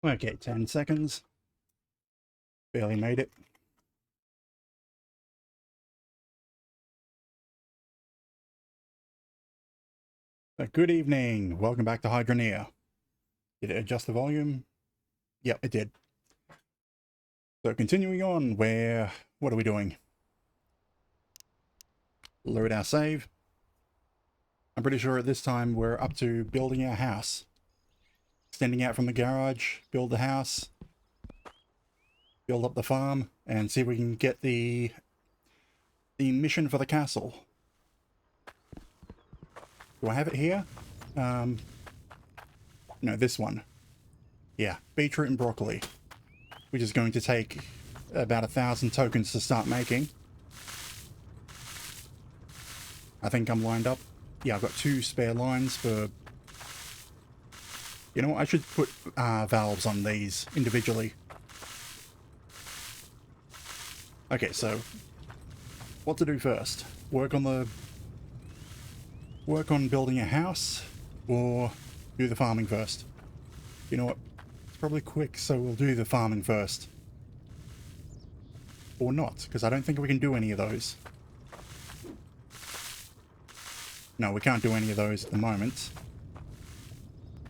Okay, 10 seconds. Barely made it. Good evening. Welcome back to Hydroneer. Did it adjust the volume? Yep, it did. So continuing on, what are we doing? Load our save. I'm pretty sure at this time we're up to building our house. Extending out from the garage, build the house, build up the farm, and see if we can get the mission for the castle. Do I have it here? No, this one. Yeah, beetroot and broccoli, which is going to take about 1,000 tokens to start making. I think I'm lined up. Yeah, I've got 2 spare lines for... You know what, I should put valves on these individually. Okay, so what to do first? Work on building a house, or do the farming first? You know what? It's probably quick, so we'll do the farming first. Or not, because I don't think we can do any of those. No, we can't do any of those at the moment.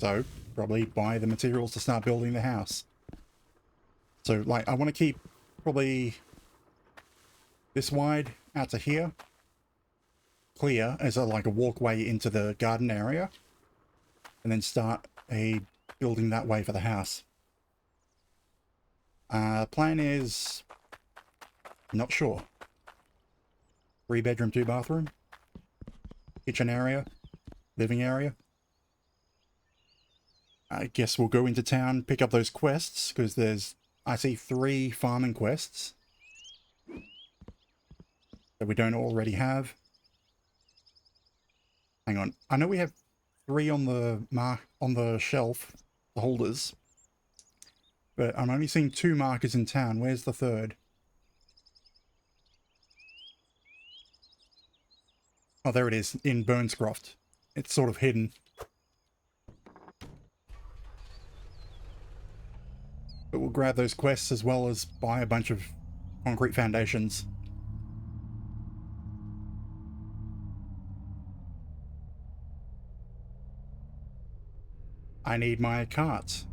So, probably buy the materials to start building the house. So, like, I want to keep probably this wide out to here. Clear as like a walkway into the garden area. And then start building that way for the house. Plan is... not sure. 3 bedroom, 2 bathroom. Kitchen area. Living area. I guess we'll go into town, pick up those quests, because I see 3 farming quests that we don't already have. Hang on. I know we have 3 on the shelf, the holders. But I'm only seeing 2 markers in town. Where's the 3rd? Oh, there it is, in Burnscroft. It's sort of hidden. But we'll grab those quests as well as buy a bunch of concrete foundations. I need my carts.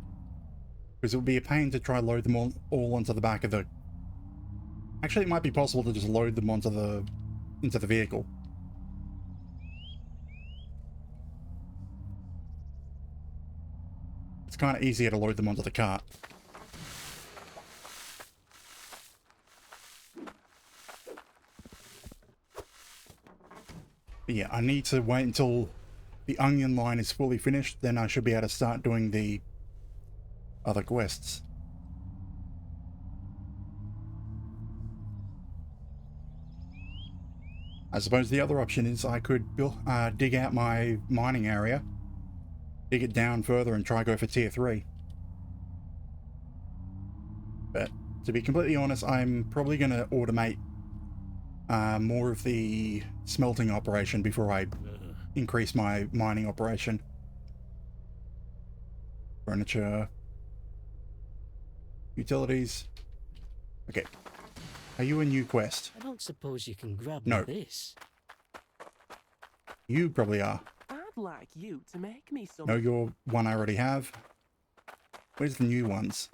Because it would be a pain to try load them all onto the back of the... Actually, it might be possible to just load them into the vehicle. It's kind of easier to load them onto the cart. But yeah, I need to wait until the onion line is fully finished, then I should be able to start doing the other quests. I suppose the other option is I could dig out my mining area, dig it down further and try go for tier 3. But to be completely honest, I'm probably going to automate more of the smelting operation before I increase my mining operation. Furniture. Utilities. Okay. Are you a new quest? I don't suppose you can grab No. me this. You probably are. I'd like you to make me some. No, you're one I already have. Where's the new ones?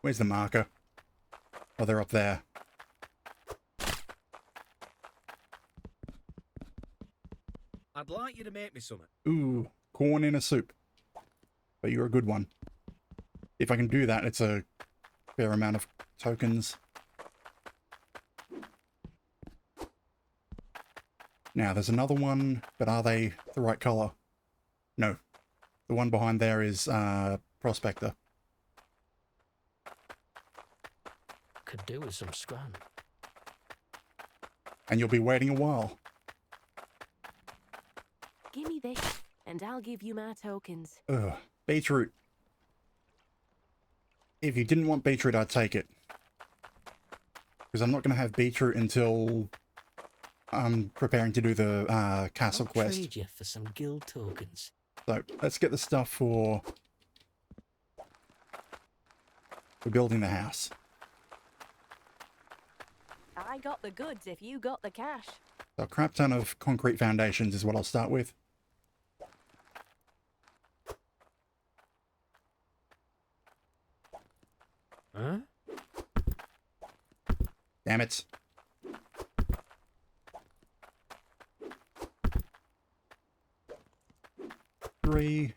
Where's the marker? Oh, they're up there. I'd like you to make me something. Ooh, corn in a soup. But you're a good one. If I can do that, it's a fair amount of tokens. Now, there's another one, but are they the right color? No. The one behind there is Prospector. Could do with some scran. And you'll be waiting a while. Give me this, and I'll give you my tokens. Ugh, beetroot. If you didn't want beetroot, I'd take it. Because I'm not going to have beetroot until I'm preparing to do the castle I'll quest. trade you for some guild tokens. So let's get the stuff for building the house. I got the goods if you got the cash. So a crap ton of concrete foundations is what I'll start with. Huh? Damn it. Three,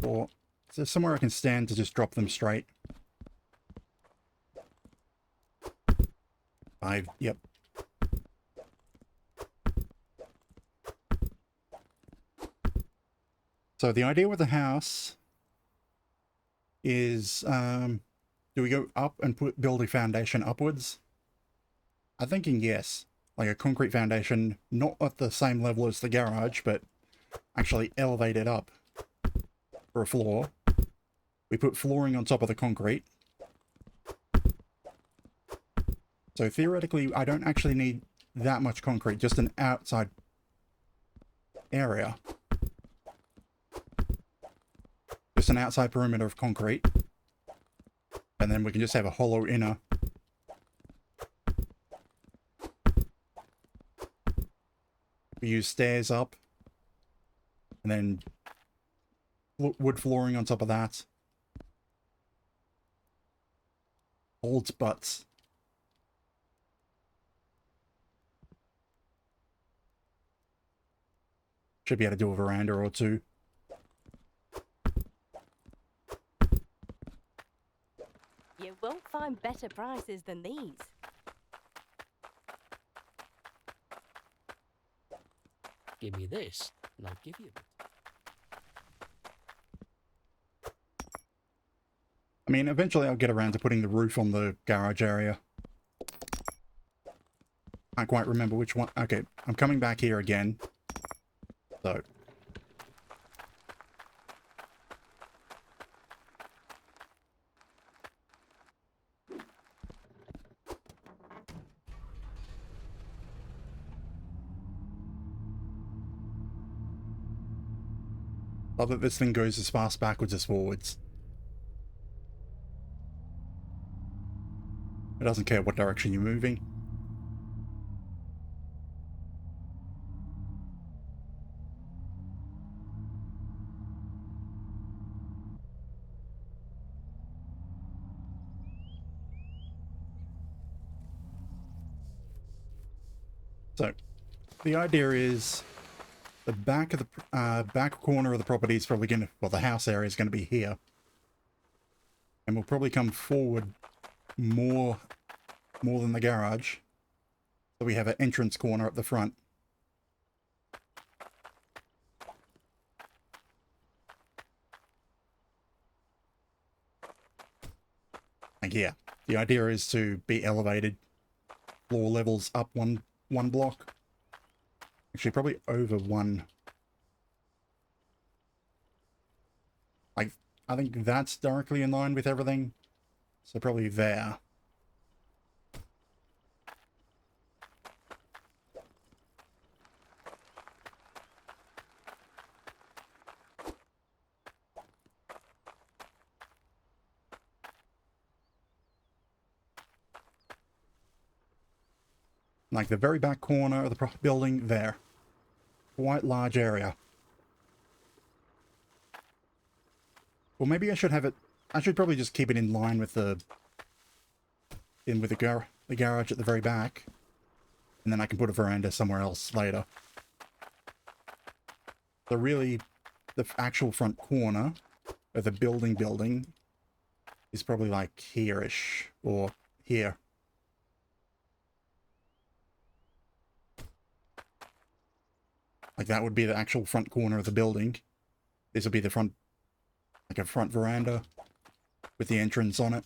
four. Is there somewhere I can stand to just drop them straight? 5, yep. So the idea with the house is, do we go up and build a foundation upwards? I'm thinking yes. Like a concrete foundation, not at the same level as the garage, but actually elevate it up for a floor. We put flooring on top of the concrete. So theoretically, I don't actually need that much concrete, just an outside area. Just an outside perimeter of concrete. And then we can just have a hollow inner. We use stairs up. And then wood flooring on top of that. Holds butts. Should be able to do a veranda or two. You won't find better prices than these. Give me this, and I'll give you it. I mean, eventually I'll get around to putting the roof on the garage area. Can't quite remember which one. Okay, I'm coming back here again. So. Love that this thing goes as fast backwards as forwards. It doesn't care what direction you're moving. So, the idea is the back of the back corner of the property is probably going to, well, the house area is going to be here, and we'll probably come forward more than the garage, so we have an entrance corner at the front. And yeah, the idea is to be elevated floor levels up one block. Actually, probably over one. Like, I think that's directly in line with everything. So probably there. Like the very back corner of the building there. Quite large area. Well, maybe I should have it... I should probably just keep it in line with the garage at the very back. And then I can put a veranda somewhere else later. So really, the actual front corner of the building is probably like here-ish, or here. Like that would be the actual front corner of the building. This would be the front, like a front veranda with the entrance on it.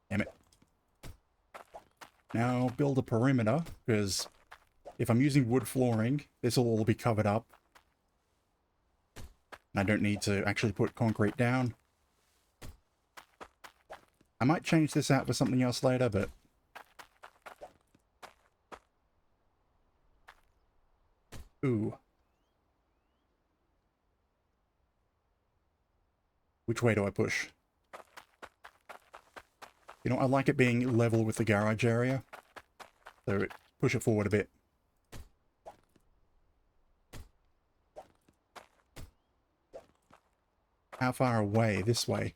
Damn it. Now build a perimeter, because if I'm using wood flooring, this will all be covered up. I don't need to actually put concrete down. I might change this out for something else later, but... Ooh. Which way do I push? You know, I like it being level with the garage area. So push it forward a bit. How far away? This way.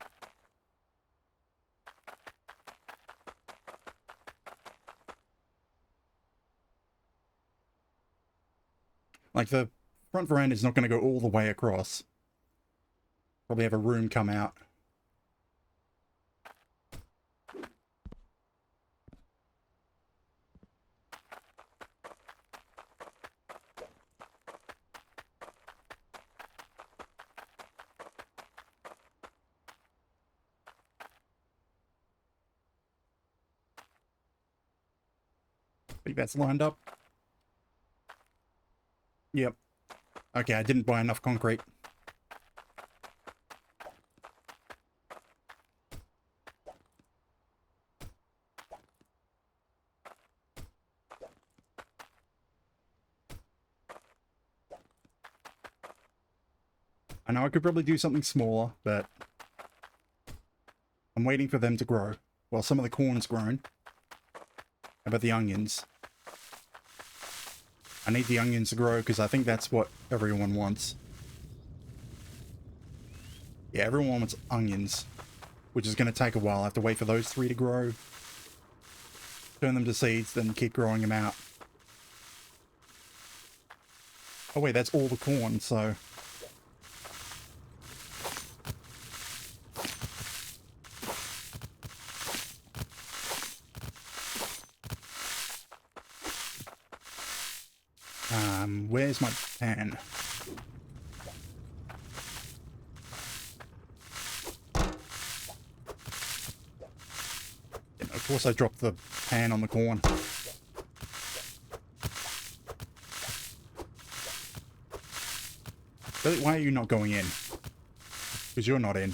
Like, the front veranda is not going to go all the way across. Probably have a room come out. I think that's lined up. Yep. Okay, I didn't buy enough concrete. I know I could probably do something smaller, but I'm waiting for them to grow. Well, some of the corn's grown. How about the onions? I need the onions to grow because I think that's what everyone wants. Yeah, everyone wants onions, which is going to take a while. I have to wait for those 3 to grow, turn them to seeds, then keep growing them out. Oh wait, that's all the corn, so... where's my pan? And of course I dropped the pan on the corn. Really, why are you not going in? Because you're not in.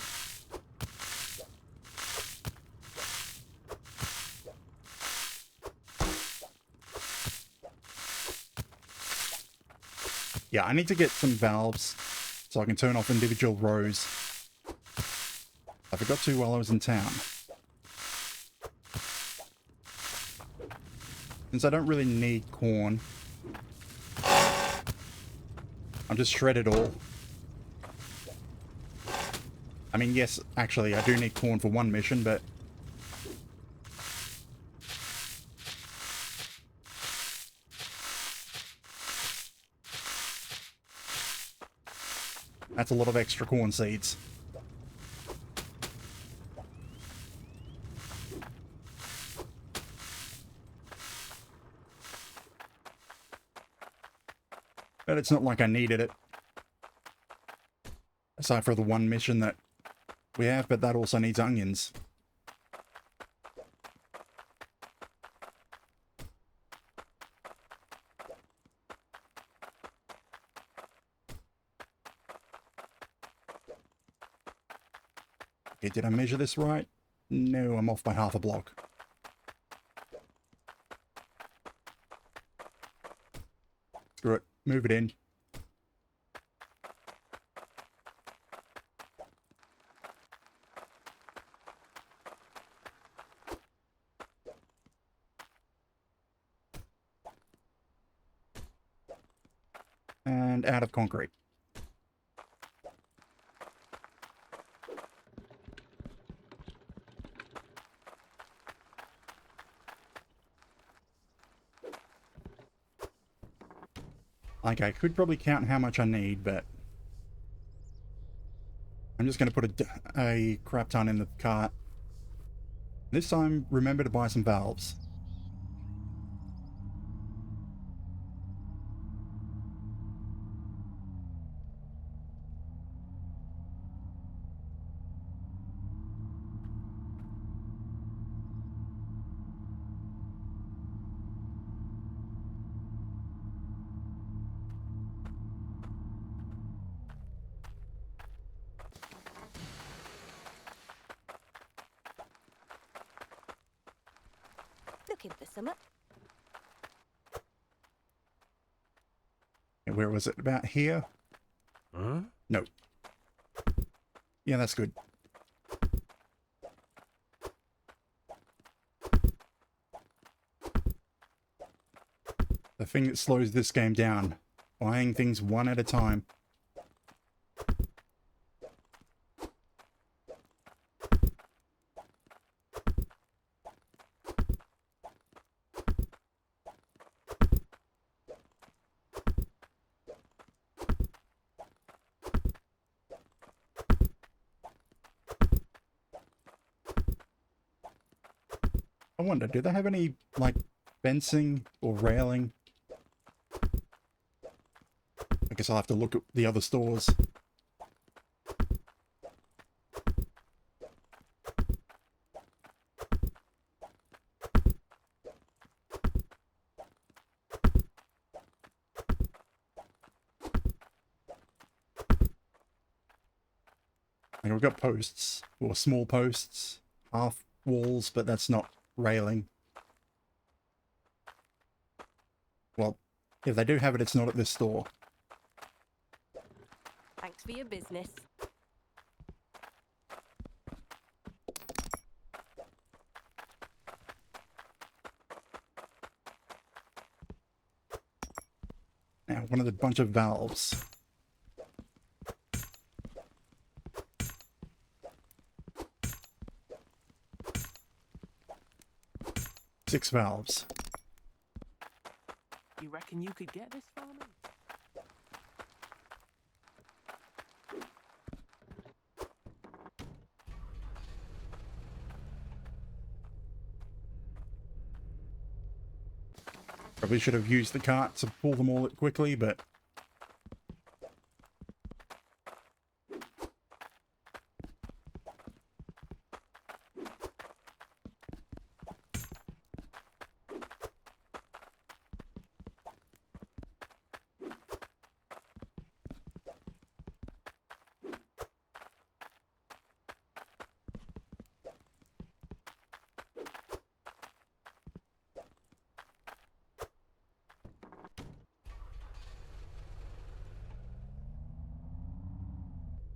Yeah, I need to get some valves so I can turn off individual rows. I forgot to while I was in town. Since I don't really need corn, I'll just shred it all. I mean, yes, actually, I do need corn for one mission, but... that's a lot of extra corn seeds. But it's not like I needed it. Aside for the one mission that we have, but that also needs onions. Okay, did I measure this right? No, I'm off by half a block. Screw it. Move it in. And out of concrete. Like, I could probably count how much I need, but... I'm just going to put a crap ton in the cart. This time, remember to buy some valves. looking for something? Where was it? About here? Huh? No. Yeah, that's good. The thing that slows this game down. Buying things one at a time. I wonder, do they have any, like, fencing or railing? I guess I'll have to look at the other stores. Like, we've got posts, or small posts, half walls, but that's not railing. Well, if they do have it, it's not at this store. Thanks for your business. Now, one of the bunch of valves. Six valves. You reckon you could get this for me? Probably should have used the cart to pull them all quickly, but...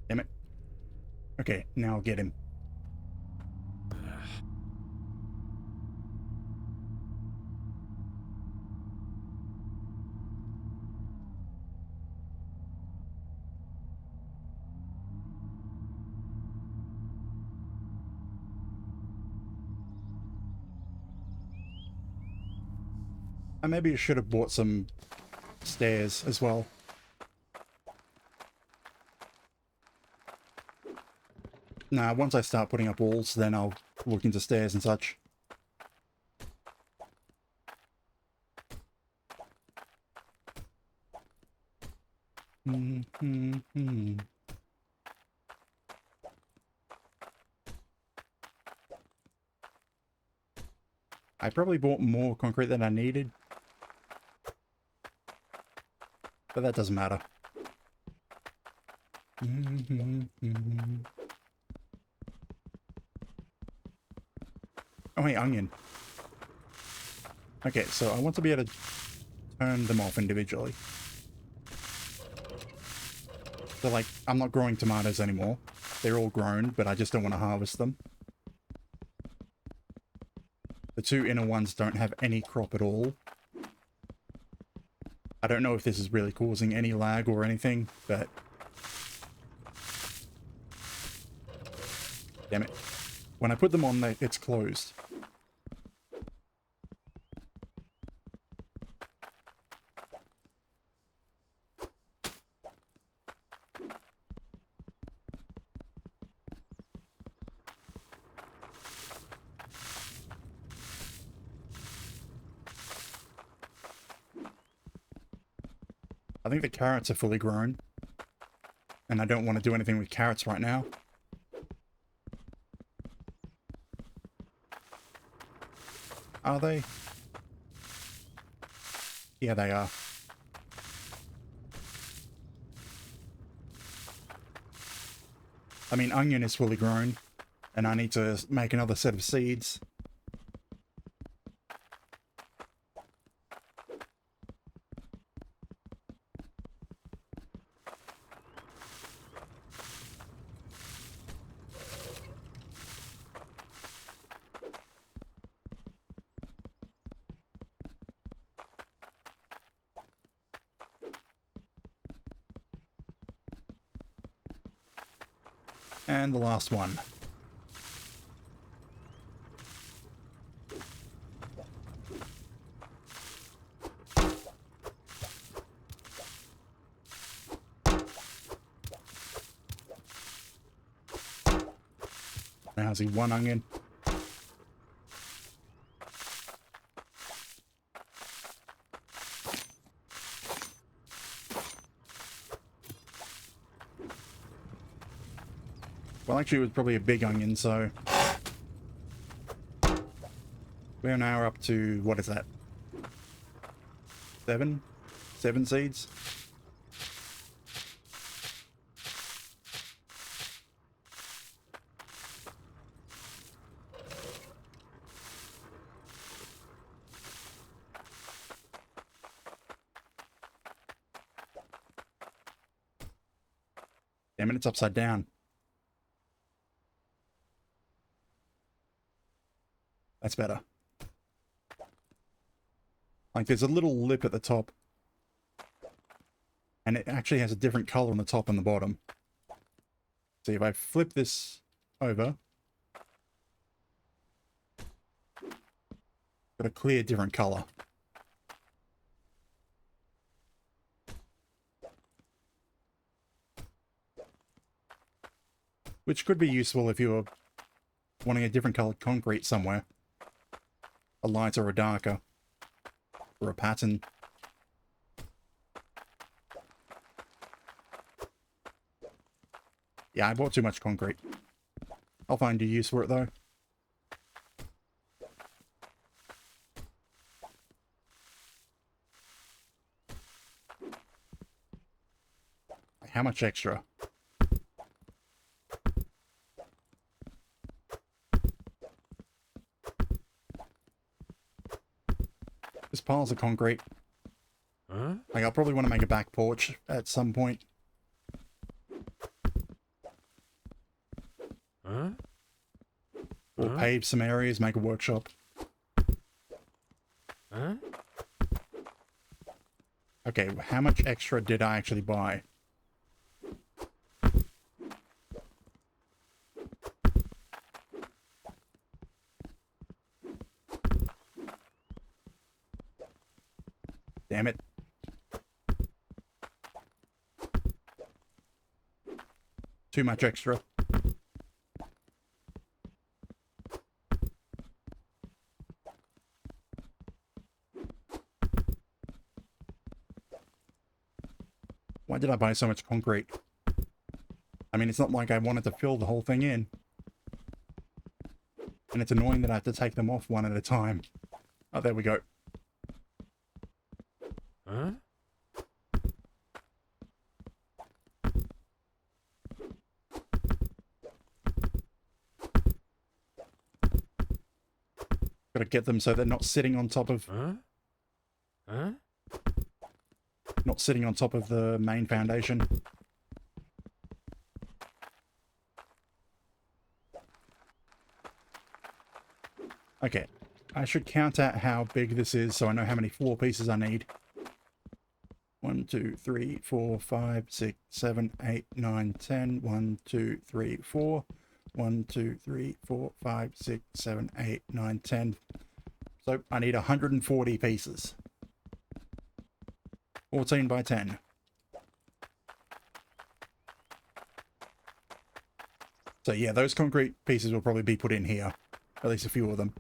Damn it. Okay, now I'll get him. And maybe I should have bought some stairs as well. Nah, once I start putting up walls, then I'll look into stairs and such. I probably bought more concrete than I needed. But that doesn't matter. Oh, hey, onion. Okay, so I want to be able to turn them off individually. So, like, I'm not growing tomatoes anymore. They're all grown, but I just don't want to harvest them. The two inner ones don't have any crop at all. I don't know if this is really causing any lag or anything, but... Damn it. When I put them on, it's closed. I think the carrots are fully grown. And I don't want to do anything with carrots right now. Are they? Yeah, they are. I mean, onion is fully grown. And I need to make another set of seeds. And the last one. Now I see one onion. Well, actually, it was probably a big onion, so we're now up to, what is that? 7 seeds. Damn it, it's upside down. That's better. Like, there's a little lip at the top. And it actually has a different color on the top and the bottom. See, if I flip this over, got a clear different color. Which could be useful if you were wanting a different colored concrete somewhere. A lighter or a darker. Or a pattern. Yeah, I bought too much concrete. I'll find a use for it though. How much extra? There's piles of concrete. Huh? Like, I'll probably want to make a back porch at some point. Huh? Or pave some areas, make a workshop. Huh? Okay, how much extra did I actually buy? Damn it. Too much extra. Why did I buy so much concrete? I mean, it's not like I wanted to fill the whole thing in. And it's annoying that I have to take them off one at a time. Oh, there we go. Huh? Gotta get them so they're not sitting on top of... Huh? Huh? Not sitting on top of the main foundation. Okay. I should count out how big this is so I know how many floor pieces I need. 1, 2, 3, 4, 5, 6, 7, 8, 9, 10. 1, 2, 3, 4. 1, 2, 3, 4, 5, 6, 7, 8, 9, 10. So I need 140 pieces. 14 by 10. So yeah, those concrete pieces will probably be put in here. At least a few of them.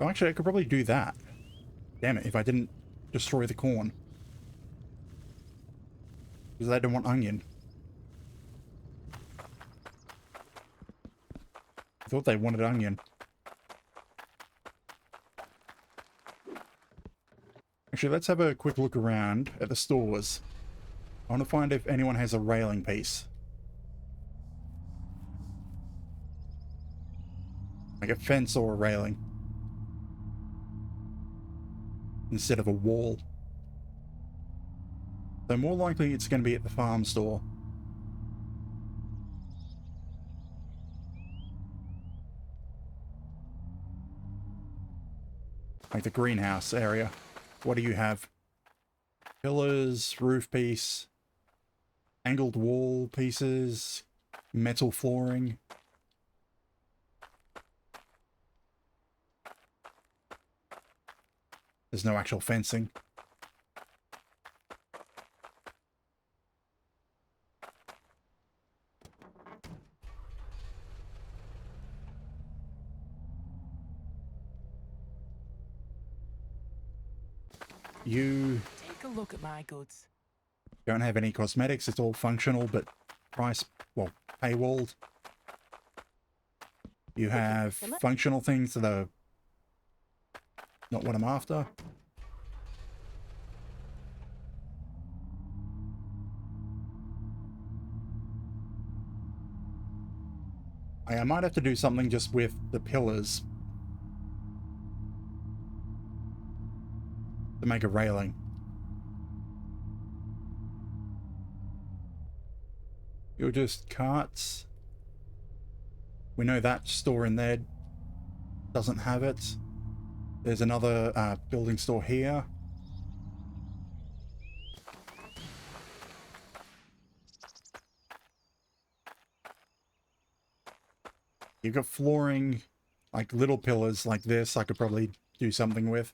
Oh, actually, I could probably do that. Damn it, if I didn't destroy the corn. Because I don't want onion. I thought they wanted onion. Actually, let's have a quick look around at the stores. I want to find if anyone has a railing piece. Like a fence or a railing. Instead of a wall. So more likely it's going to be at the farm store. Like the greenhouse area. What do you have? Pillars, roof piece, angled wall pieces, metal flooring. There's no actual fencing. You Take a look at my goods. don't have any cosmetics. It's all functional, but price, well, paywalled. You have functional things that are not what I'm after. I might have to do something just with the pillars to make a railing. You're just carts. We know that store in there doesn't have it. There's another building store here. You've got flooring, like little pillars like this I could probably do something with.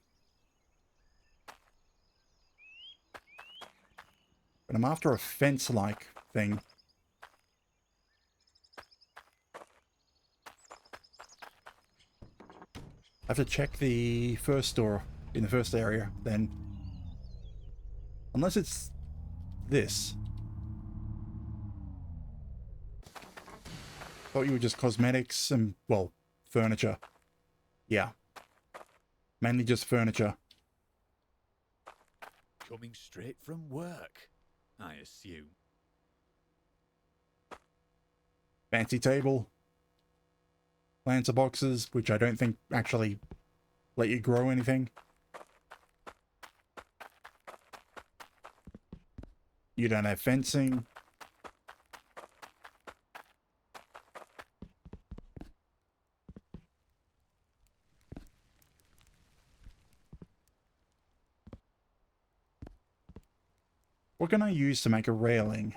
But I'm after a fence-like thing. I have to check the first store in the first area, then. Unless it's this. Thought you were just cosmetics and, well, furniture. Yeah. Mainly just furniture. Coming straight from work, I assume. Fancy table. Planter boxes, which I don't think actually let you grow anything. You don't have fencing. What can I use to make a railing?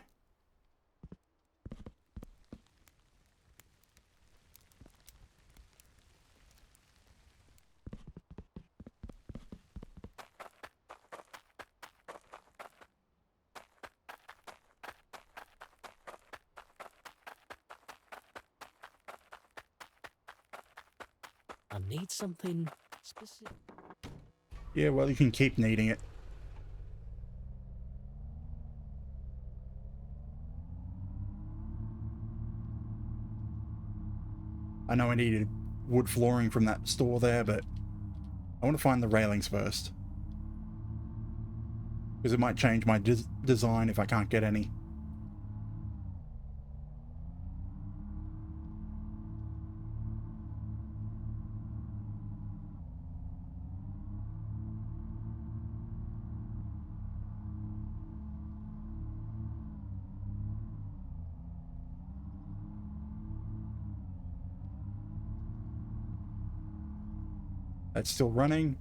I need something specific. Yeah, well, you can keep needing it. I know I needed wood flooring from that store there, but I want to find the railings first. Because it might change my design if I can't get any. That's still running.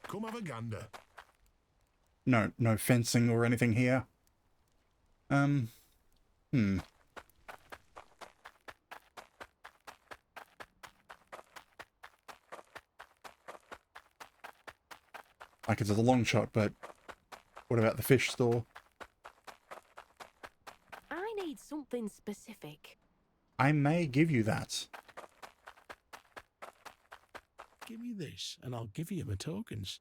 Come have a gander. No fencing or anything here. Like it's a long shot, but what about the fish store? I need something specific. I may give you that. Give me this, and I'll give you my tokens.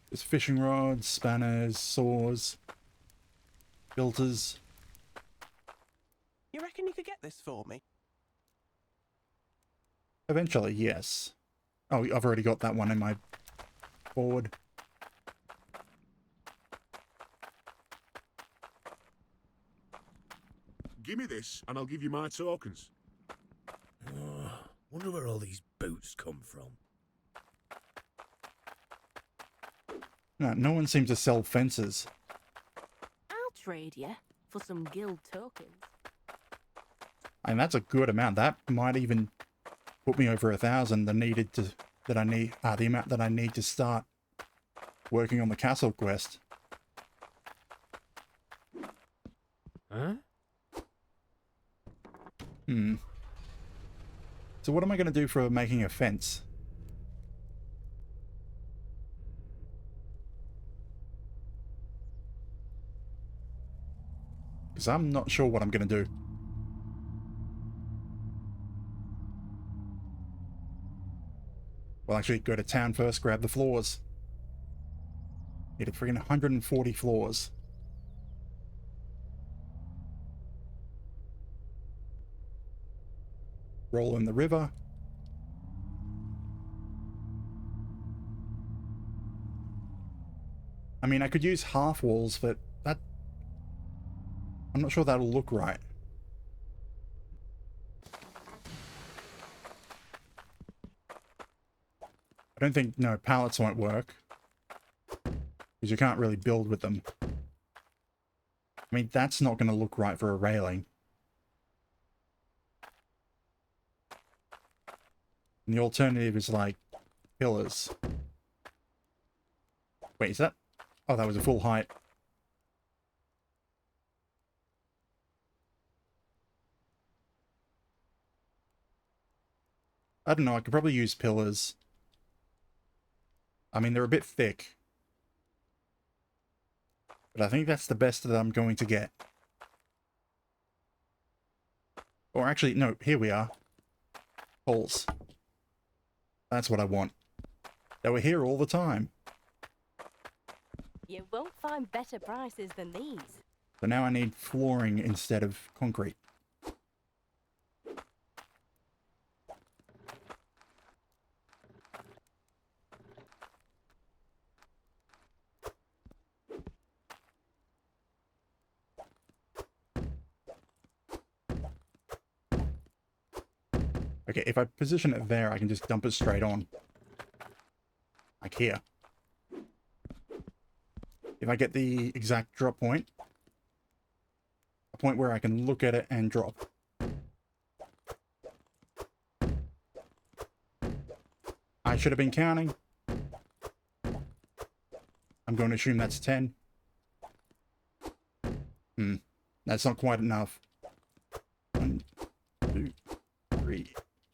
There's fishing rods, spanners, saws, filters. You reckon you could get this for me? Eventually, yes. Oh, I've already got that one in my board. Give me this, and I'll give you my tokens. Oh, wonder where all these boots come from. No one seems to sell fences. I'll trade you for some guild tokens. And that's a good amount. That might even put me over 1,000 the amount that I need to start working on the castle quest. Huh? So what am I going to do for making a fence? Because I'm not sure what I'm going to do. Well, actually, go to town first, grab the floors. Need a freaking 140 floors. Roll in the river. I mean, I could use half walls, but that... I'm not sure that'll look right. I don't think... No, pallets won't work. Because you can't really build with them. I mean, that's not going to look right for a railing. And the alternative is like pillars. Wait, is that? Oh, that was a full height. I don't know, I could probably use pillars. I mean, they're a bit thick. But I think that's the best that I'm going to get. Or actually, no, here we are. Poles. That's what I want. They were here all the time. You won't find better prices than these. So now I need flooring instead of concrete. Okay, if I position it there, I can just dump it straight on. Like here. If I get the exact drop point, a point where I can look at it and drop. I should have been counting. I'm going to assume that's 10. That's not quite enough. 1, 2, 3,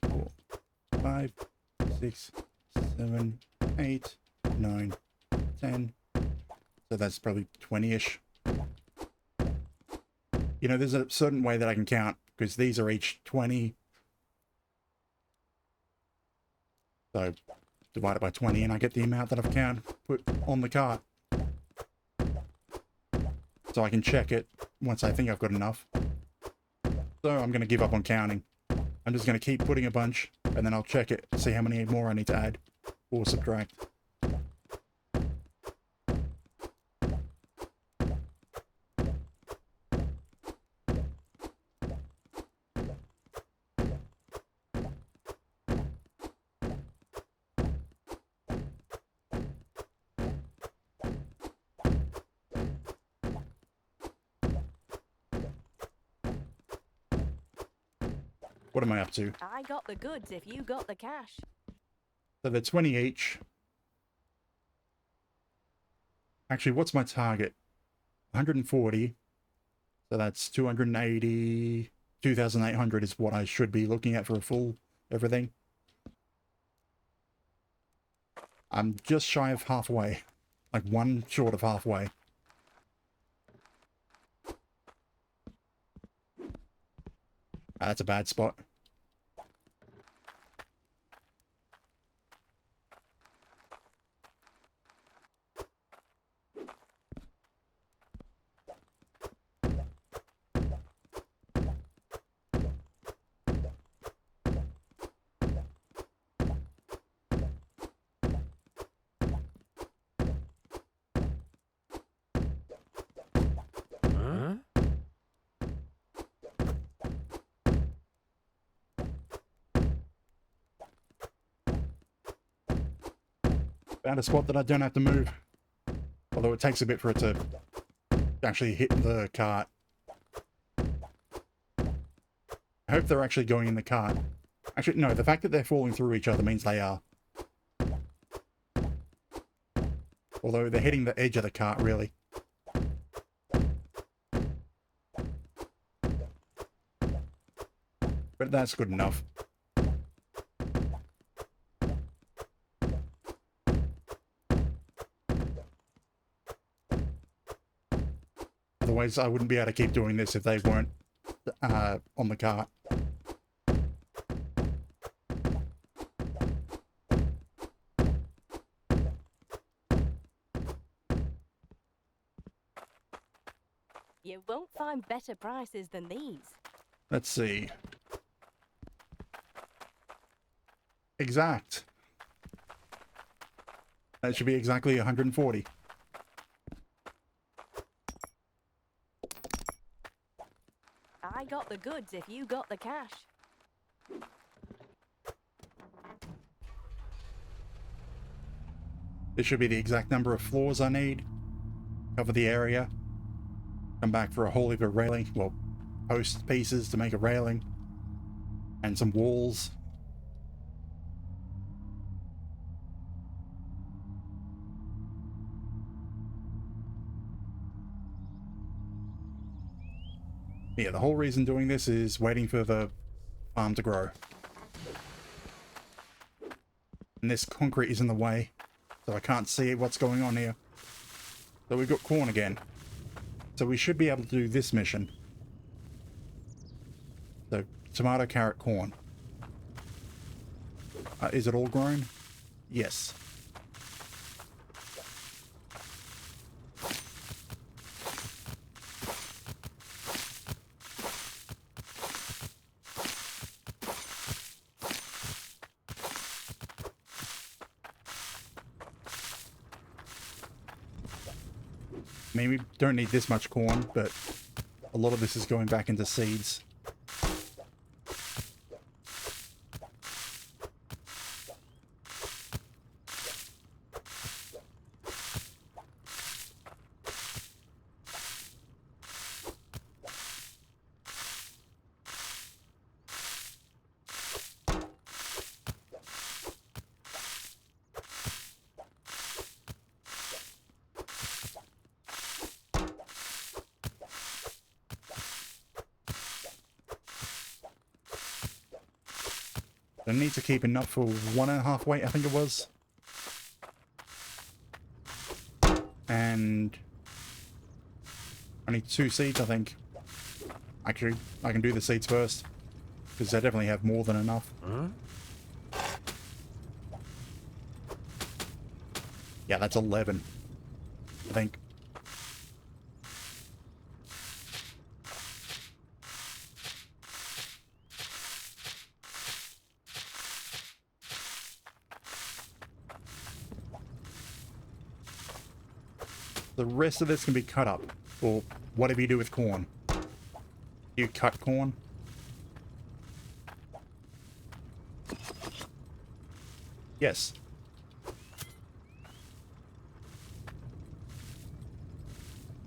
4, 5, 6, 7, 8, 9, 10. So that's probably 20-ish. You know, there's a certain way that I can count, because these are each 20. So, divide it by 20, and I get the amount that I've put on the cart. So I can check it once I think I've got enough. So I'm going to give up on counting. I'm just going to keep putting a bunch, and then I'll check it, see how many more I need to add or subtract. What am I up to? I got the goods if you got the cash. So they're 20 each. Actually, what's my target? 140. So that's 280. 2,800 is what I should be looking at for a full everything. I'm just shy of halfway. Like one short of halfway. That's a bad spot. Huh? Found a spot that I don't have to move. Although it takes a bit for it to actually hit the cart. I hope they're actually going in the cart. Actually, no, the fact that they're falling through each other means they are. Although they're hitting the edge of the cart, really. But that's good enough. Otherwise, I wouldn't be able to keep doing this if they weren't on the cart. You won't find better prices than these. Let's see. Exact. That should be exactly 140. I got the goods if you got the cash. This should be the exact number of floors I need. Cover the area. Come back for a whole heap of railing. Well, post pieces to make a railing. And some walls. Yeah, the whole reason doing this is waiting for the farm to grow. And this concrete is in the way, so I can't see what's going on here. So we've got corn again. So we should be able to do this mission. So, tomato, carrot, corn. Is it all grown? Yes. I mean, we don't need this much corn, but a lot of this is going back into seeds. I need to keep enough for 1.5 weight, I think it was. And I need 2 seeds, I think. Actually, I can do the seeds first, because I definitely have more than enough. Yeah, that's 11, I think. The rest of this can be cut up, or whatever you do with corn. You cut corn. Yes.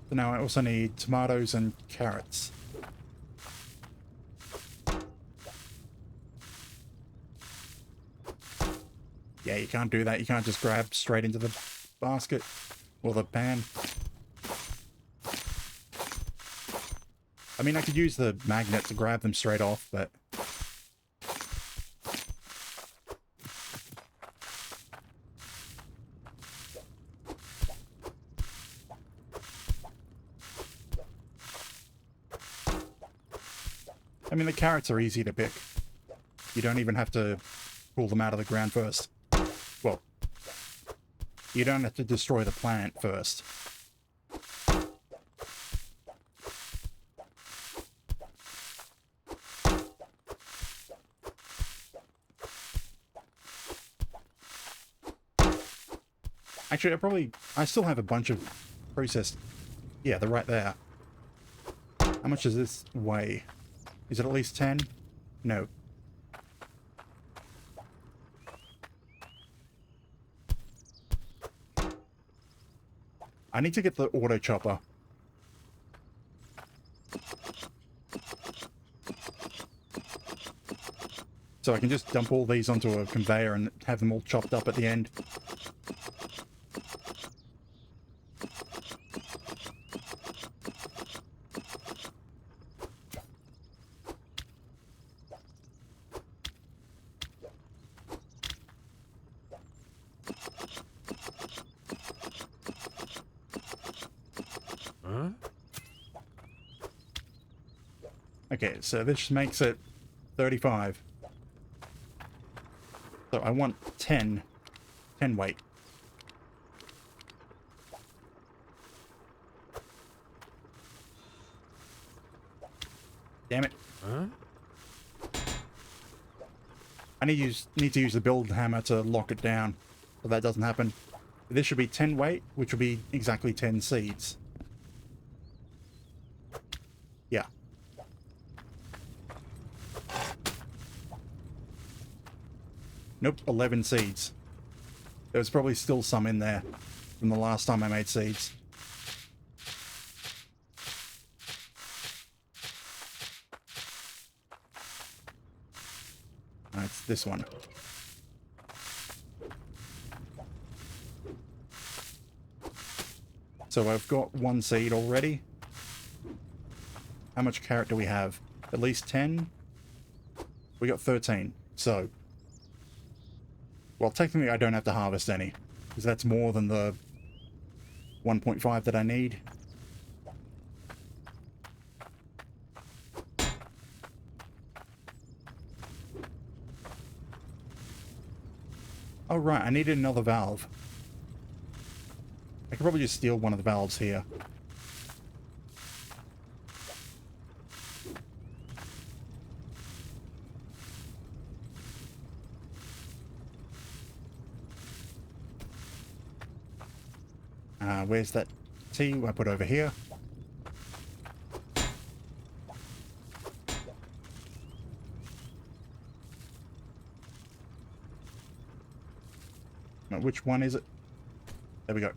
So now I also need tomatoes and carrots. Yeah, you can't do that. You can't just grab straight into the basket. Or the pan. I mean, I could use the magnet to grab them straight off, but... I mean, the carrots are easy to pick. You don't even have to pull them out of the ground first. Well, you don't have to destroy the plant first. Actually, I still have a bunch of processed... Yeah, they're right there. How much does this weigh? Is it at least 10? No. I need to get the auto chopper. So I can just dump all these onto a conveyor and have them all chopped up at the end. Huh? Okay, so this makes it 35. So I want 10 weight. Damn it. Huh? I need to use the build hammer to lock it down, so that doesn't happen. This should be 10 weight, which will be exactly 10 seeds. Yeah. Nope, 11 seeds. There's probably still some in there from the last time I made seeds. It's this one. So I've got 1 seed already. How much carrot do we have? At least 10? We got 13. So, well, technically I don't have to harvest any, because that's more than the 1.5 that I need. Oh right, I needed another valve. I could probably just steal one of the valves here. Where's that tea I put over here? Now, which one is it? There we go.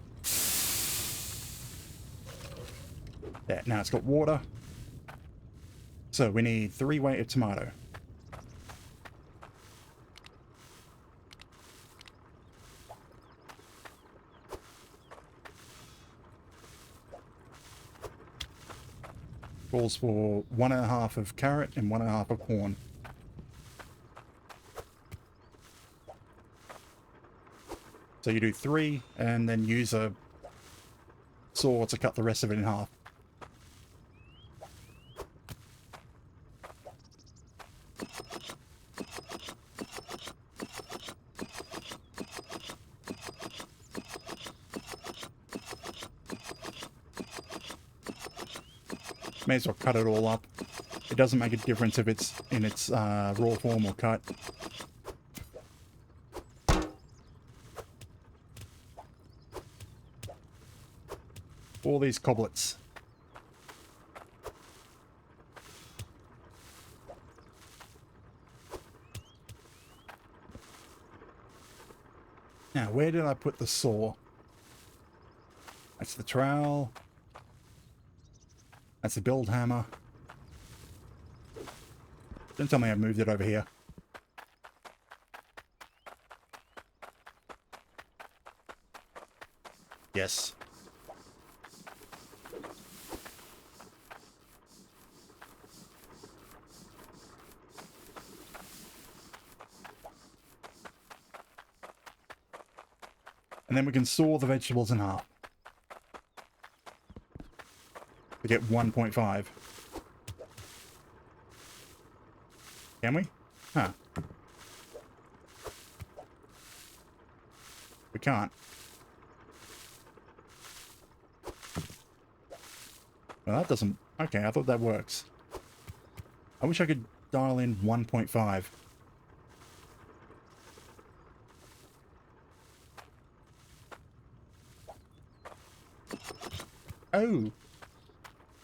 There, now it's got water. So we need 3 weight of tomato. Calls for 1.5 of carrot and 1.5 of corn. So you do 3 and then use a saw to cut the rest of it in half. May as well cut it all up. It doesn't make a difference if it's in its raw form or cut. All these coblets. Now, where did I put the saw? That's the trowel. That's the build hammer. Don't tell me I moved it over here. Yes. And then we can saw the vegetables in half. We get 1.5. Can we? Huh. We can't. Well, that doesn't... Okay, I thought that works. I wish I could dial in 1.5. Oh!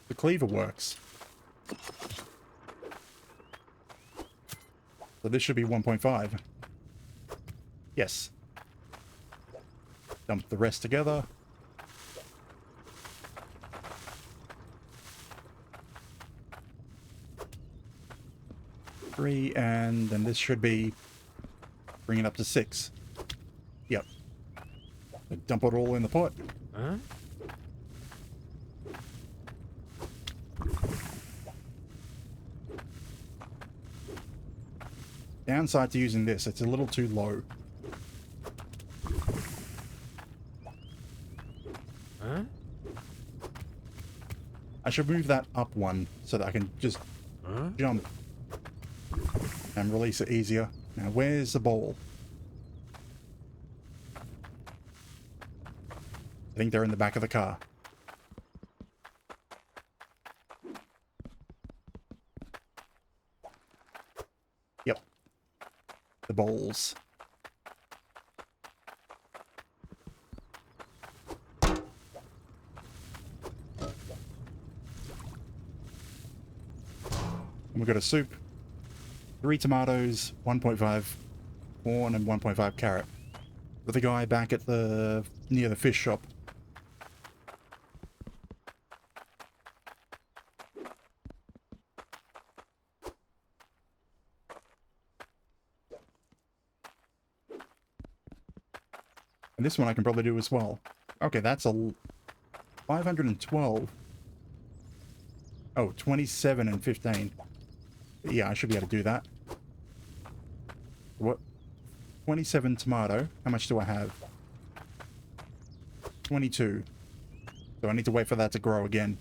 The cleaver works. So this should be 1.5. Yes. Dump the rest together. 3, and then this should be bring it up to 6. Yep. Dump it all in the pot. Huh? Downside to using this, it's a little too low. Huh? I should move that up one so that I can just Huh? jump and release it easier. Now, where's the bowl? I think they're in the back of the car. Yep. The bowls. And we've got a soup, 3 tomatoes, 1.5 corn, and 1.5 carrot. With the guy back at the near the fish shop. And this one I can probably do as well. Okay, that's a 512. Oh, 27 and 15. Yeah, I should be able to do that. What? 27 tomato. How much do I have? 22. So I need to wait for that to grow again.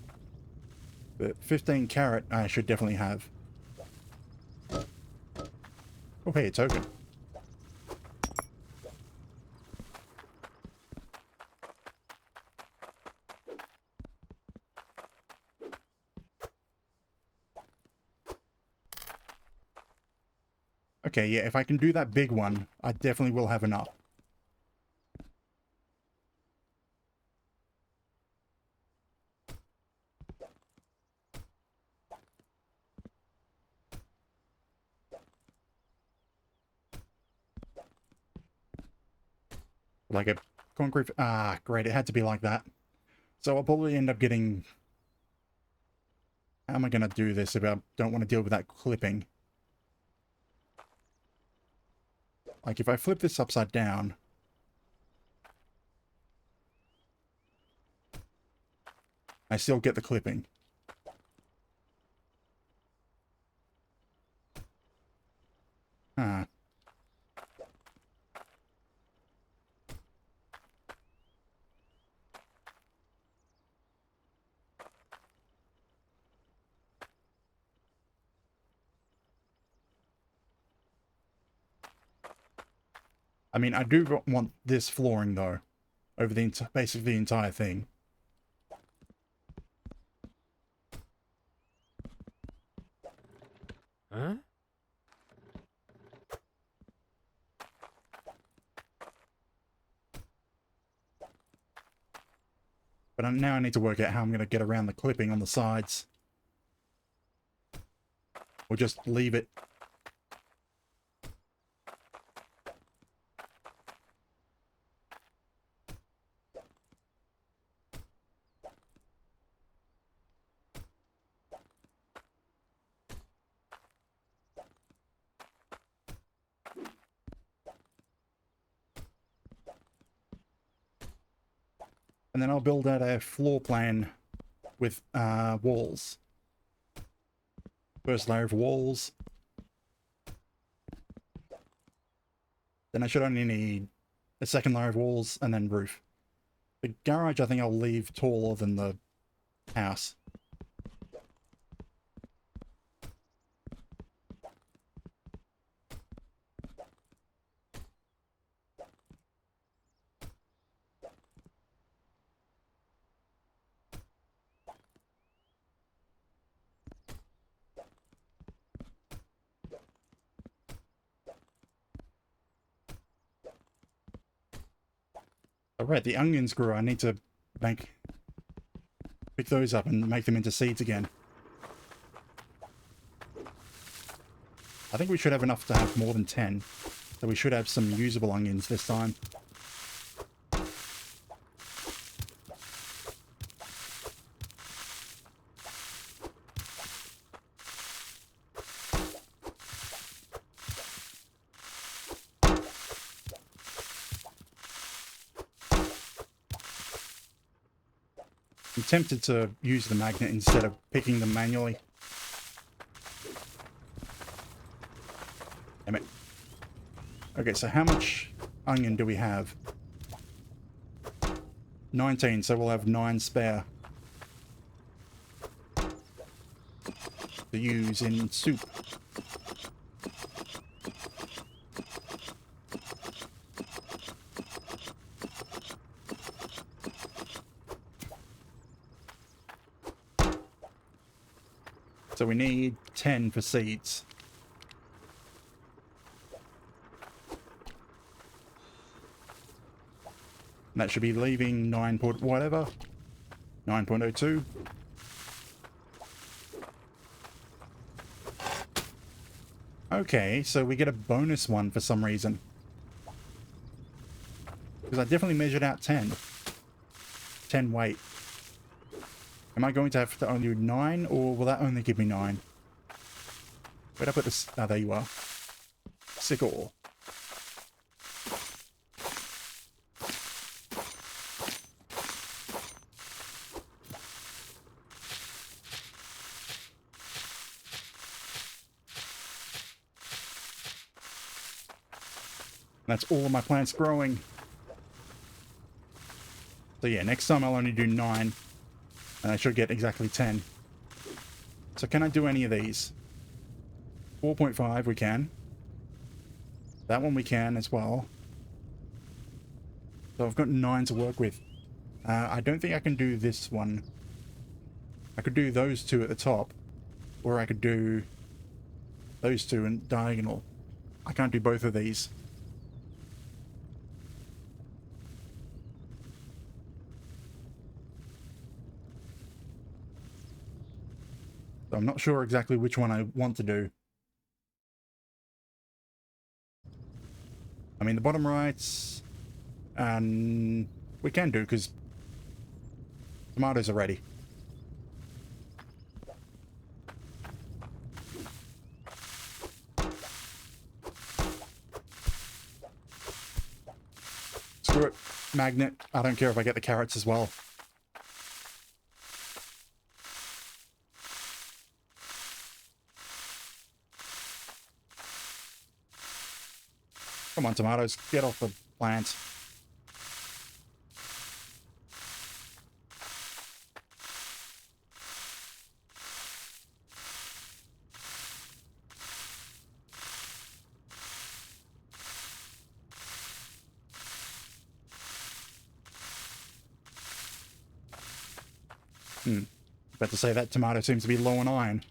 But 15 carrot I should definitely have. Oh, hey, a token. Okay, yeah, if I can do that big one, I definitely will have enough. Like a concrete... Ah, great, it had to be like that. So I'll probably end up getting... How am I going to do this if I don't want to deal with that clipping? Like, if I flip this upside down... I still get the clipping. Huh. I mean, I do want this flooring, though, over the basically the entire thing. Huh? But now I need to work out how I'm going to get around the clipping on the sides. Or just leave it. And then I'll build out a floor plan with walls. First layer of walls. Then I should only need a second layer of walls and then roof. The garage I think I'll leave taller than the house. Alright, the onions grew. I need to pick those up and make them into seeds again. I think we should have enough to have more than 10. So we should have some usable onions this time. I'm tempted to use the magnet instead of picking them manually. Damn it. Okay, so how much onion do we have? 19, so we'll have 9 spare to use in soup. So we need 10 for seeds. And that should be leaving 9 point whatever. 9.02. Okay, so we get a bonus one for some reason. Because I definitely measured out 10. 10 weight. Am I going to have to only do 9, or will that only give me 9? Where'd I put this? Ah, there you are. Sickle. That's all of my plants growing. So yeah, next time I'll only do 9. And I should get exactly 10. So can I do any of these? 4.5 we can. That one we can as well. So I've got 9 to work with. I don't think I can do this one. I could do those 2 at the top. Or I could do those 2 in diagonal. I can't do both of these. So I'm not sure exactly which one I want to do. I mean, the bottom rights, and we can do because tomatoes are ready. Screw it, magnet. I don't care if I get the carrots as well. Come on, tomatoes, get off the plant. About to say that tomato seems to be low on iron.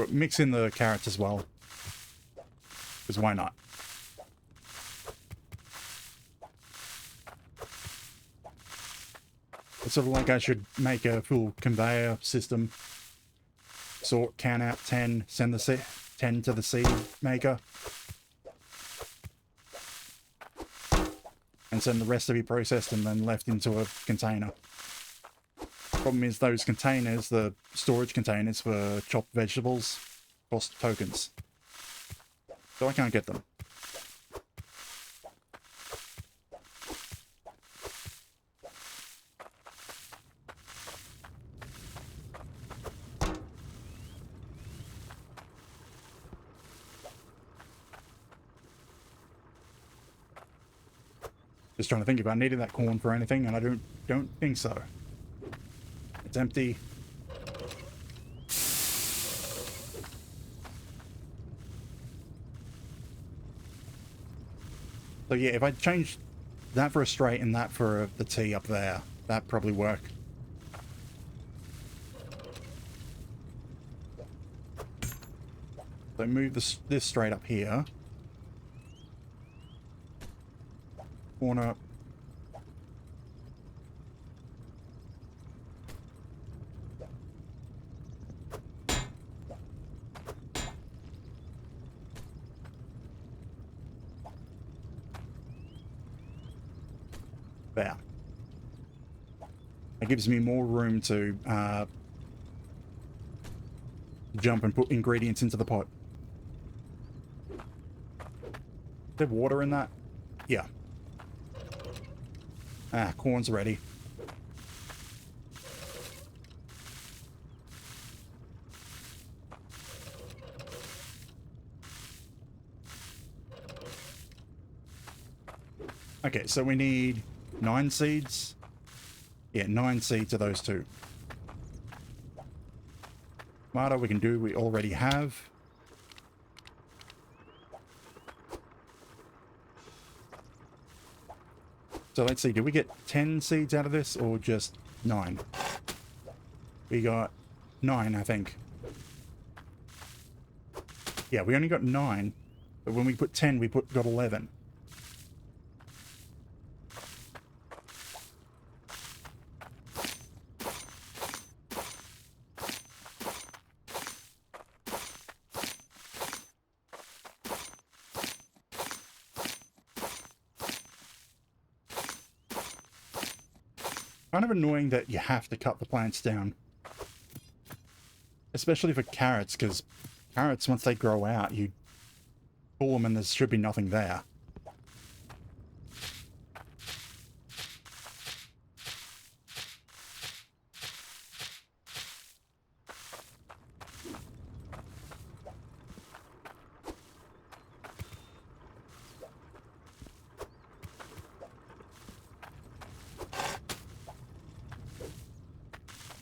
Mix in the carrots as well. Because why not? It's sort of like I should make a full conveyor system. Sort, can out 10, send the 10 to the seed maker. And send the rest to be processed and then left into a container. Problem is those containers, the storage containers for chopped vegetables, cost tokens. So I can't get them. Just trying to think if I needed that corn for anything, and I don't think so. It's empty. So yeah, if I change that for a straight and that for the T up there, that'd probably work. So move this straight up here. Corner. There. That gives me more room to jump and put ingredients into the pot. there water in that? Yeah. Ah, corn's ready. Okay, so we need 9 seeds. Yeah, 9 seeds of those two. Tomato we can do, we already have. So let's see, did we get 10 seeds out of this or just 9? We got 9, I think. Yeah, we only got 9, but when we put 10, we got 11. Kind of annoying that you have to cut the plants down. Especially for carrots, because carrots, once they grow out, you pull them and there should be nothing there.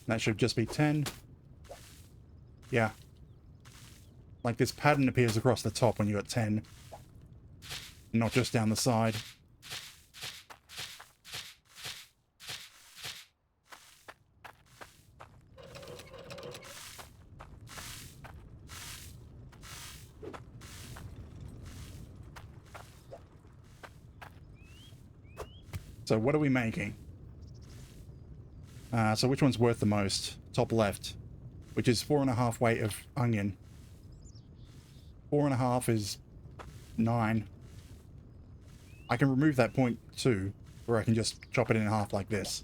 That should just be 10. Yeah. Like this pattern appears across the top when you got 10. Not just down the side. So what are we making? So which one's worth the most? Top left, which is 4.5 weight of onion. 4.5 is 9. I can remove that 0.2, or I can just chop it in half like this.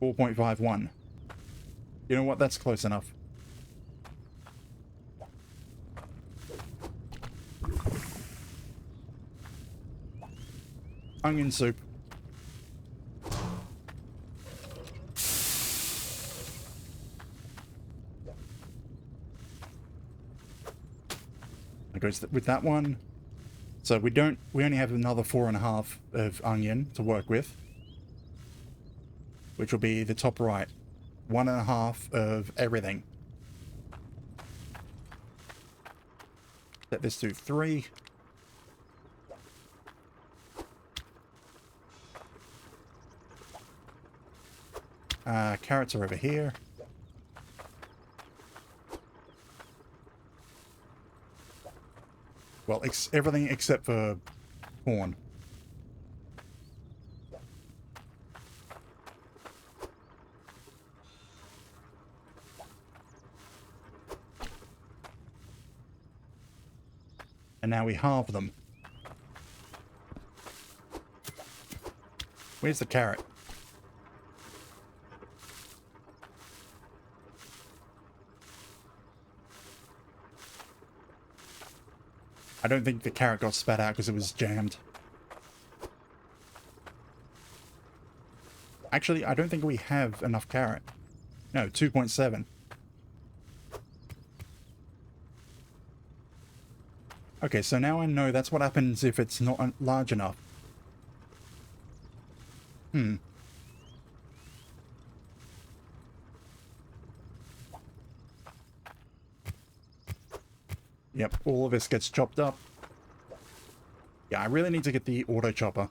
$4.51. You know what? That's close enough. Onion soup. That goes with that one. So we only have another 4.5 of onion to work with, which will be the top right. 1.5 of everything. Set this to 3. Carrots are over here. Well, everything except for corn. And now we halve them. Where's the carrot? I don't think the carrot got spat out because it was jammed. Actually, I don't think we have enough carrot. No, 2.7. Okay, so now I know that's what happens if it's not large enough. Yep, all of this gets chopped up. Yeah, I really need to get the auto chopper.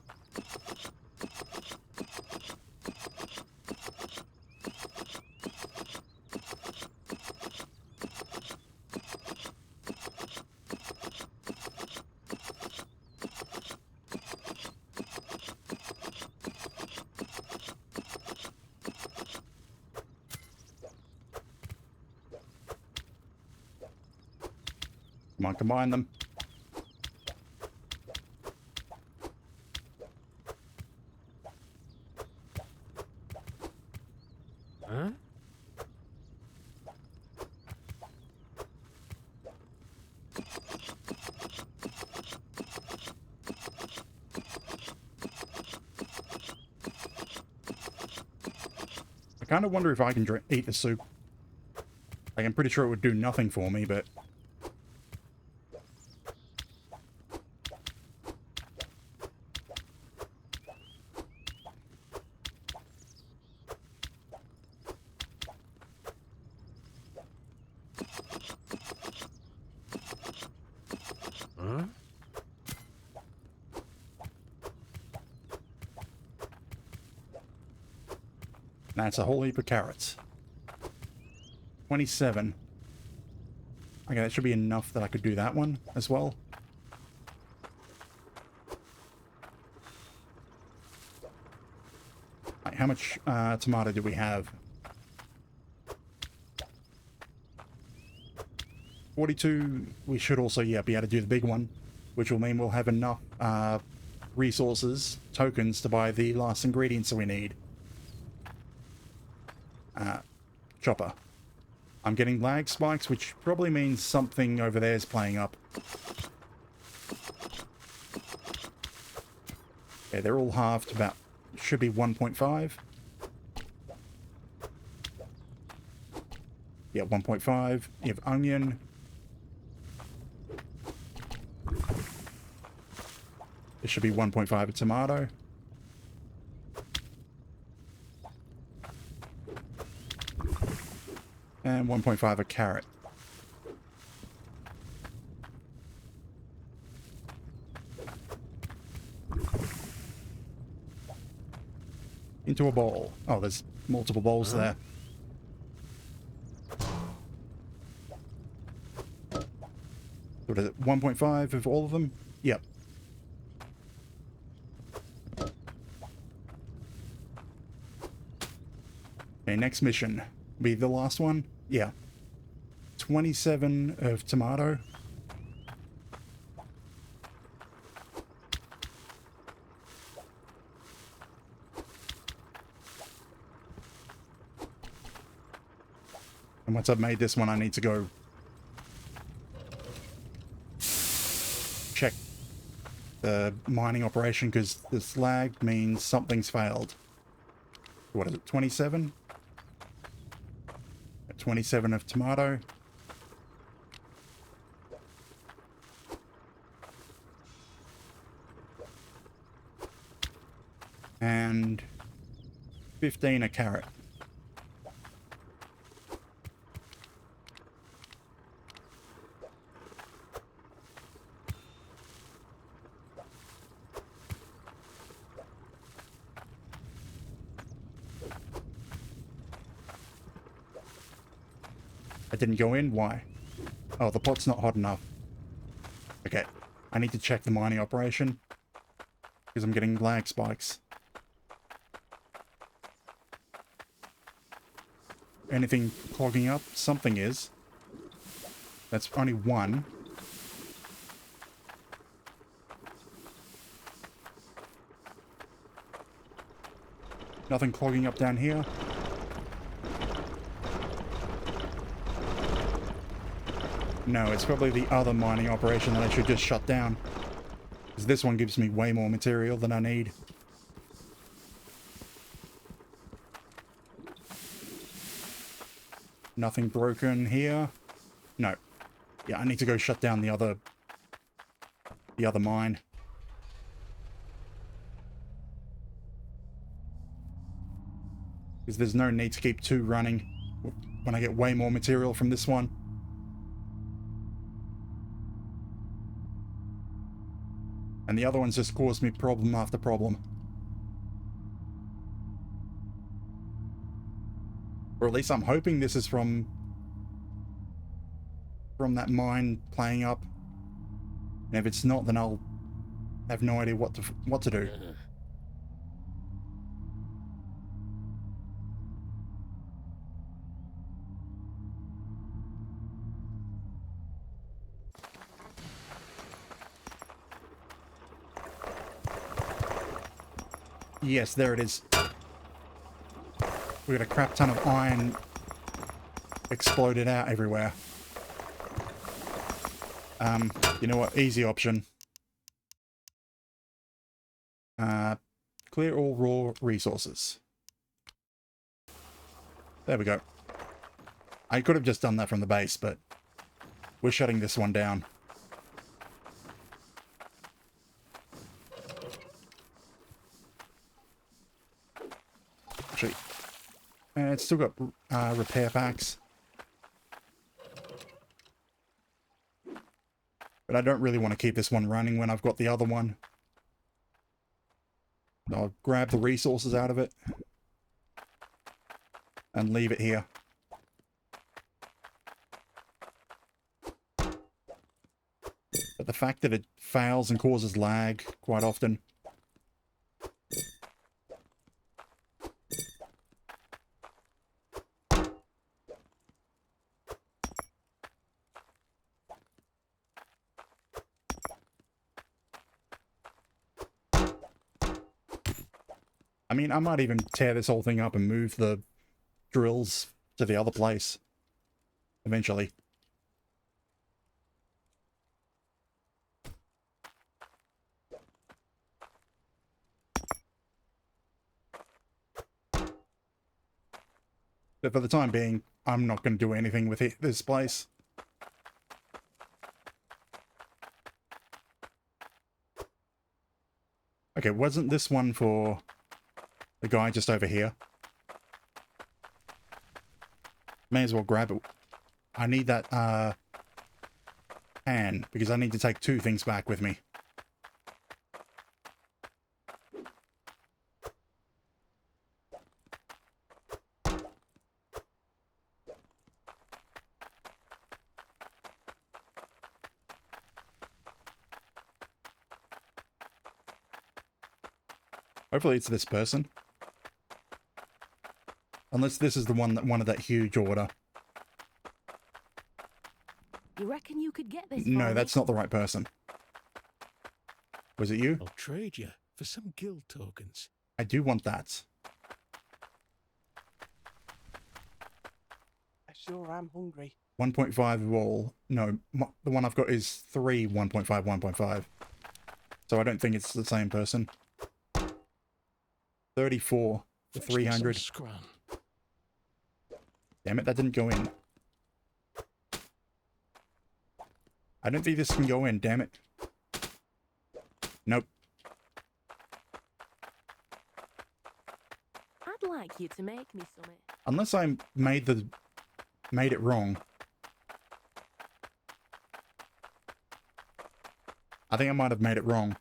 Come on, combine them. Huh? kind of wonder if I can eat the soup. Like, I'm pretty sure it would do nothing for me, but... Huh? That's a whole heap of carrots. 27. Okay, that should be enough that I could do that one as well. Right, how much tomato do we have? 42. We should also, yeah, be able to do the big one, which will mean we'll have enough resources, tokens, to buy the last ingredients that we need. Chopper. I'm getting lag spikes, which probably means something over there is playing up. Yeah, they're all halved to about, should be 1.5. Yeah, 1.5. You have onion. It should be 1.5 a tomato. And 1.5 a carrot. Into a bowl. Oh, there's multiple bowls there. What is it? 1.5 of all of them? Yep. Okay, next mission. Be the last one? Yeah. 27 of tomato. And once I've made this one, I need to go check the mining operation, because this lag means something's failed. What is it? 27? 27 of tomato. And 15 a carrot. I didn't go in? Why? Oh, the pot's not hot enough. Okay. I need to check the mining operation, because I'm getting lag spikes. Anything clogging up? Something is. That's only one. Nothing clogging up down here. No, it's probably the other mining operation that I should just shut down. Because this one gives me way more material than I need. Nothing broken here. No. Yeah, I need to go shut down the other mine. Because there's no need to keep two running when I get way more material from this one. And the other ones just caused me problem after problem. Or at least I'm hoping this is from that mine playing up. And if it's not, then I'll have no idea what to do. Yes, there it is. We got a crap ton of iron exploded out everywhere. You know what? Easy option. Clear all raw resources. There we go. I could have just done that from the base, but we're shutting this one down. Actually, it's still got repair packs. But I don't really want to keep this one running when I've got the other one. I'll grab the resources out of it and leave it here. But the fact that it fails and causes lag quite often. I mean, I might even tear this whole thing up and move the drills to the other place eventually. But for the time being, I'm not going to do anything with this place. Okay, wasn't this one for the guy just over here? May as well grab it. I need that pan, because I need to take 2 things back with me. Hopefully it's this person. Unless this is the one that wanted that huge order. You reckon you could get this? No, that's not the right person. Was it you? I'll trade you for some guild tokens. I do want that. I sure am hungry. 1.5 of all. No, the one I've got is 3 1.5, 1.5. So I don't think it's the same person. 34 for 300. Scran. Damn it, that didn't go in. I don't think this can go in, damn it. Nope. I'd like you to make me some. Unless I made it wrong. I think I might have made it wrong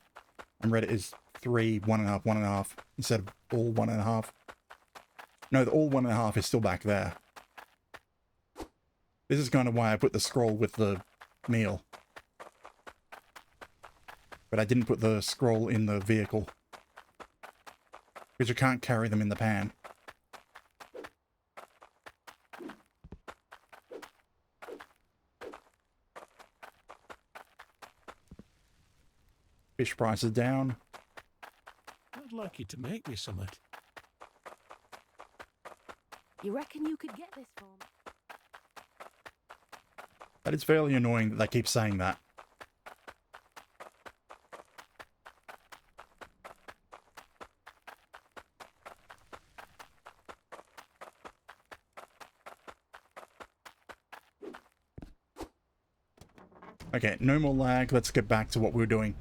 and read it as 3 1.5 1.5 instead of all 1.5. No, the all 1.5 is still back there. This is kind of why I put the scroll with the meal. But I didn't put the scroll in the vehicle. Because you can't carry them in the pan. Fish prices down. I'd like you to make me some. You reckon you could get this for me? That is fairly annoying that they keep saying that. Okay, no more lag. Let's get back to what we were doing.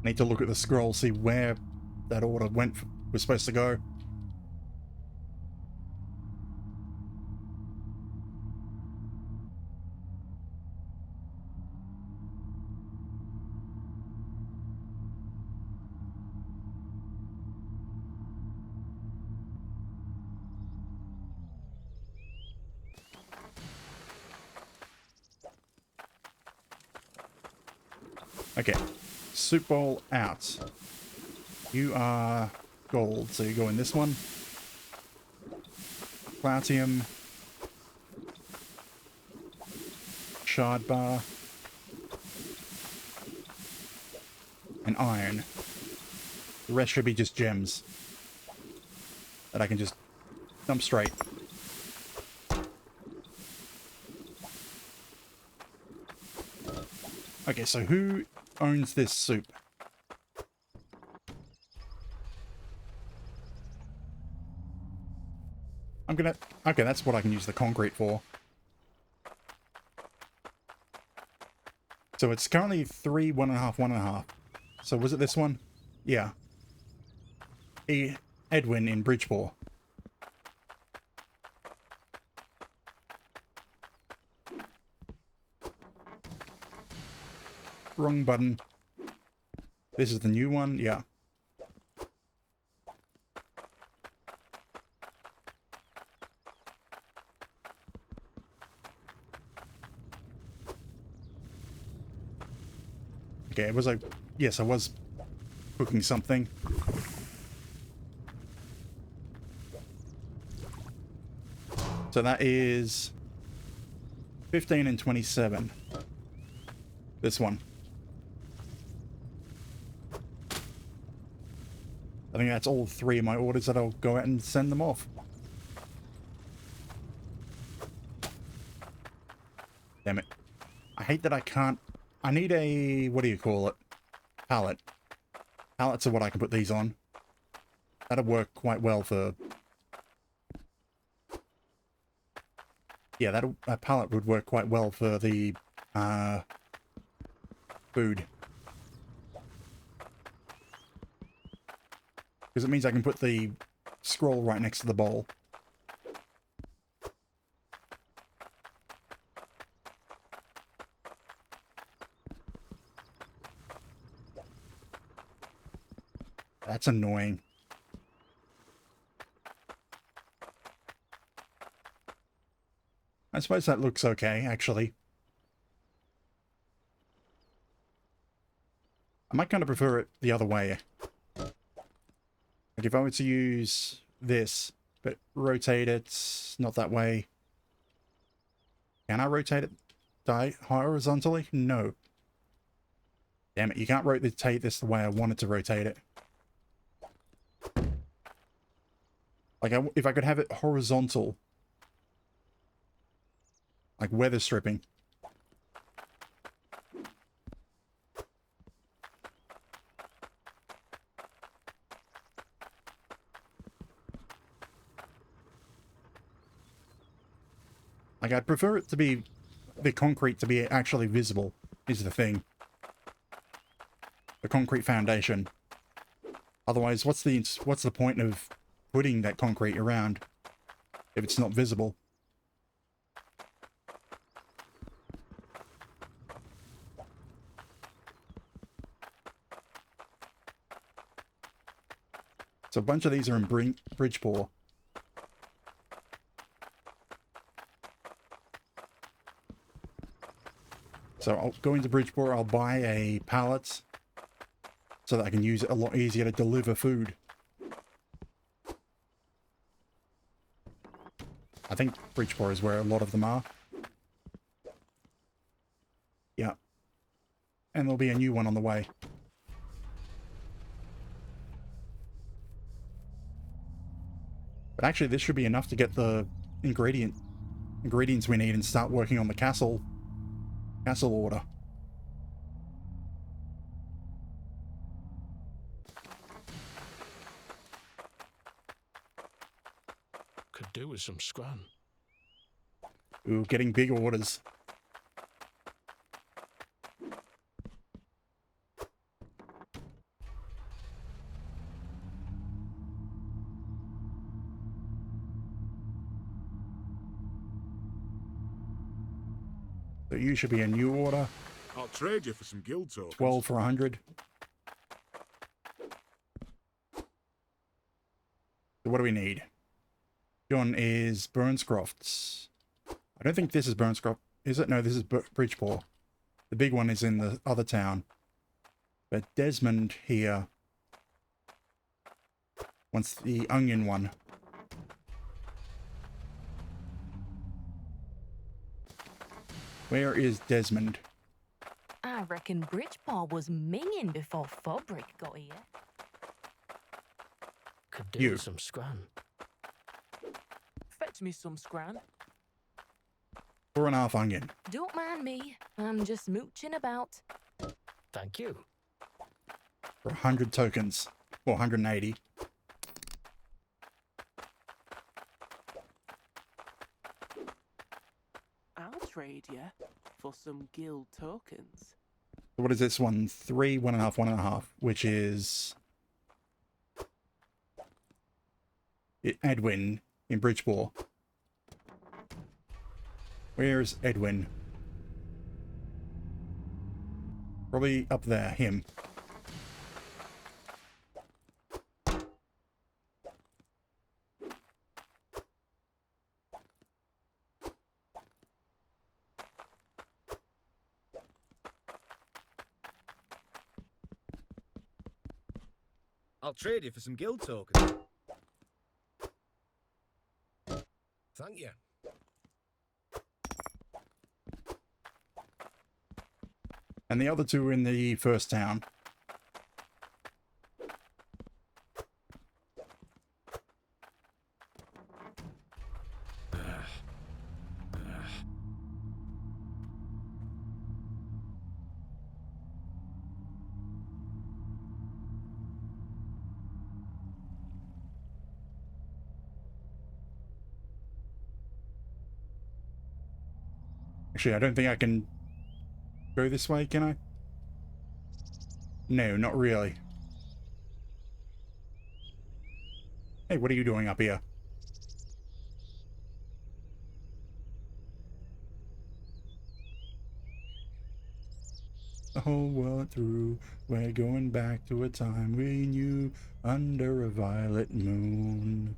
Need to look at the scroll, see where that order was supposed to go. Okay, soup bowl out. You are gold, so you go in this one. Platinum. Shard bar. And iron. The rest should be just gems that I can just dump straight. Okay, so who owns this soup? I'm gonna... Okay, that's what I can use the concrete for. So it's currently 3, 1.5, 1.5. So was it this one? Yeah. Edwin in Bridgeport. Wrong button. This is the new one, yeah. Okay, it was like... Yes, I was cooking something. So that is 15 and 27. This one. I think that's all 3 of my orders that I'll go out and send them off. Damn it. I hate that I can't... I need a... What do you call it? Pallet. Pallets are what I can put these on. That'll work quite well for... Yeah, a pallet would work quite well for the food. Because it means I can put the scroll right next to the bowl. That's annoying. I suppose that looks okay, actually. I might kind of prefer it the other way. Like if I were to use this, but rotate it not that way. Can I rotate it horizontally? No. Damn it, you can't rotate this the way I wanted to rotate it. Like, if I could have it horizontal, like weather stripping. Like, I'd prefer it to be, the concrete to be actually visible, is the thing. The concrete foundation. Otherwise, what's the point of putting that concrete around if it's not visible? So a bunch of these are in Bridgeport. So I'll go into Bridgeport, I'll buy a pallet so that I can use it a lot easier to deliver food. I think Bridgeport is where a lot of them are. Yeah. And there'll be a new one on the way. But actually this should be enough to get the ingredients we need and start working on the castle order. Could do with some scran. Ooh, getting big orders. So you should be a new order. I'll trade you for some guild tokens. 12 for 100. So what do we need? John is Burnscroft's. I don't think this is Burnscroft. Is it? No, this is Bridgeport. The big one is in the other town. But Desmond here wants the onion one. Where is Desmond? I reckon Bridgeport was minging before Fabric got here. Could do with some scran. Fetch me some scran. 4.5 onion. Don't mind me. I'm just mooching about. Thank you. For 100 tokens. Or 180. I'll trade you for some guild tokens. So what is this one? 3, 1.5, 1.5, which is Edwin in Bridgeport. Where's Edwin? Probably up there, him. I'll trade you for some guild tokens. Thank you. And the other two in the first town. Actually, I don't think I can go this way, can I? No, not really. Hey, what are you doing up here? The whole world through, we're going back to a time we knew under a violet moon.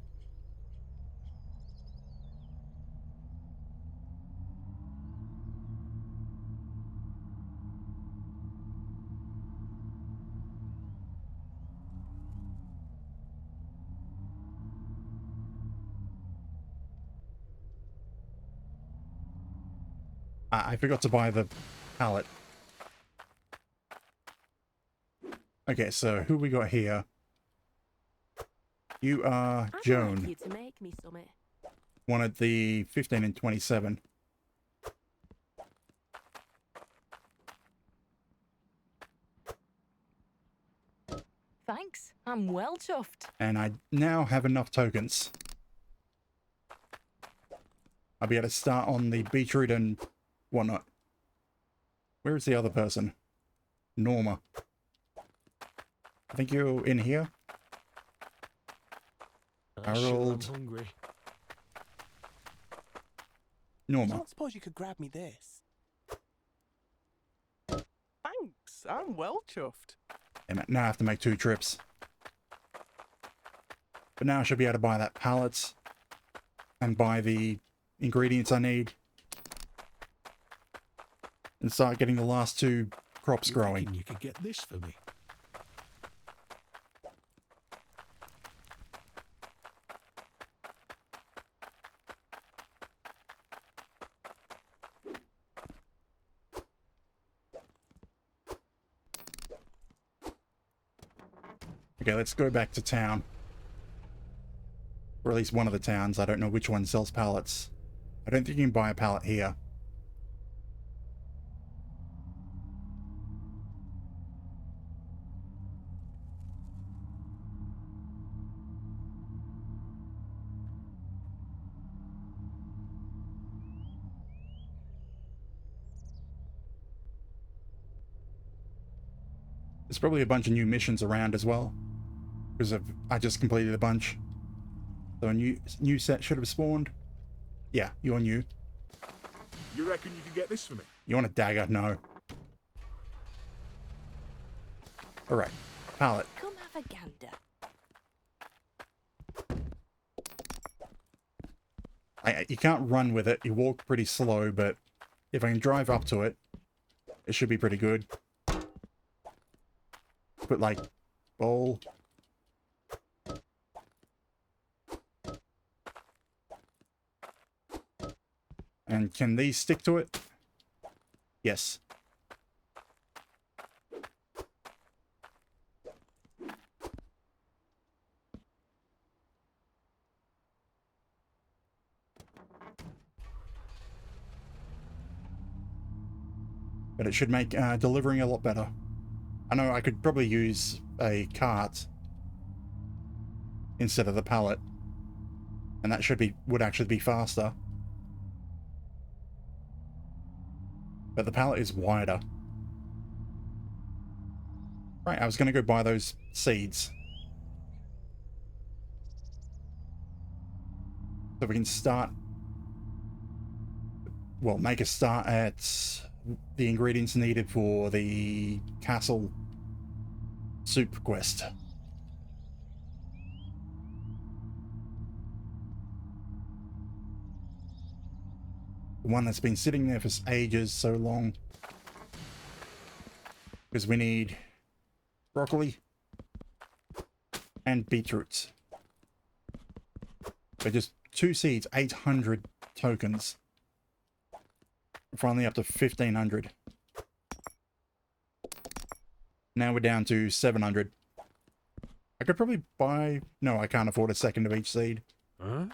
I forgot to buy the pallet. Okay, so who we got here? You are I'd Joan. like you to make me something. Wanted the 15 and 27. Thanks. I'm well chuffed. And I now have enough tokens. I'll be able to start on the beetroot and whatnot. Where is the other person? Norma. I think you're in here. Harold. I'm hungry. I Norma. don't suppose you could grab me this. Thanks. I'm well chuffed. And now I have to make 2 trips. But now I should be able to buy that pallet and buy the ingredients I need and start getting the last 2 crops You growing. reckon you could get this for me? Okay, let's go back to town. Or at least one of the towns. I don't know which one sells pallets. I don't think you can buy a pallet here. There's probably a bunch of new missions around as well. Because I just completed a bunch. So a new set should have spawned. Yeah, you're new. You reckon you could get this for me? You want a dagger? No. Alright. Pallet. Come have a gander. You can't run with it. You walk pretty slow, but if I can drive up to it, it should be pretty good. Put like bowl. And can these stick to it? Yes. but it should make delivering a lot better. I know I could probably use a cart instead of the pallet, and that would actually be faster. But the pallet is wider. Right, I was going to go buy those seeds. So we can start, well, make a start at the ingredients needed for the castle soup quest. The one that's been sitting there for ages, so long. Because we need broccoli and beetroots. So just 2 seeds, 800 tokens. Finally up to 1500. Now we're down to 700. I could probably buy... No, I can't afford a second of each seed. Huh?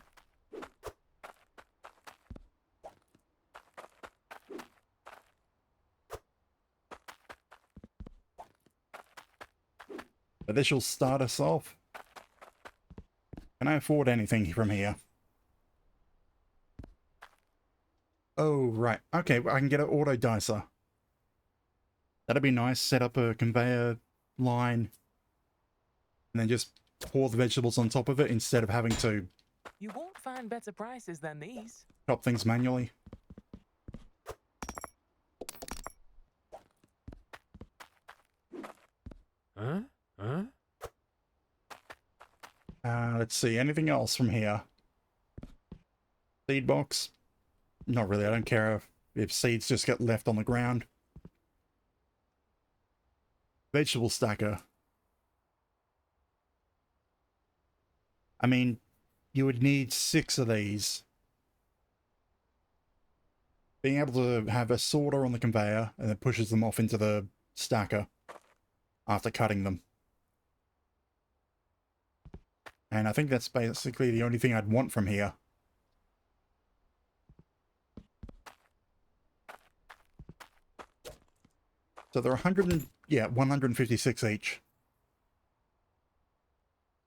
But this will start us off. Can I afford anything from here? Oh, right. Okay, I can get an auto dicer. That'd be nice. Set up a conveyor line. And then just pour the vegetables on top of it instead of having to You won't find better prices than these. chop things manually. Huh? Huh? Let's see. Anything else from here? Seed box? Not really. I don't care if seeds just get left on the ground. Vegetable stacker. I mean, you would need 6 of these. Being able to have a sorter on the conveyor and it pushes them off into the stacker after cutting them. And I think that's basically the only thing I'd want from here. So they're 156 each.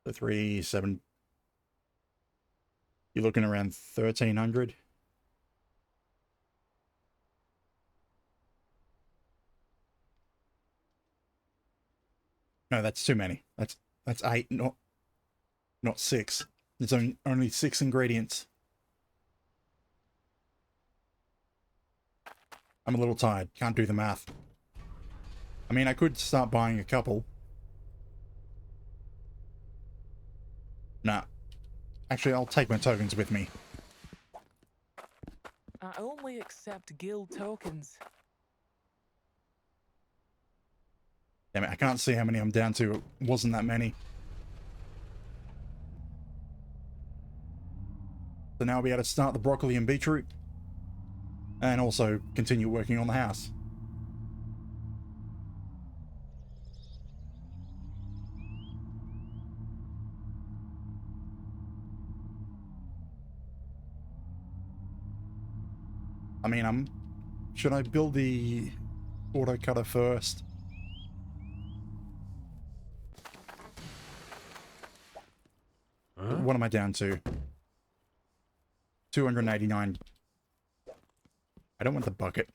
So 3, 7. You're looking around 1300. No, that's too many. That's 8, not 6. There's only 6 ingredients. I'm a little tired. Can't do the math. I mean, I could start buying a couple. Nah. Actually, I'll take my tokens with me. I only accept guild tokens. Damn it, I can't see how many I'm down to. It wasn't that many. So now I'll be able to start the broccoli and beetroot. And also continue working on the house. I mean, should I build the auto cutter first? Huh? What am I down to? 289. I don't want the bucket.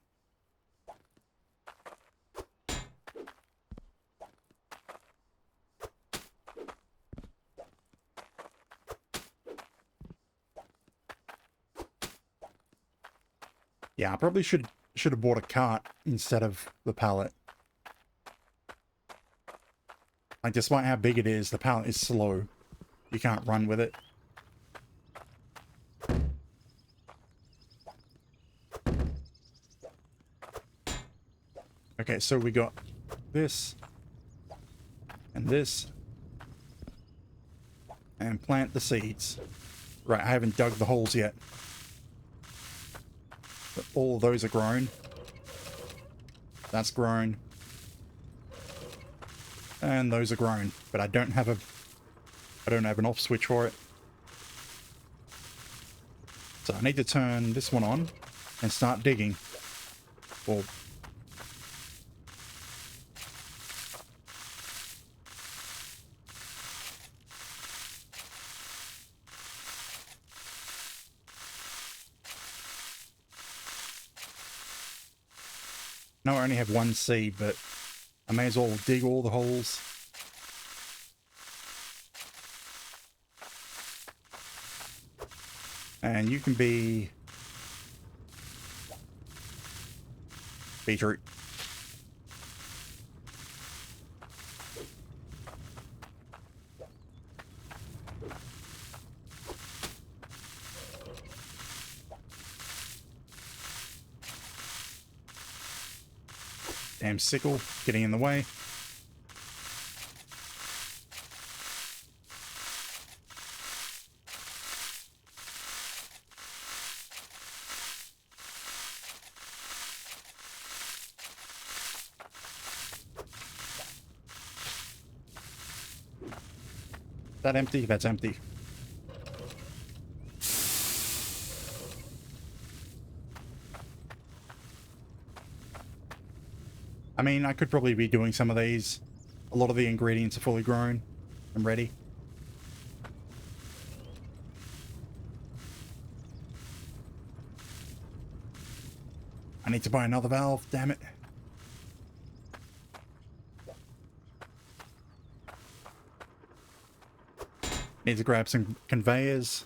Yeah, I probably should have bought a cart instead of the pallet. Like, despite how big it is, the pallet is slow. You can't run with it. Okay, so we got this and this. And plant the seeds. Right, I haven't dug the holes yet. But all of those are grown. That's grown. And those are grown. But I don't have an off switch for it. So I need to turn this one on and start digging. Or know I only have one seed, but I may as well dig all the holes. And you can be beetroot. Damn sickle getting in the way. That empty? That's empty. I mean, I could probably be doing some of these. A lot of the ingredients are fully grown and ready. I need to buy another valve, damn it. Need to grab some conveyors.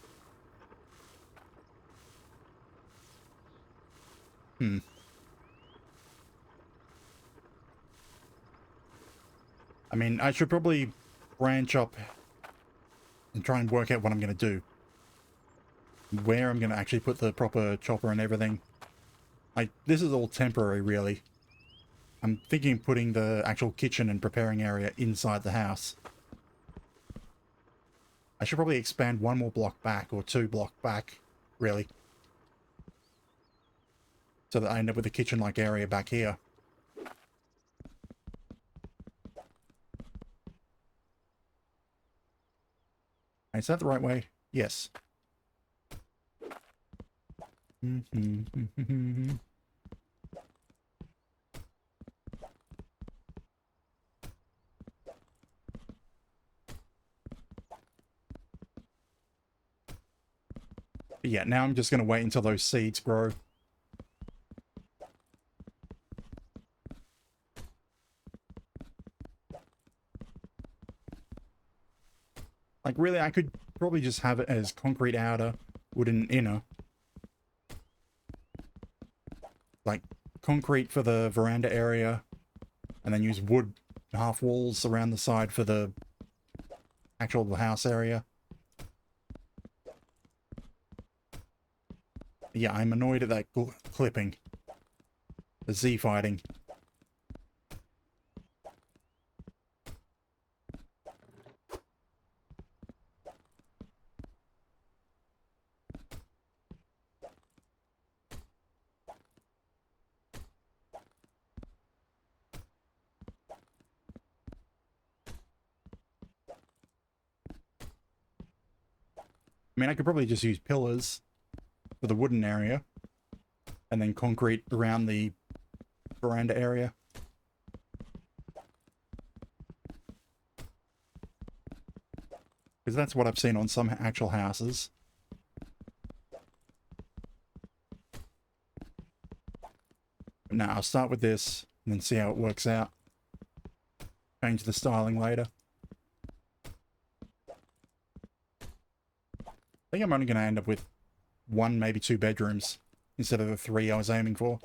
I mean, I should probably branch up and try and work out what I'm going to do. Where I'm going to actually put the proper chopper and everything. This is all temporary, really. I'm thinking of putting the actual kitchen and preparing area inside the house. I should probably expand one more block back, or 2 block back, really. So that I end up with a kitchen-like area back here. Is that the right way? Yes. But yeah, now I'm just going to wait until those seeds grow. Like, really, I could probably just have it as concrete outer, wooden inner. Like, concrete for the veranda area, and then use wood half walls around the side for the actual house area. Yeah, I'm annoyed at that clipping. The Z fighting. I mean, I could probably just use pillars for the wooden area, and then concrete around the veranda area. Because that's what I've seen on some actual houses. Now, I'll start with this, and then see how it works out. Change the styling later. I think I'm only going to end up with 1, maybe 2 bedrooms instead of the 3 I was aiming for.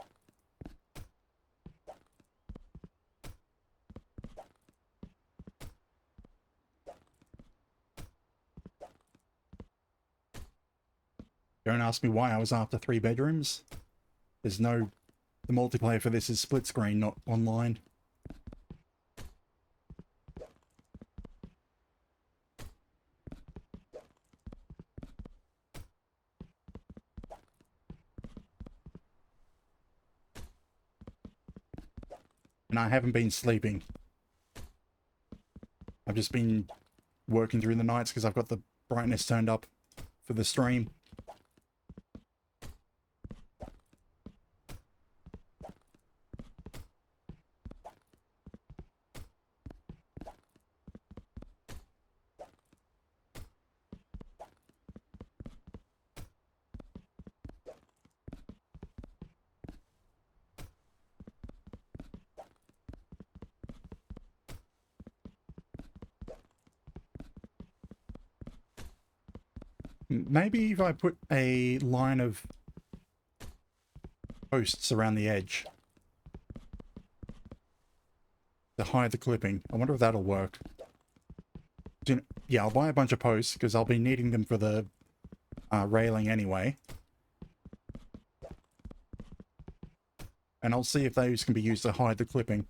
Don't ask me why I was after 3 bedrooms. There's no... The multiplayer for this is split screen, not online. And I haven't been sleeping. I've just been working through the nights because I've got the brightness turned up for the stream. Maybe if I put a line of posts around the edge to hide the clipping. I wonder if that'll work. Yeah, I'll buy a bunch of posts because I'll be needing them for the railing anyway. And I'll see if those can be used to hide the clipping.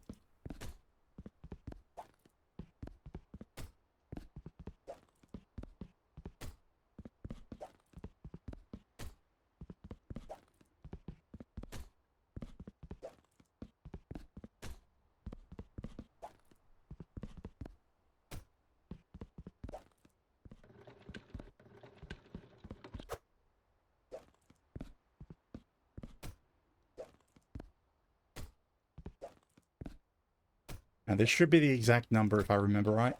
Now this should be the exact number if I remember right.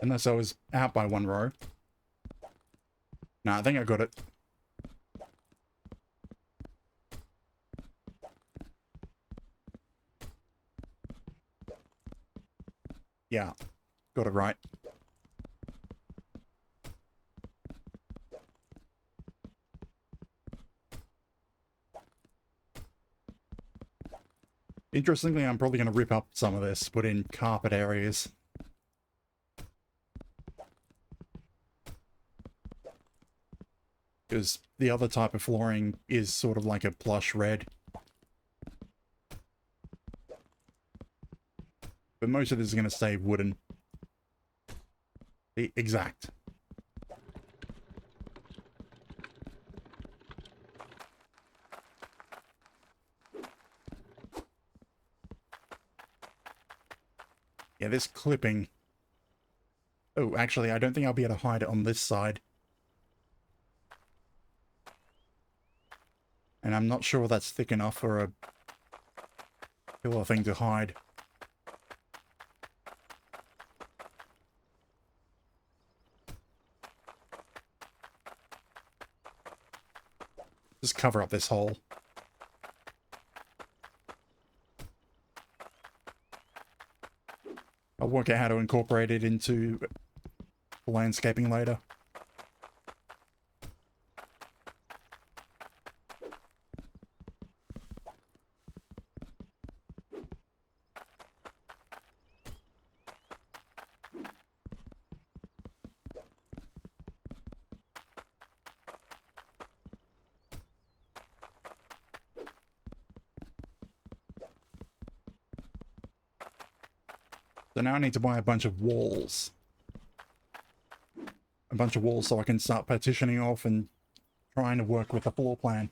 Unless I was out by one row. Nah, I think I got it. Yeah, got it right. Interestingly, I'm probably going to rip up some of this, put in carpet areas. Because the other type of flooring is sort of like a plush red. But most of this is going to stay wooden. Exact. Yeah, this clipping... Oh, actually, I don't think I'll be able to hide it on this side. And I'm not sure that's thick enough for a pillar thing to hide. Just cover up this hole. I'll work out how to incorporate it into landscaping later. So now I need to buy a bunch of walls. A bunch of walls so I can start partitioning off and trying to work with the floor plan.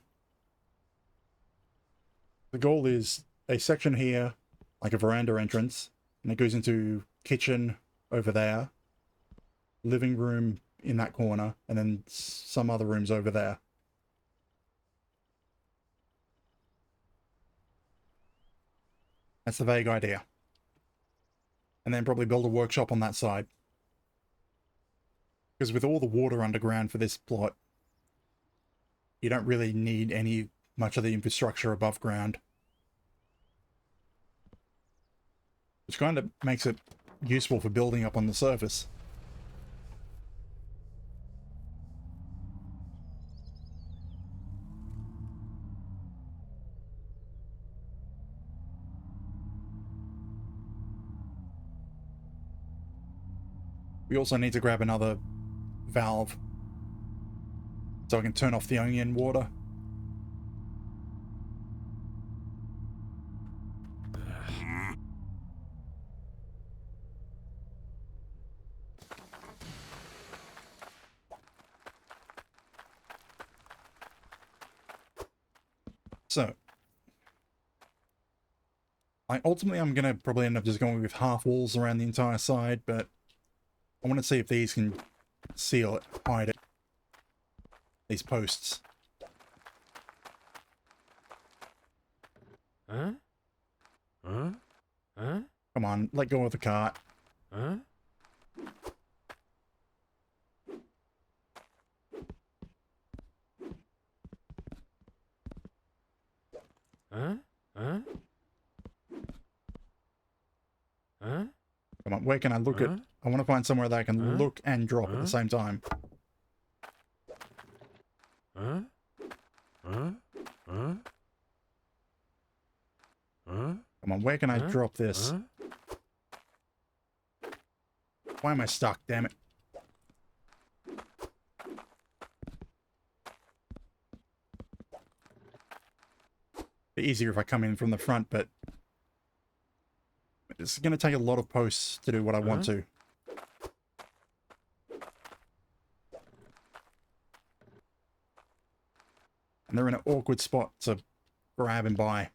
The goal is a section here, like a veranda entrance, and it goes into kitchen over there, living room in that corner, and then some other rooms over there. That's the vague idea. And then probably build a workshop on that side. Because with all the water underground for this plot, you don't really need much of the infrastructure above ground. Which kind of makes it useful for building up on the surface. We also need to grab another valve so I can turn off the onion water. So, ultimately I'm going to probably end up just going with half walls around the entire side, but I want to see if these can seal it, hide it. These posts. Huh? Huh? Huh? Come on, let go of the cart. Huh? Huh? Huh? Huh? Come on, where can I look at? I want to find somewhere that I can look and drop at the same time. Huh? Huh? Huh? Huh? Come on, where can I drop this? Huh? Why am I stuck? Damn it. Be easier if I come in from the front, but it's going to take a lot of posts to do what I want to. And they're in an awkward spot to grab and buy.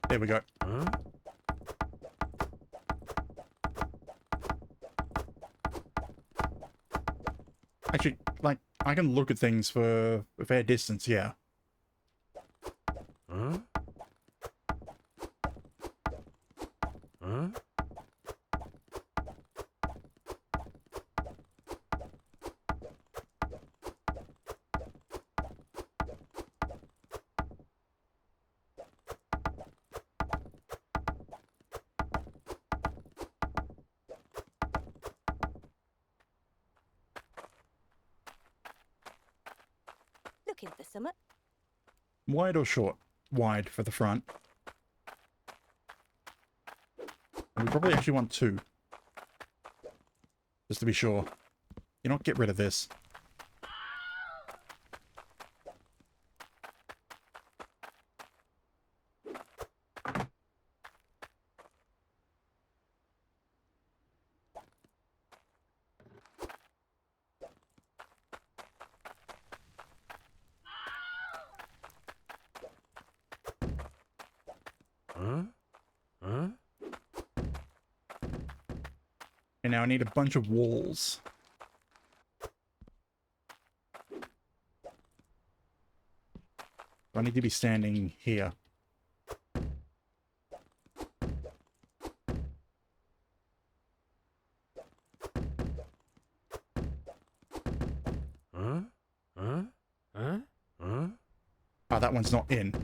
There we go. Huh? Actually, like, I can look at things for a fair distance, yeah. Huh? Huh? Looking for summat? Wide or short? Wide for the front. And we probably actually want two. Just to be sure. You know what? Get rid of this. Huh? Huh? And now I need a bunch of walls. I need to be standing here. Huh? Huh? Huh? Huh? Ah, that one's not in.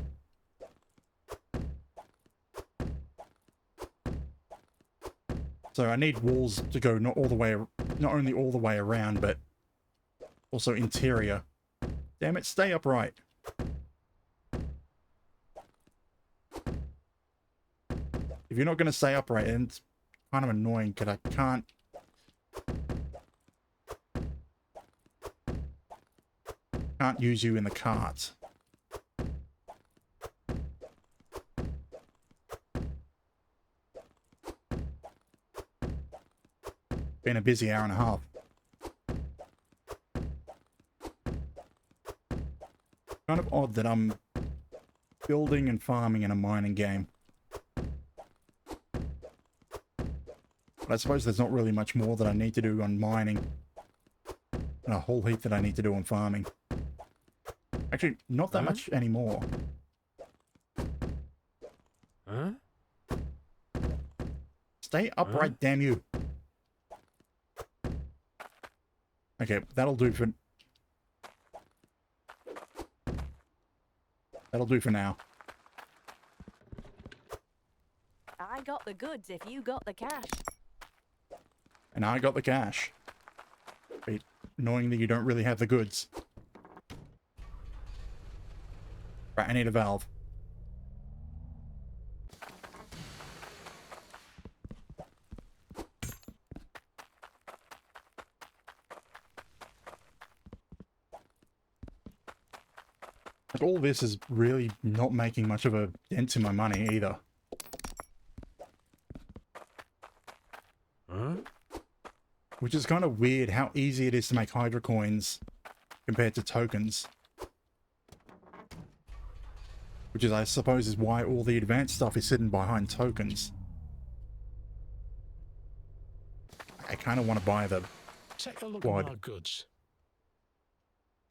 So I need walls to go not only all the way around, but also interior. Damn it, stay upright. If you're not going to stay upright, then it's kind of annoying because I can't use you in the cart. Been a busy hour and a half. Kind of odd that I'm building and farming in a mining game. But I suppose there's not really much more that I need to do on mining. And a whole heap that I need to do on farming. Actually, not that much anymore. Huh? Stay upright, damn you. Okay, that'll do for now. I got the goods if you got the cash. And I got the cash. But annoying that you don't really have the goods. Right, I need a valve. Like, all this is really not making much of a dent in my money either. Huh? Which is kind of weird how easy it is to make Hydra coins compared to tokens. Which is, I suppose, is why all the advanced stuff is hidden behind tokens. I kind of want to buy the Take a look Quad. at our goods.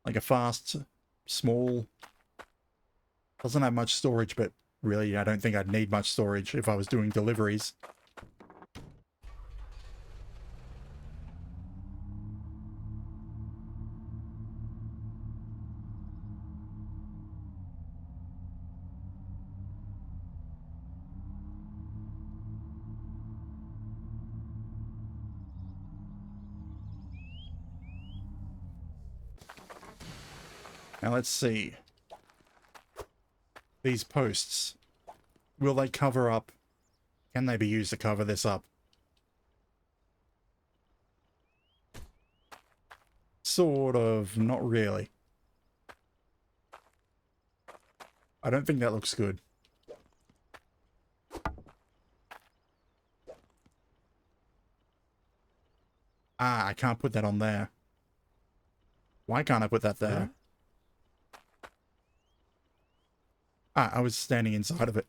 like a fast, small, doesn't have much storage, but really I don't think I'd need much storage if I was doing deliveries. Now let's see. These posts, will they cover up? Can they be used to cover this up? Sort of, not really. I don't think that looks good. Ah, I can't put that on there. Why can't I put that there? Huh? Ah, I was standing inside of it.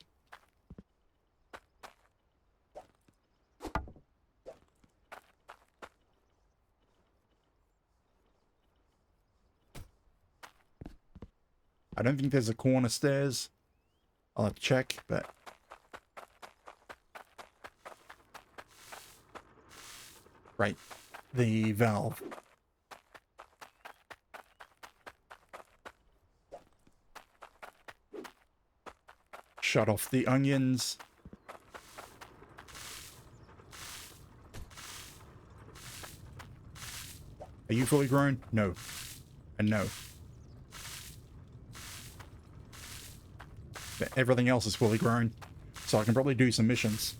I don't think there's a corner stairs. I'll have to check, but... Right. The valve. Shut off the onions. Are you fully grown? No. And no. But everything else is fully grown, so I can probably do some missions.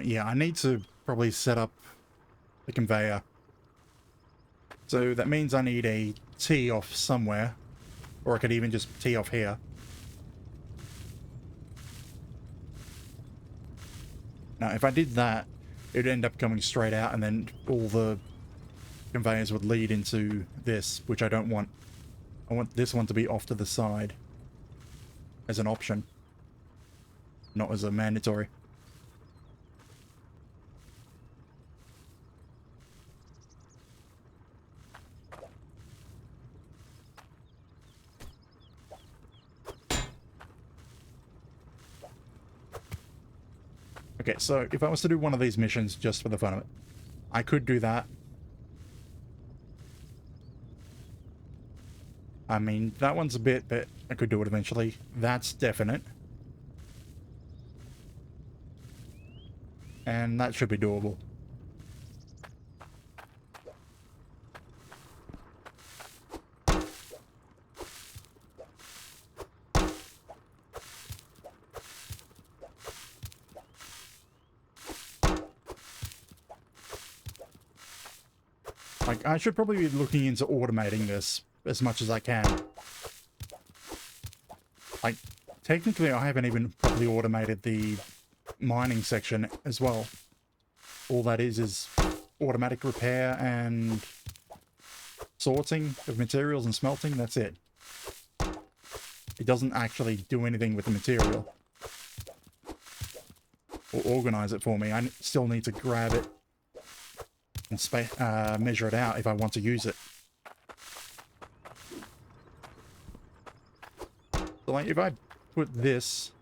Yeah, I need to probably set up the conveyor. So that means I need a tee off somewhere, or I could even just tee off here. Now, if I did that, it'd end up coming straight out, and then all the conveyors would lead into this, which I don't want. I want this one to be off to the side as an option, not as a mandatory. Okay, so if I was to do one of these missions just for the fun of it, I could do that. I mean, that one's a bit, but I could do it eventually. That's definite. And that should be doable. Like, I should probably be looking into automating this as much as I can. Like, technically I haven't even properly automated the mining section as well. All that is automatic repair and sorting of materials and smelting, that's it. It doesn't actually do anything with the material. Or organize it for me. I still need to grab it and measure it out if I want to use it. So like if I put this,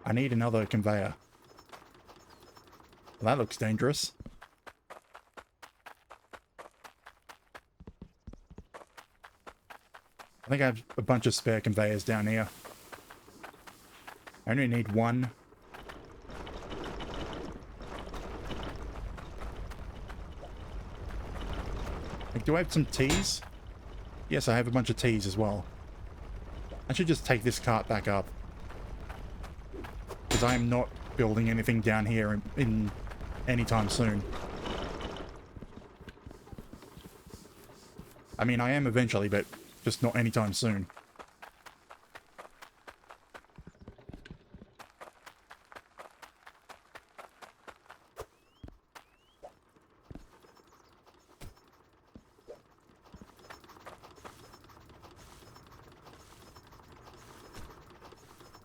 I need another conveyor. Well, that looks dangerous. I think I have a bunch of spare conveyors down here. I only need one. Like, do I have some teas? Yes, I have a bunch of teas as well. I should just take this cart back up. because I am not building anything down here in anytime soon. I mean, I am eventually, but just not anytime soon.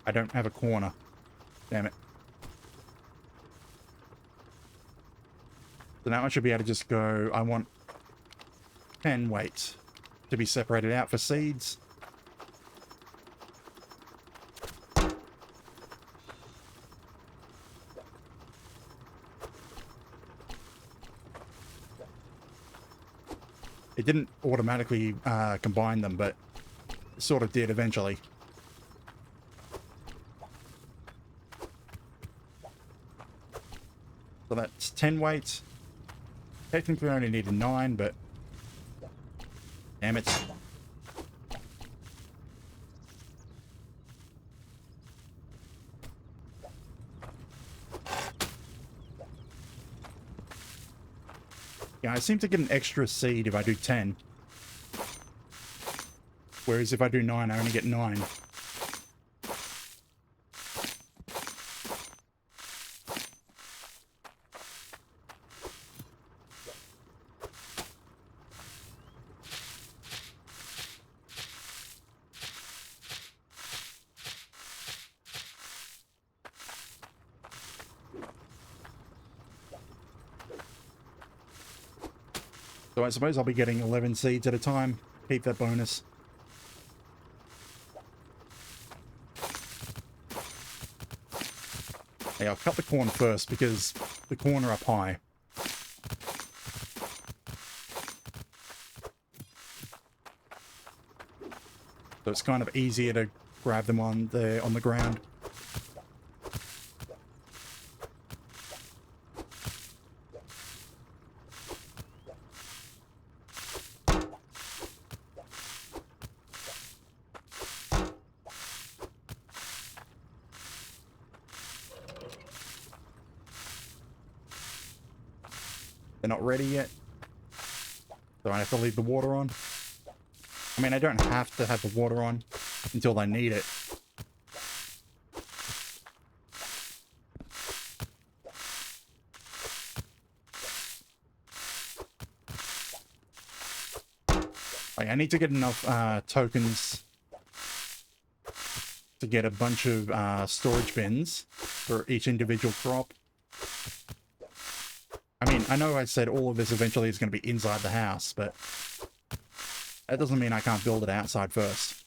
I don't have a corner. Damn it. So now I should be able to just go, I want 10 weight to be separated out for seeds. It didn't automatically combine them, but it sort of did eventually. So that's 10 weight. Technically I only needed 9, but damn it. Yeah, I seem to get an extra seed if I do 10. Whereas if I do 9, I only get 9. So I suppose I'll be getting 11 seeds at a time. Keep that bonus. Hey, I'll cut the corn first because the corn are up high. So it's kind of easier to grab them on the ground. They're not ready yet. So I have to leave the water on. I mean, I don't have to have the water on until I need it. Like, I need to get enough tokens to get a bunch of storage bins for each individual crop. I mean, I know I said all of this eventually is going to be inside the house, but that doesn't mean I can't build it outside first.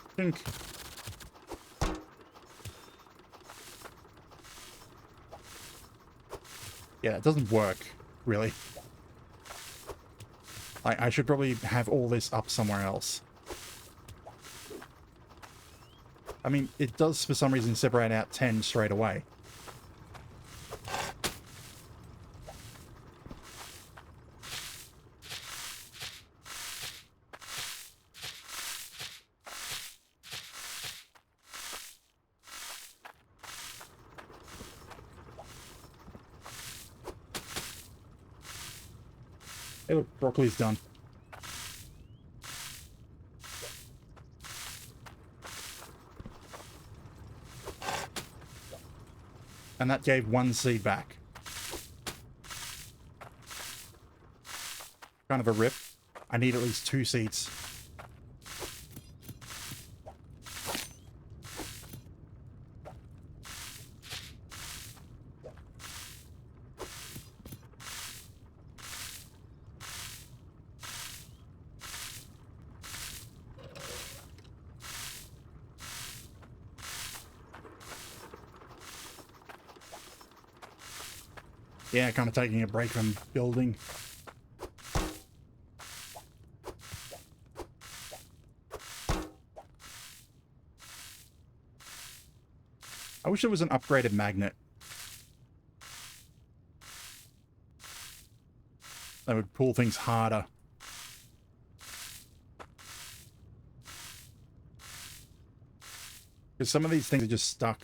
I think... yeah, it doesn't work, really. I should probably have all this up somewhere else. I mean, it does, for some reason, separate out 10 straight away. Hey, look, broccoli's done. And that gave 1 seed back. Kind of a rip. I need at least 2 seeds. Yeah, kind of taking a break from building. I wish there was an upgraded magnet. That would pull things harder Because some of these things are just stuck.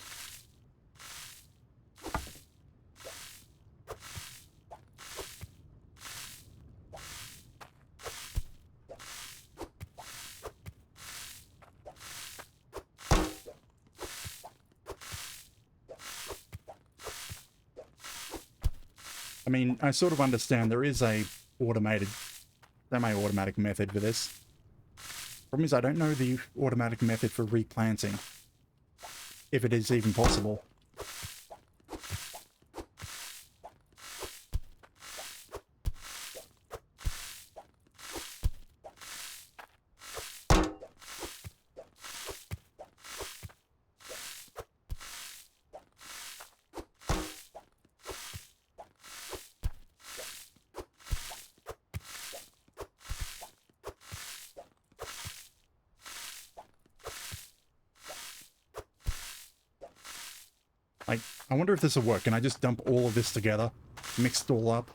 I mean, I sort of understand there is a automated, semi-automatic method for this. Problem is, I don't know the automatic method for replanting, if it is even possible. Like, I wonder if this will work. Can I just dump all of this together? Mix it all up?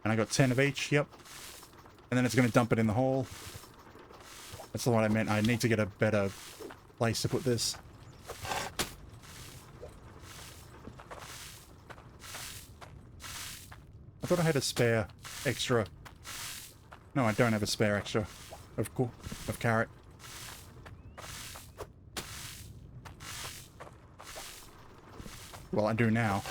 And I got 10 of each, yep. And then it's going to dump it in the hole. That's what I meant. I need to get a better place to put this. I thought I had a spare extra. No, I don't have a spare extra of carrot. Well, I do now.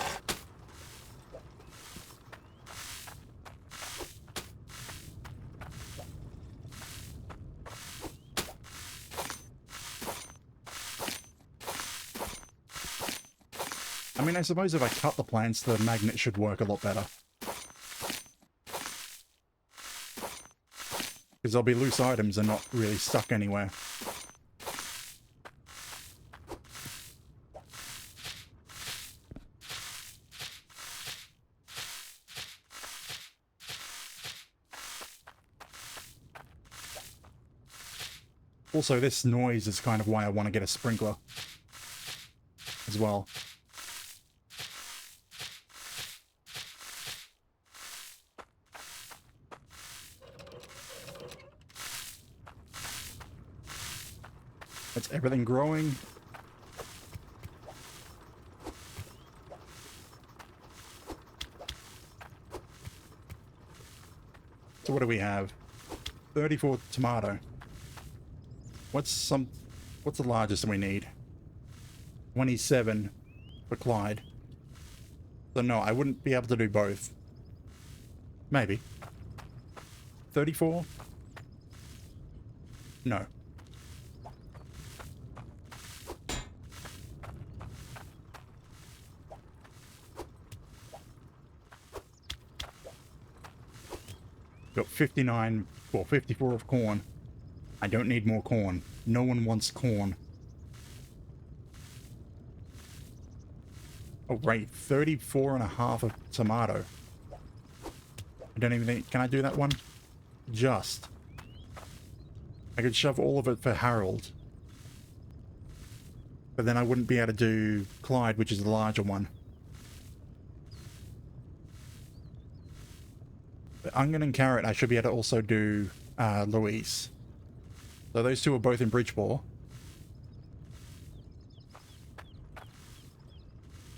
I mean, I suppose if I cut the plants, the magnet should work a lot better. Because they'll be loose items and not really stuck anywhere. Also, this noise is kind of why I want to get a sprinkler as well. That's everything growing. So what do we have? 34 tomato. What's the largest we need? 27 for Clyde. So no, I wouldn't be able to do both. Maybe. 34? No. Got 59, or 54 of corn. I don't need more corn. No one wants corn. Oh, right. 34 and a half of tomato. I don't even think... Can I do that one? Just. I could shove all of it for Harold. But then I wouldn't be able to do Clyde, which is the larger one. The onion and carrot, I should be able to also do Louise. So those two are both in Bridgeport.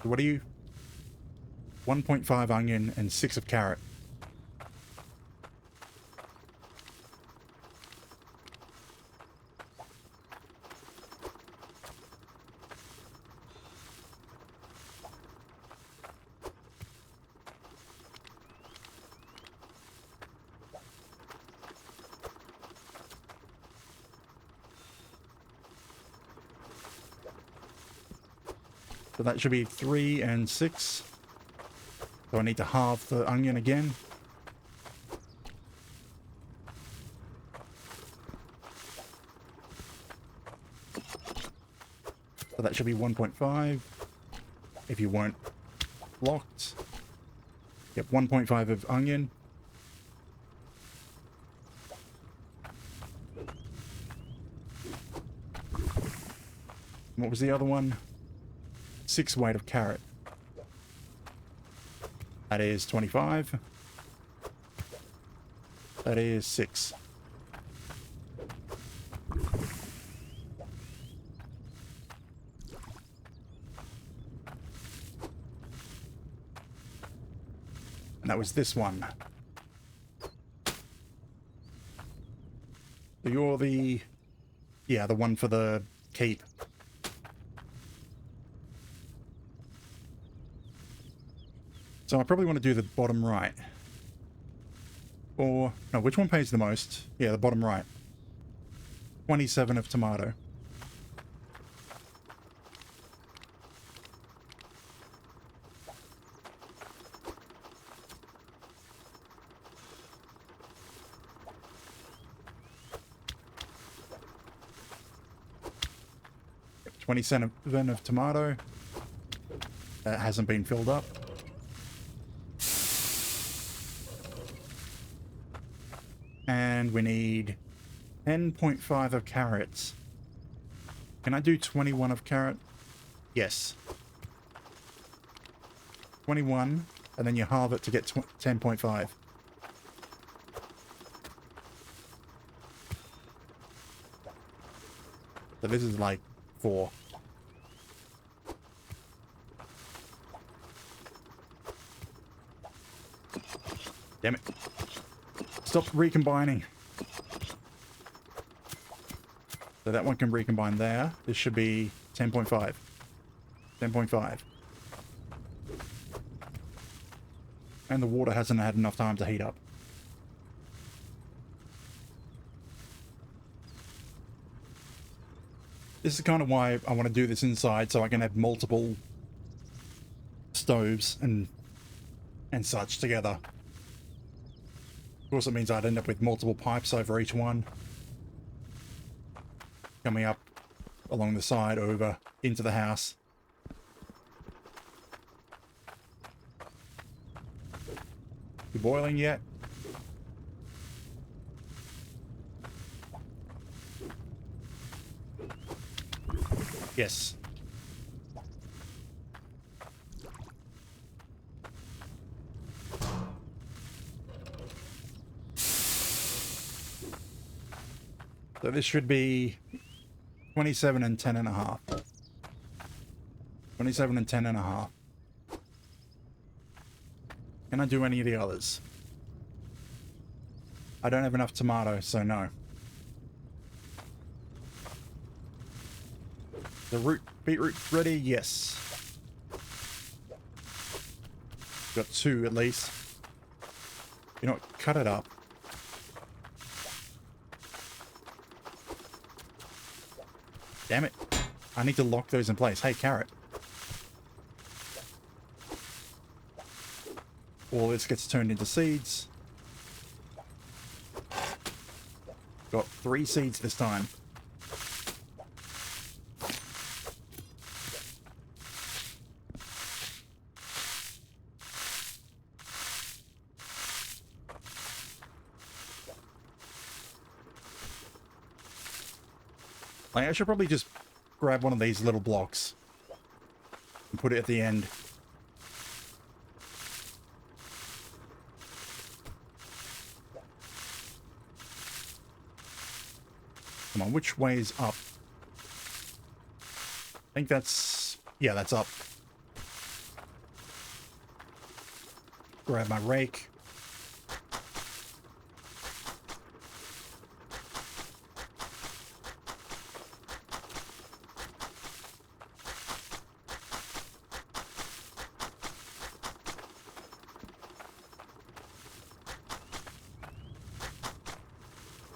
So what are you? 1.5 onion and 6 of carrot. So that should be 3 and 6. So I need to halve the onion again. So that should be 1.5. If you weren't blocked. Yep, 1.5 of onion. What was the other one? 6 weight of carrot. That is 25. That is 6. And that was this one. So you're the... yeah, the one for the keep. So I probably want to do the bottom right. Or... no, which one pays the most? Yeah, the bottom right. 27 of tomato. $27 of tomato. That hasn't been filled up. And we need 10.5 of carrots. Can I do 21 of carrot? Yes. 21, and then you halve it to get 10.5. So this is like 4. Damn it. Stop recombining. So that one can recombine there. This should be 10.5. 10.5. And the water hasn't had enough time to heat up. This is kind of why I want to do this inside, so I can have multiple stoves and such together. Of course, it means I'd end up with multiple pipes over each one. Coming up along the side over into the house. You boiling yet? Yes. So this should be 27 and 10 and a half. 27 and 10 and a half. Can I do any of the others? I don't have enough tomato, so no. The beetroot ready? Yes. Got 2 at least. You know what? Cut it up. Damn it. I need to lock those in place. Hey, carrot. All this gets turned into seeds. Got 3 seeds this time. Like, I should probably just grab one of these little blocks and put it at the end. Come on, which way is up? I think that's... yeah, that's up. Grab my rake.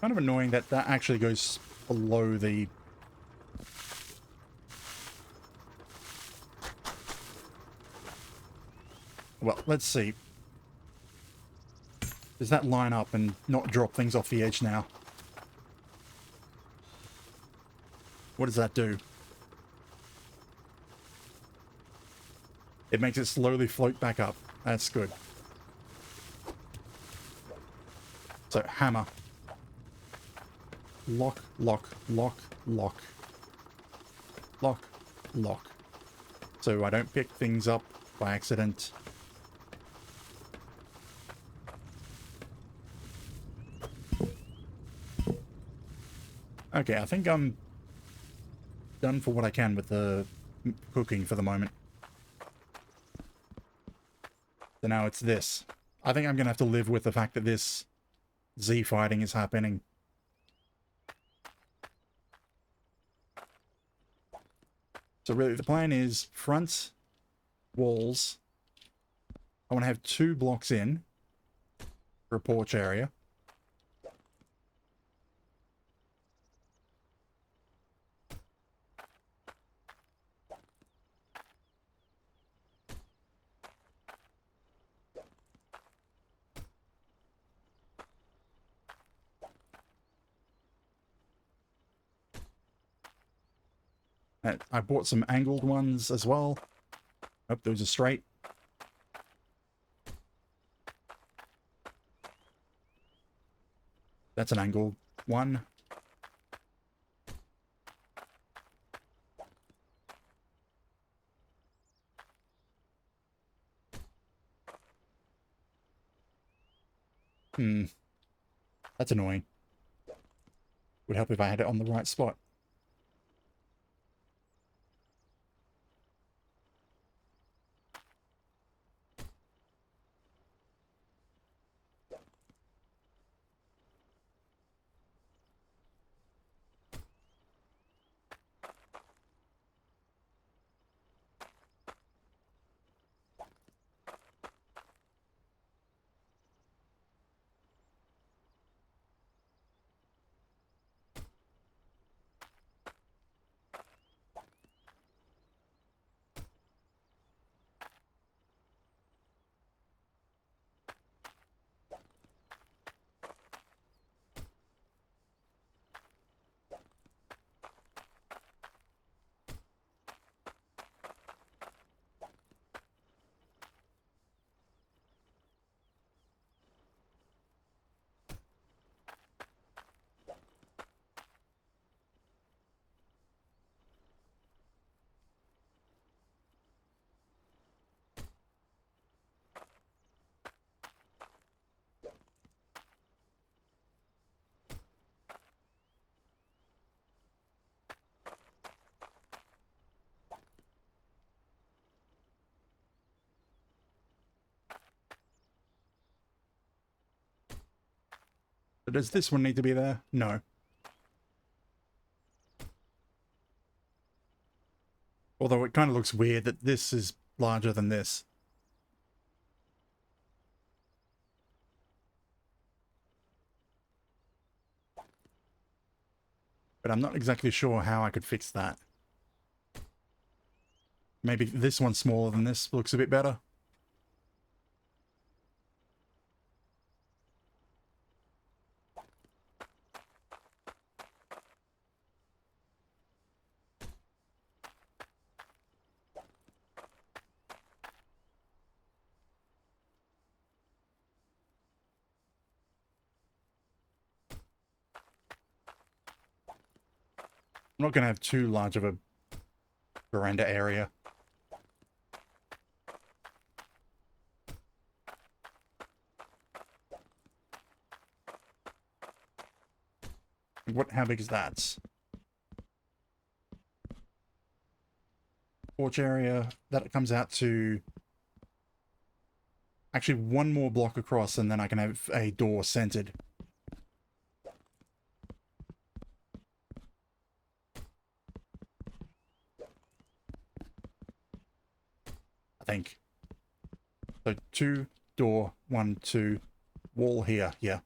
Kind of annoying that that actually goes below the... well, let's see. Does that line up and not drop things off the edge now? What does that do? It makes it slowly float back up. That's good. So, hammer. Lock, lock, lock, lock. Lock, lock. So I don't pick things up by accident. Okay, I think I'm done for what I can with the cooking for the moment. So now it's this. I think I'm going to have to live with the fact that this Z fighting is happening. So really the plan is front walls. I want to have 2 blocks in for a porch area. I bought some angled ones as well. Oh, those are straight. That's an angled one. That's annoying. Would help if I had it on the right spot. But does this one need to be there? No. Although it kind of looks weird that this is larger than this. But I'm not exactly sure how I could fix that. Maybe this one's smaller than this looks a bit better. I'm not going to have too large of a veranda area. How big is that? Porch area, that comes out to actually 1 more block across, and then I can have a door centered. I think. So 2 door, 1, 2, wall here, yeah.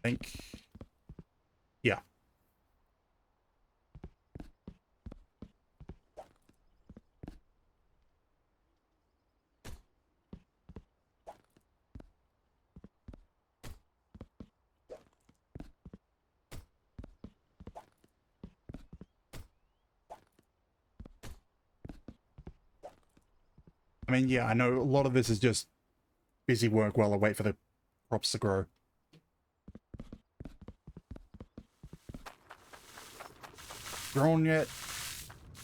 I think, yeah. I mean, yeah, I know a lot of this is just busy work while I wait for the crops to grow. Grown yet?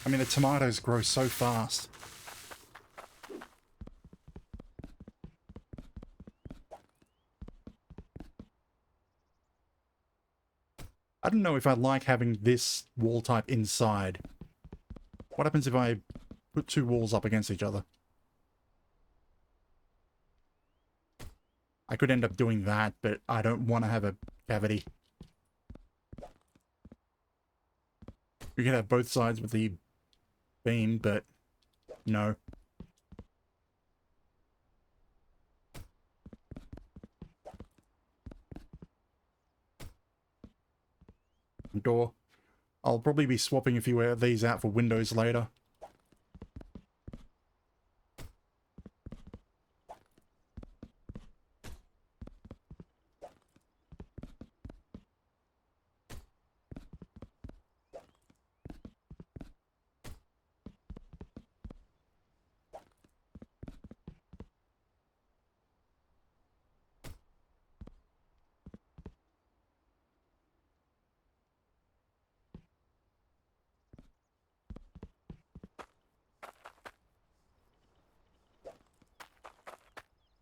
I mean, the tomatoes grow so fast. I don't know if I like having this wall type inside. What happens if I put two walls up against each other? I could end up doing that, but I don't want to have a cavity. You can have both sides with the beam, but no. Door. I'll probably be swapping a few of these out for windows later.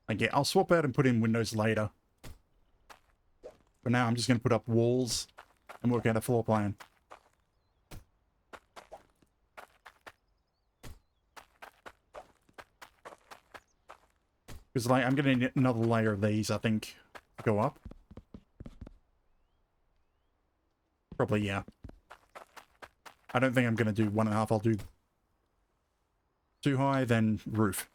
Okay, I'll swap out and put in windows later. For now, I'm just going to put up walls and work out a floor plan. Because like, I'm going to need another layer of these, I think, to go up. Probably, yeah. I don't think I'm going to do 1.5. I'll do 2 high, then roof.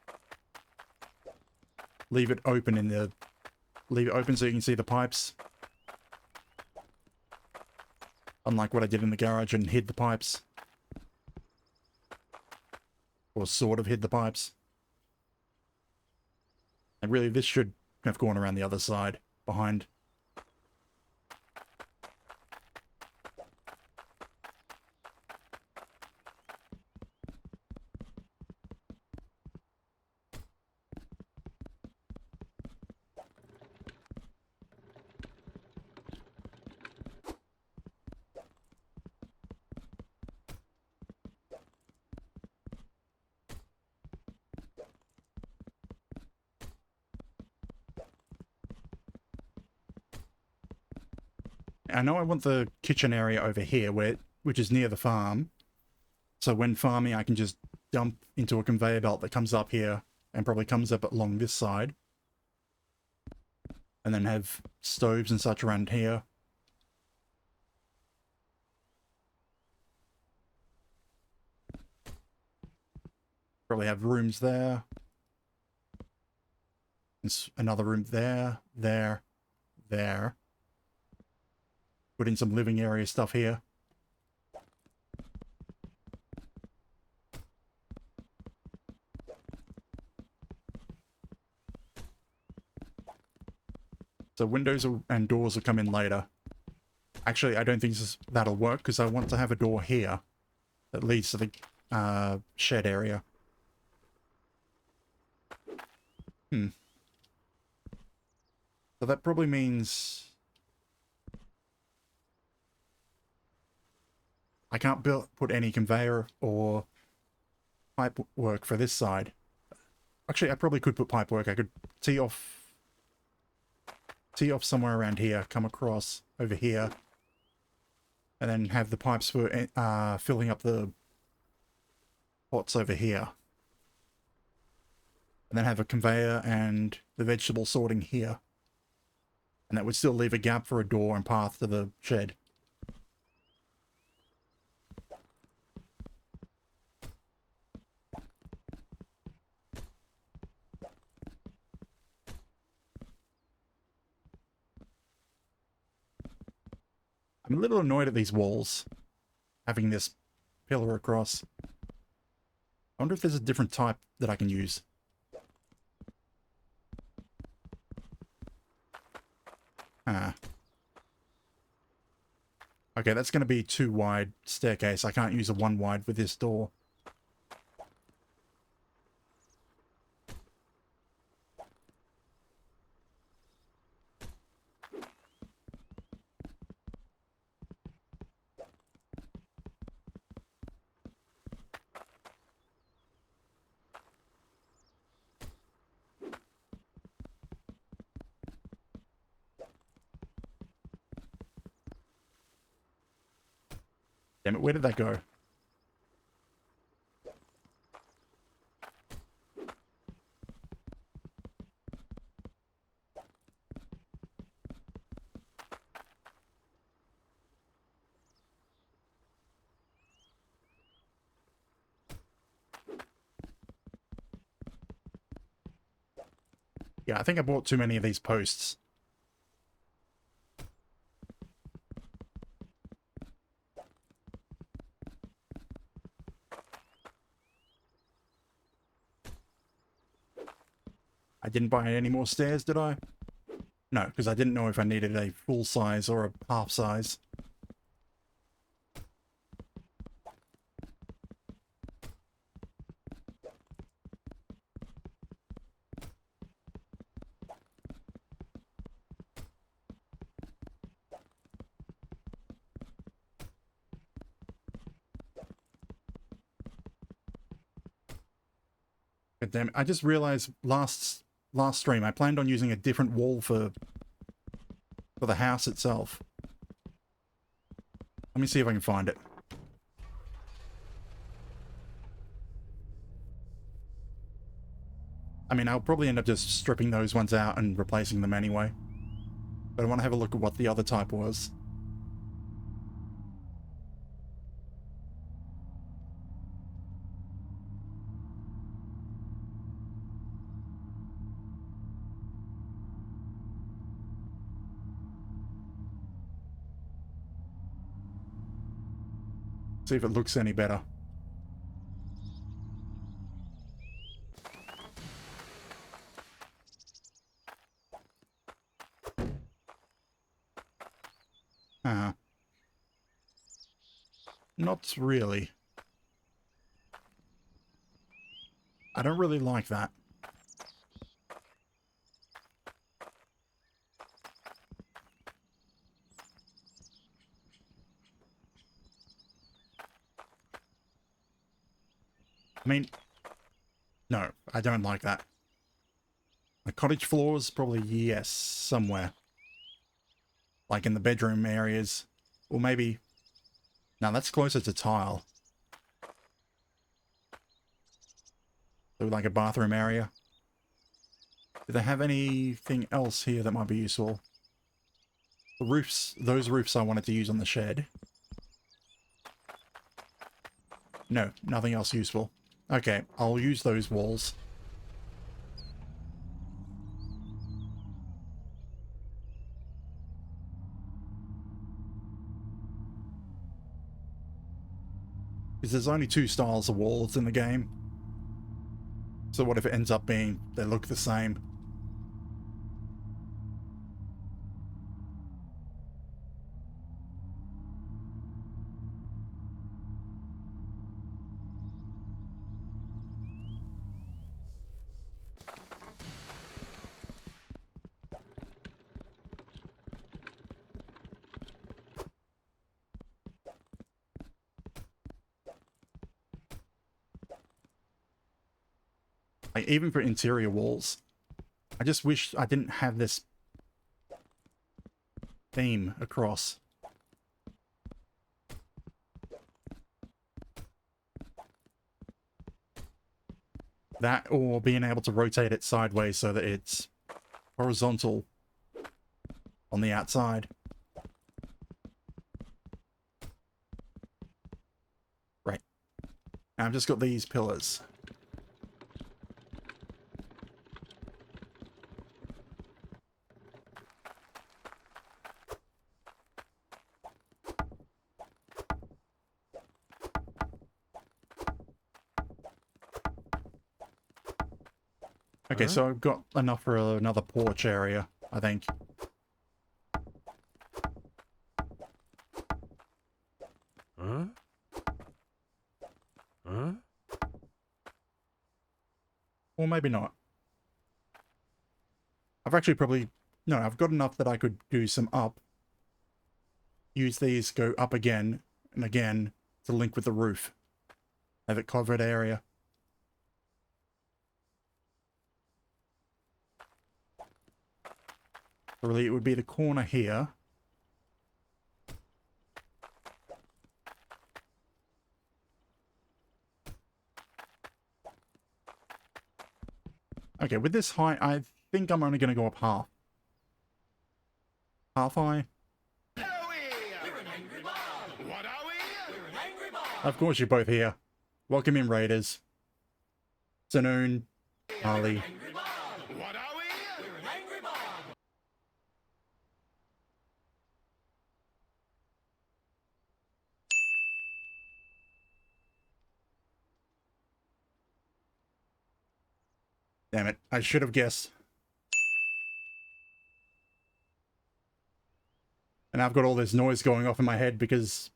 Leave it open in the... Leave it open so you can see the pipes. Unlike what I did in the garage and hid the pipes. Or sort of hid the pipes. And really, this should have gone around the other side, behind. I know I want the kitchen area over here, which is near the farm. So when farming, I can just dump into a conveyor belt that comes up here and probably comes up along this side. And then have stoves and such around here. Probably have rooms there. Another room there, there. Put in some living area stuff here. So windows and doors will come in later. Actually, I don't think that'll work because I want to have a door here that leads to the shed area. So that probably means I can't put any conveyor or pipe work for this side. Actually, I probably could put pipe work. I could tee off somewhere around here, come across over here, and then have the pipes for filling up the pots over here. And then have a conveyor and the vegetable sorting here. And that would still leave a gap for a door and path to the shed. I'm a little annoyed at these walls, having this pillar across. I wonder if there's a different type that I can use. Okay, that's going to be too wide staircase. I can't use a 1 wide with this door. Damn it, where did that go? Yeah, I think I bought too many of these posts. I didn't buy any more stairs, did I? No, because I didn't know if I needed a full size or a half size. God damn it. I just realized last stream I planned on using a different wall for the house itself. Let me see if I can find it. I mean, I'll probably end up just stripping those ones out and replacing them anyway. But I want to have a look at what the other type was. See if it looks any better. Not really. I don't really like that. I mean, no, I don't like that. The cottage floors, probably yes, somewhere. Like in the bedroom areas. Or maybe... No, that's closer to tile. So like a bathroom area. Do they have anything else here that might be useful? The roofs, those roofs I wanted to use on the shed. No, nothing else useful. Okay, I'll use those walls. Because there's only 2 styles of walls in the game. So what if it ends up being they look the same? Like, even for interior walls, I just wish I didn't have this theme across. That, or being able to rotate it sideways so that it's horizontal on the outside. Right. Now I've just got these pillars. Okay, so I've got enough for another porch area, I think. Huh? Huh? Or maybe not. I've actually probably... No, I've got enough that I could do some up. Use these, go up again, and again, to link with the roof. Have it covered area. Really, it would be the corner here. Okay, with this height, I think I'm only going to go up half. Half high. Of course, you're both here. Welcome in, Raiders. Sanoon, Harley. Damn it, I should have guessed. And I've got all this noise going off in my head because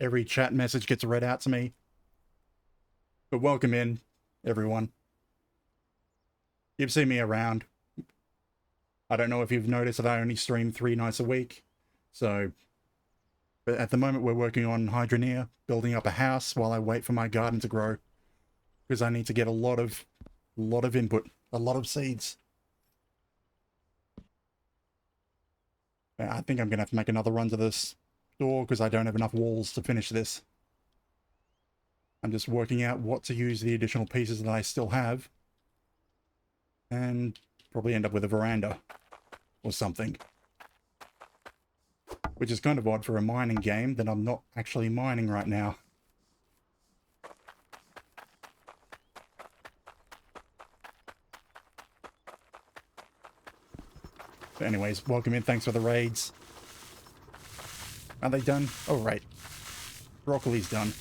every chat message gets read out to me. But welcome in, everyone. You've seen me around. I don't know if you've noticed that I only stream 3 nights a week. So, but at the moment we're working on Hydroneer, building up a house while I wait for my garden to grow. Because I need to get a lot of input, a lot of seeds. I think I'm going to have to make another run to this door because I don't have enough walls to finish this. I'm just working out what to use the additional pieces that I still have. And probably end up with a veranda or something. Which is kind of odd for a mining game that I'm not actually mining right now. But anyways, welcome in. Thanks for the raids. Are they done? Oh, right. Broccoli's done.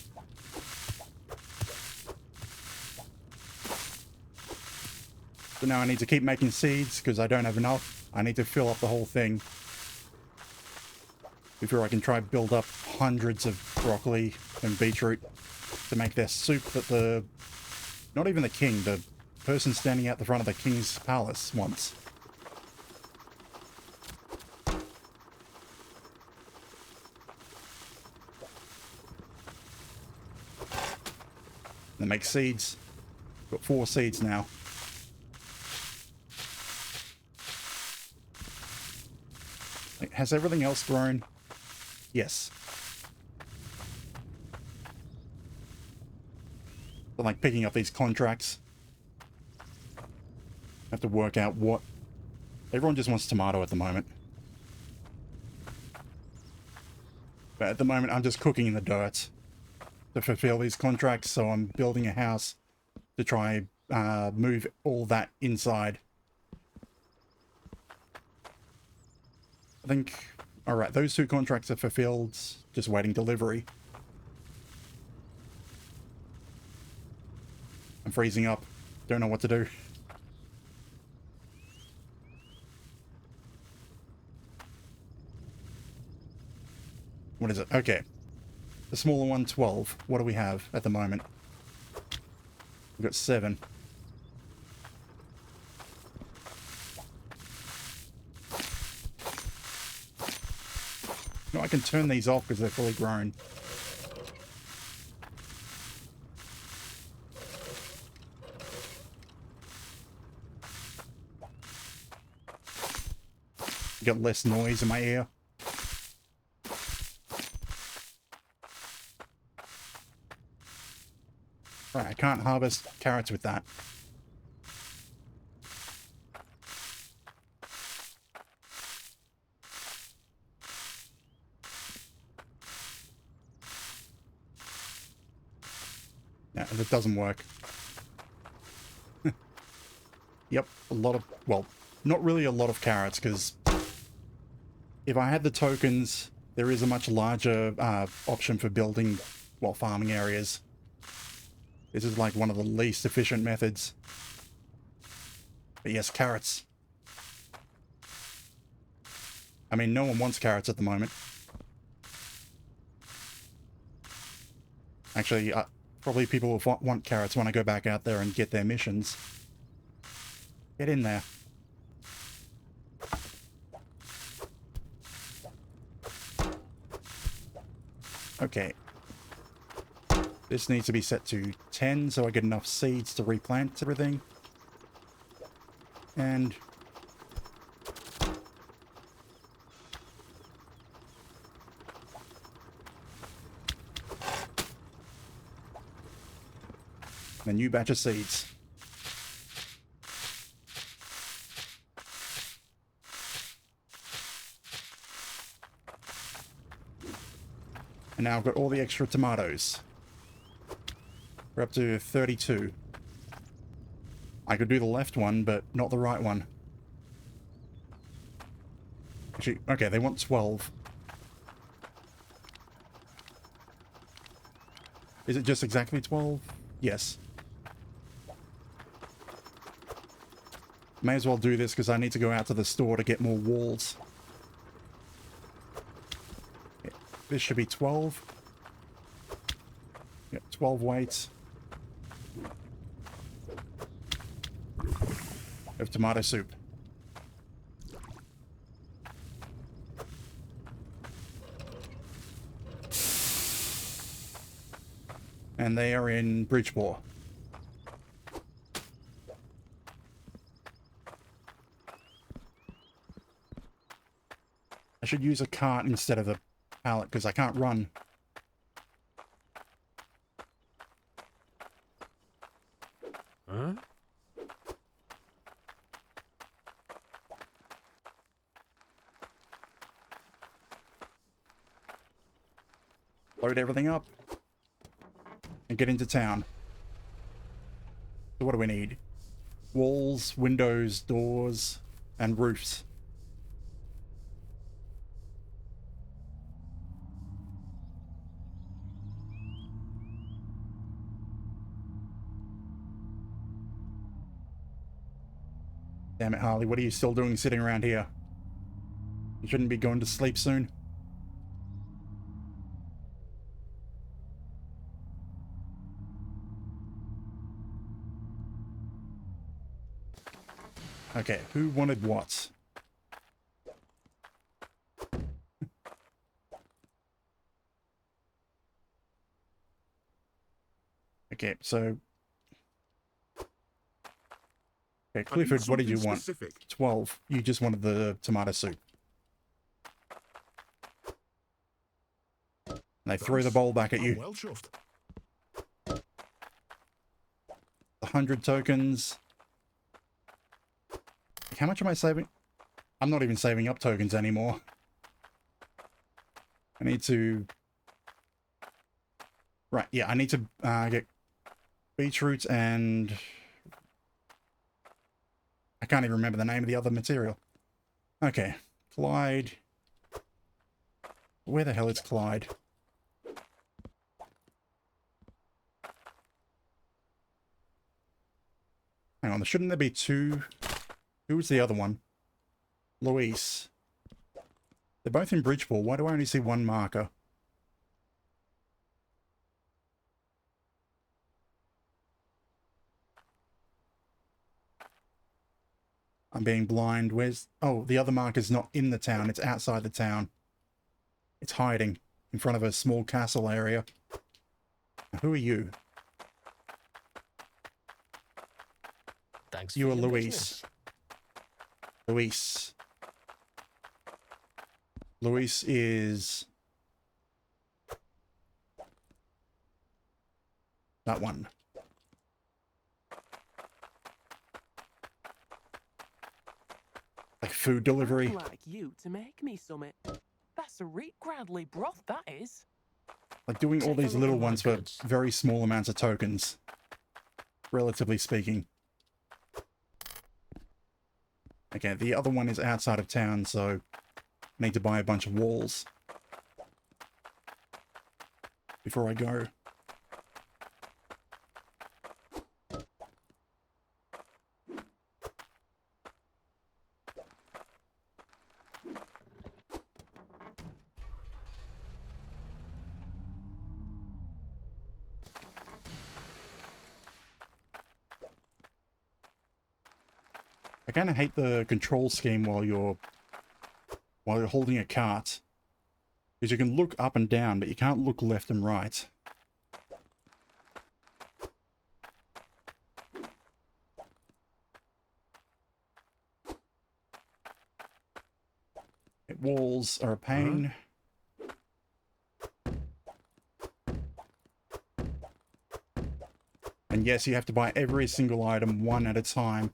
So now I need to keep making seeds because I don't have enough. I need to fill up the whole thing before I can try build up hundreds of broccoli and beetroot to make their soup that the... not even the king, the person standing out the front of the king's palace wants. Then make seeds. Got 4 seeds now. Like, has everything else grown? Yes. So like picking up these contracts. Have to work out what... Everyone just wants tomato at the moment. But at the moment I'm just cooking in the dirt to fulfill these contracts, so I'm building a house to try move all that inside. I think, alright, those 2 contracts are fulfilled, just waiting delivery. I'm freezing up, don't know what to do. What is it? Okay. The smaller one, 12. What do we have at the moment? We've got 7. No, I can turn these off because they're fully grown. Got less noise in my ear. Right, I can't harvest carrots with that. Yeah, that doesn't work. Yep, a lot of... well, not really a lot of carrots, because if I had the tokens, there is a much larger option for building, well, farming areas. This is like one of the least efficient methods. But yes, carrots. I mean, no one wants carrots at the moment. Actually, probably people will want carrots when I go back out there and get their missions. Get in there. Okay. This needs to be set to 10 so I get enough seeds to replant everything. And... a new batch of seeds. And now I've got all the extra tomatoes. We're up to 32. I could do the left one, but not the right one. Actually, okay, they want 12. Is it just exactly 12? Yes. May as well do this because I need to go out to the store to get more walls. Yeah, this should be 12. Yep, 12 weights. Of tomato soup. And they are in Bridgeport. I should use a cart instead of a pallet because I can't run. Huh? Load everything up. And get into town. So what do we need? Walls, windows, doors, and roofs. Damn it, Harley, what are you still doing sitting around here? You shouldn't be going to sleep soon. Okay, who wanted what? Okay, so... Okay, Clifford, what did you want? Specific. 12. You just wanted the tomato soup. And they threw the bowl back at I'm you. well chuffed. 100 tokens. How much am I saving? I'm not even saving up tokens anymore. I need to... Right, yeah, I need to get beetroot and... I can't even remember the name of the other material. Okay, Clyde. Where the hell is Clyde? Hang on, shouldn't there be two? Who was the other one? Luis. They're both in Bridgeport. Why do I only see one marker? I'm being blind. Where's... Oh, the other marker's not in the town. It's outside the town. It's hiding in front of a small castle area. Now, who are you? Thanks You for are your Luis. business. Luis. Luis is... that one. Like food delivery. I'd like you to make me summit. That's a reet grandly broth, that is. Like doing all Take a these look little at my ones for goods. very small amounts of tokens. Relatively speaking. Okay, the other one is outside of town, so I need to buy a bunch of walls before I go. I kind of hate the control scheme while you're holding a cart, because you can look up and down, but you can't look left and right. Walls are a pain. And yes, you have to buy every single item one at a time.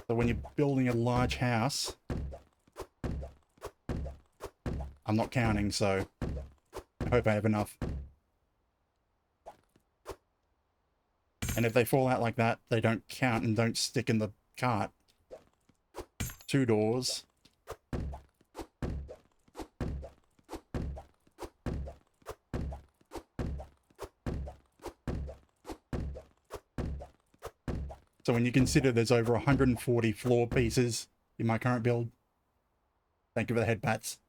So when you're building a large house, I'm not counting, so I hope I have enough. And if they fall out like that, they don't count and don't stick in the cart. 2 doors. So when you consider there's over 140 floor pieces in my current build, thank you for the head pats.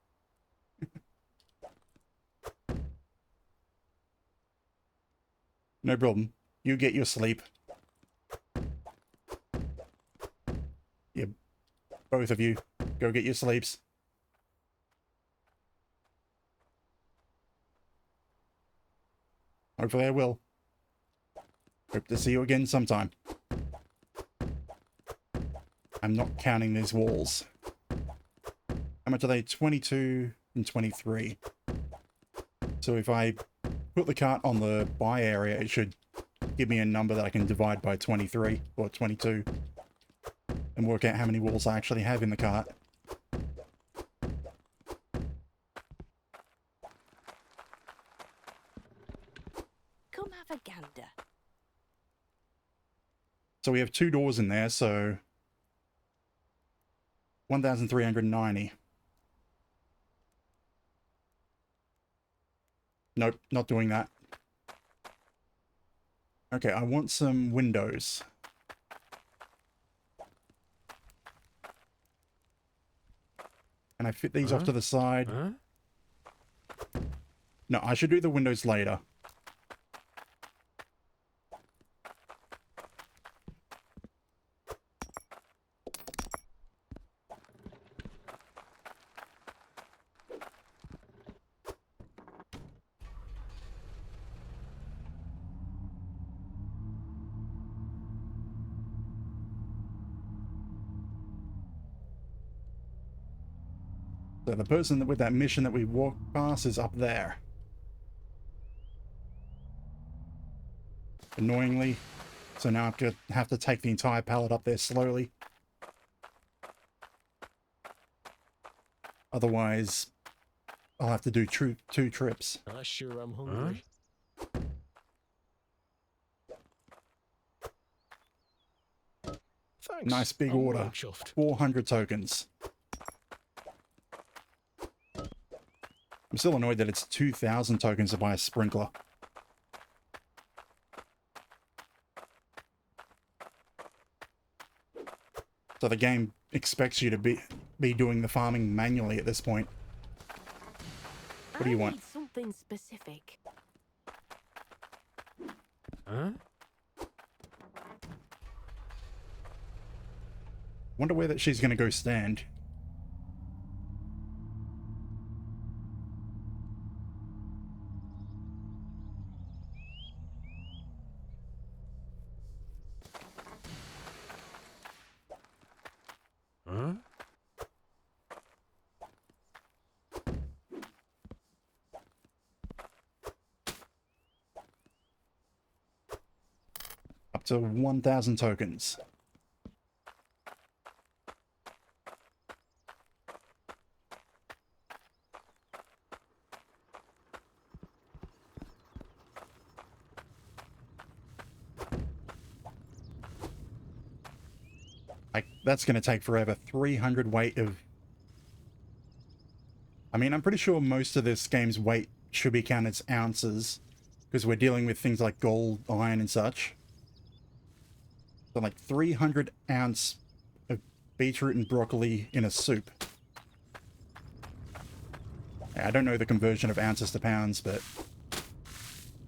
No problem. You get your sleep. Yeah, both of you, go get your sleeps. Hopefully I will. Hope to see you again sometime. I'm not counting these walls. How much are they? 22 and 23. So if I put the cart on the buy area, it should give me a number that I can divide by 23 or 22 and work out how many walls I actually have in the cart. Come have a gander. So we have 2 doors in there, so 1,390. Nope, not doing that. Okay, I want some windows. Can I fit these off to the side? No, I should do the windows later. So the person that with that mission that we walked past is up there. Annoyingly. So now I'm going to have to take the entire pallet up there slowly. Otherwise, I'll have to do 2 trips. I sure am hungry. Thanks. Nice big I'm order. well chuffed. 400 tokens. I'm still annoyed that it's 2,000 tokens to buy a sprinkler. So the game expects you to be doing the farming manually at this point. What do you want? I need something specific. Wonder where that she's going to go stand. Up to 1,000 tokens. That's going to take forever. 300 weight of... I mean, I'm pretty sure most of this game's weight should be counted as ounces, because we're dealing with things like gold, iron, and such. So like 300 ounce of beetroot and broccoli in a soup. I don't know the conversion of ounces to pounds, but...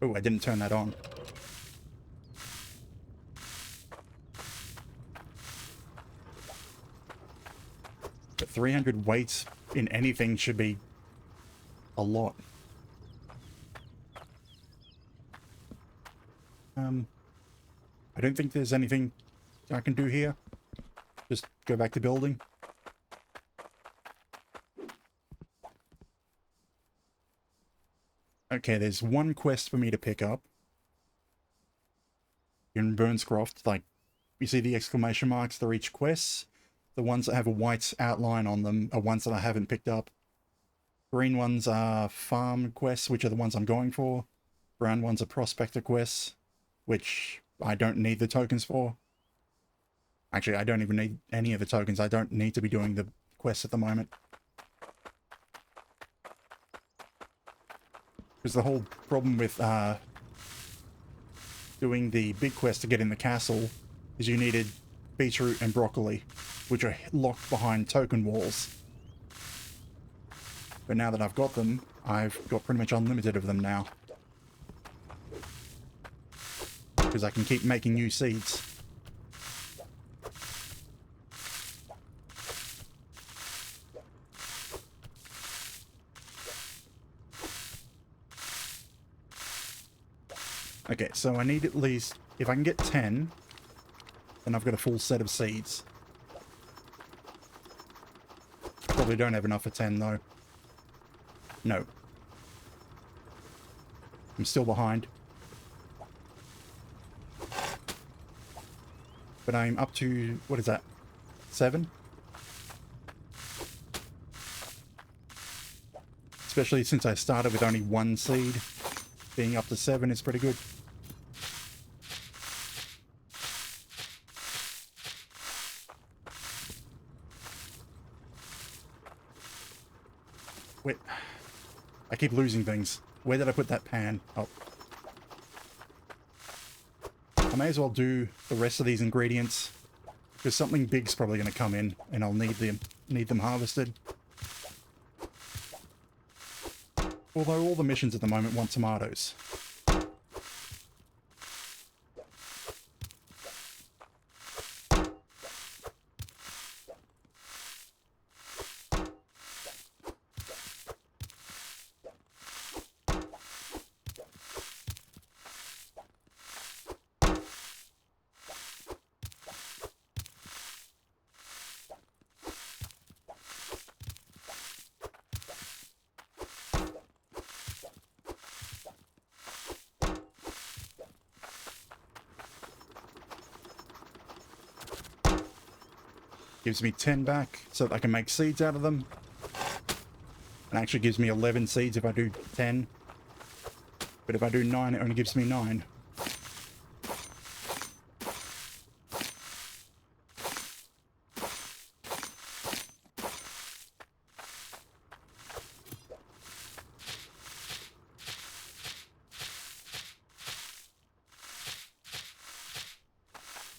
Oh, I didn't turn that on. But 300 weights in anything should be a lot. I don't think there's anything I can do here. Just go back to building. Okay, there's one quest for me to pick up. In Burnscroft, like, you see the exclamation marks for each quest. The ones that have a white outline on them are ones that I haven't picked up. Green ones are farm quests, which are the ones I'm going for. Brown ones are prospector quests, which I don't need the tokens for. Actually, I don't even need any of the tokens. I don't need to be doing the quests at the moment. Because the whole problem with doing the big quest to get in the castle is you needed beetroot and broccoli, which are locked behind token walls. But now that I've got them, I've got pretty much unlimited of them now. Because I can keep making new seeds. Okay, so I need at least, if I can get 10, then I've got a full set of seeds. Probably don't have enough for 10 though. No. I'm still behind. But I'm up to, what is that? 7? Especially since I started with only 1 seed. Being up to 7 is pretty good. Wait. I keep losing things. Where did I put that pan? Oh. I may as well do the rest of these ingredients, because something big's probably going to come in, and I'll need them harvested. Although all the missions at the moment want tomatoes. Gives me 10 back so that I can make seeds out of them. And actually gives me 11 seeds if I do 10. But if I do 9, it only gives me 9.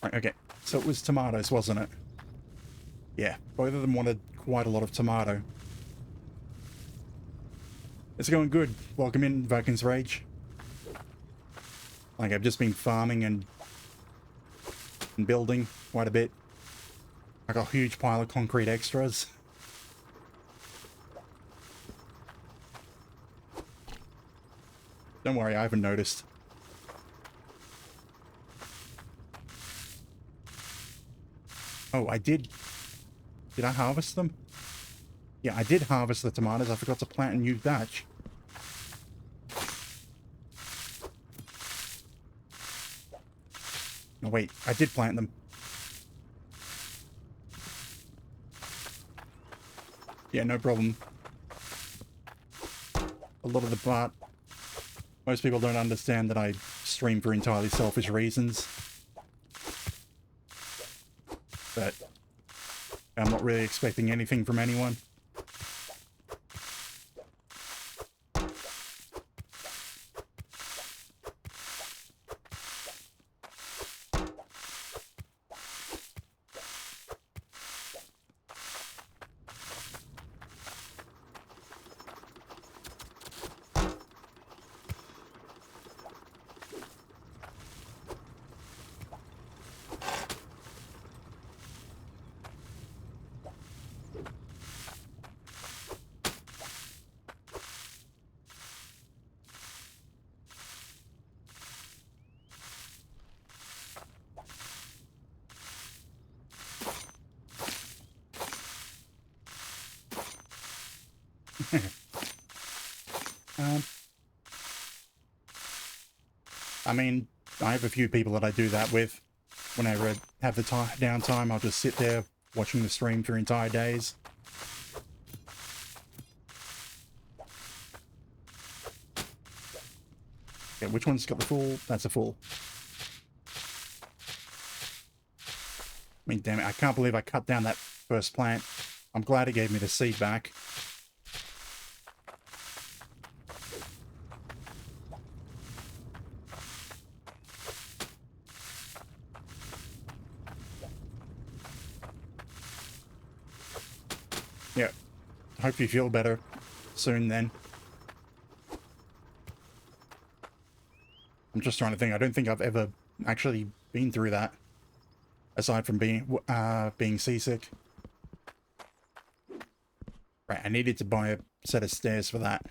Right, okay, so it was tomatoes, wasn't it? Yeah, both of them wanted quite a lot of tomato. It's going good. Welcome in, Vulcan's Rage. Like, I've just been farming and building quite a bit. I got a huge pile of concrete extras. Don't worry, I haven't noticed. Oh, I did... Did I harvest them? Yeah, I did harvest the tomatoes. I forgot to plant a new batch. No, wait. I did plant them. Yeah, no problem. A lot of the part... Most people don't understand that I stream for entirely selfish reasons. But... I'm not really expecting anything from anyone. I mean, I have a few people that I do that with. Whenever I have the downtime, I'll just sit there watching the stream for entire days. Okay, which one's got the full? That's a full. I mean, damn it, I can't believe I cut down that first plant. I'm glad it gave me the seed back. hope you feel better soon then. I'm just trying to think. I don't think I've ever actually been through that, aside from being seasick. Right, I needed to buy a set of stairs for that.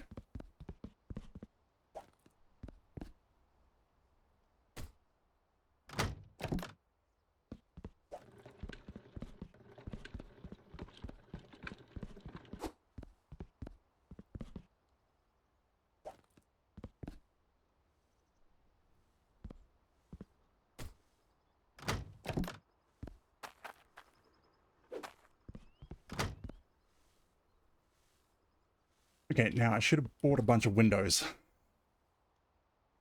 Okay, now I should have bought a bunch of windows.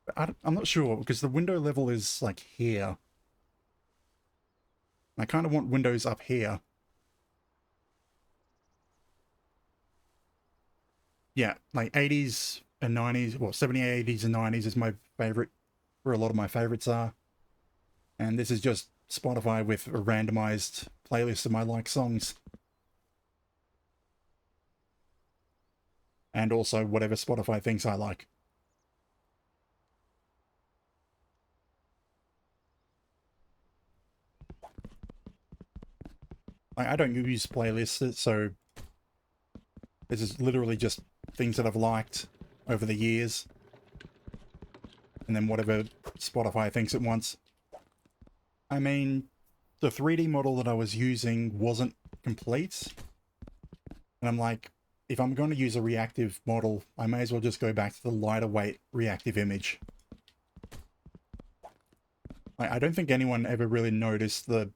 But I'm not sure, because the window level is like here. I kind of want windows up here. Yeah, like 80s and 90s, well, 70s, 80s, and 90s is my favorite, where a lot of my favorites are. And this is just Spotify with a randomized playlist of my like songs. And also whatever Spotify thinks I like. I don't use playlists, so this is literally just things that I've liked over the years. And then whatever Spotify thinks it wants. I mean, the 3D model that I was using wasn't complete. And I'm like, if I'm going to use a reactive model, I may as well just go back to the lighter weight reactive image. I don't think anyone ever really noticed the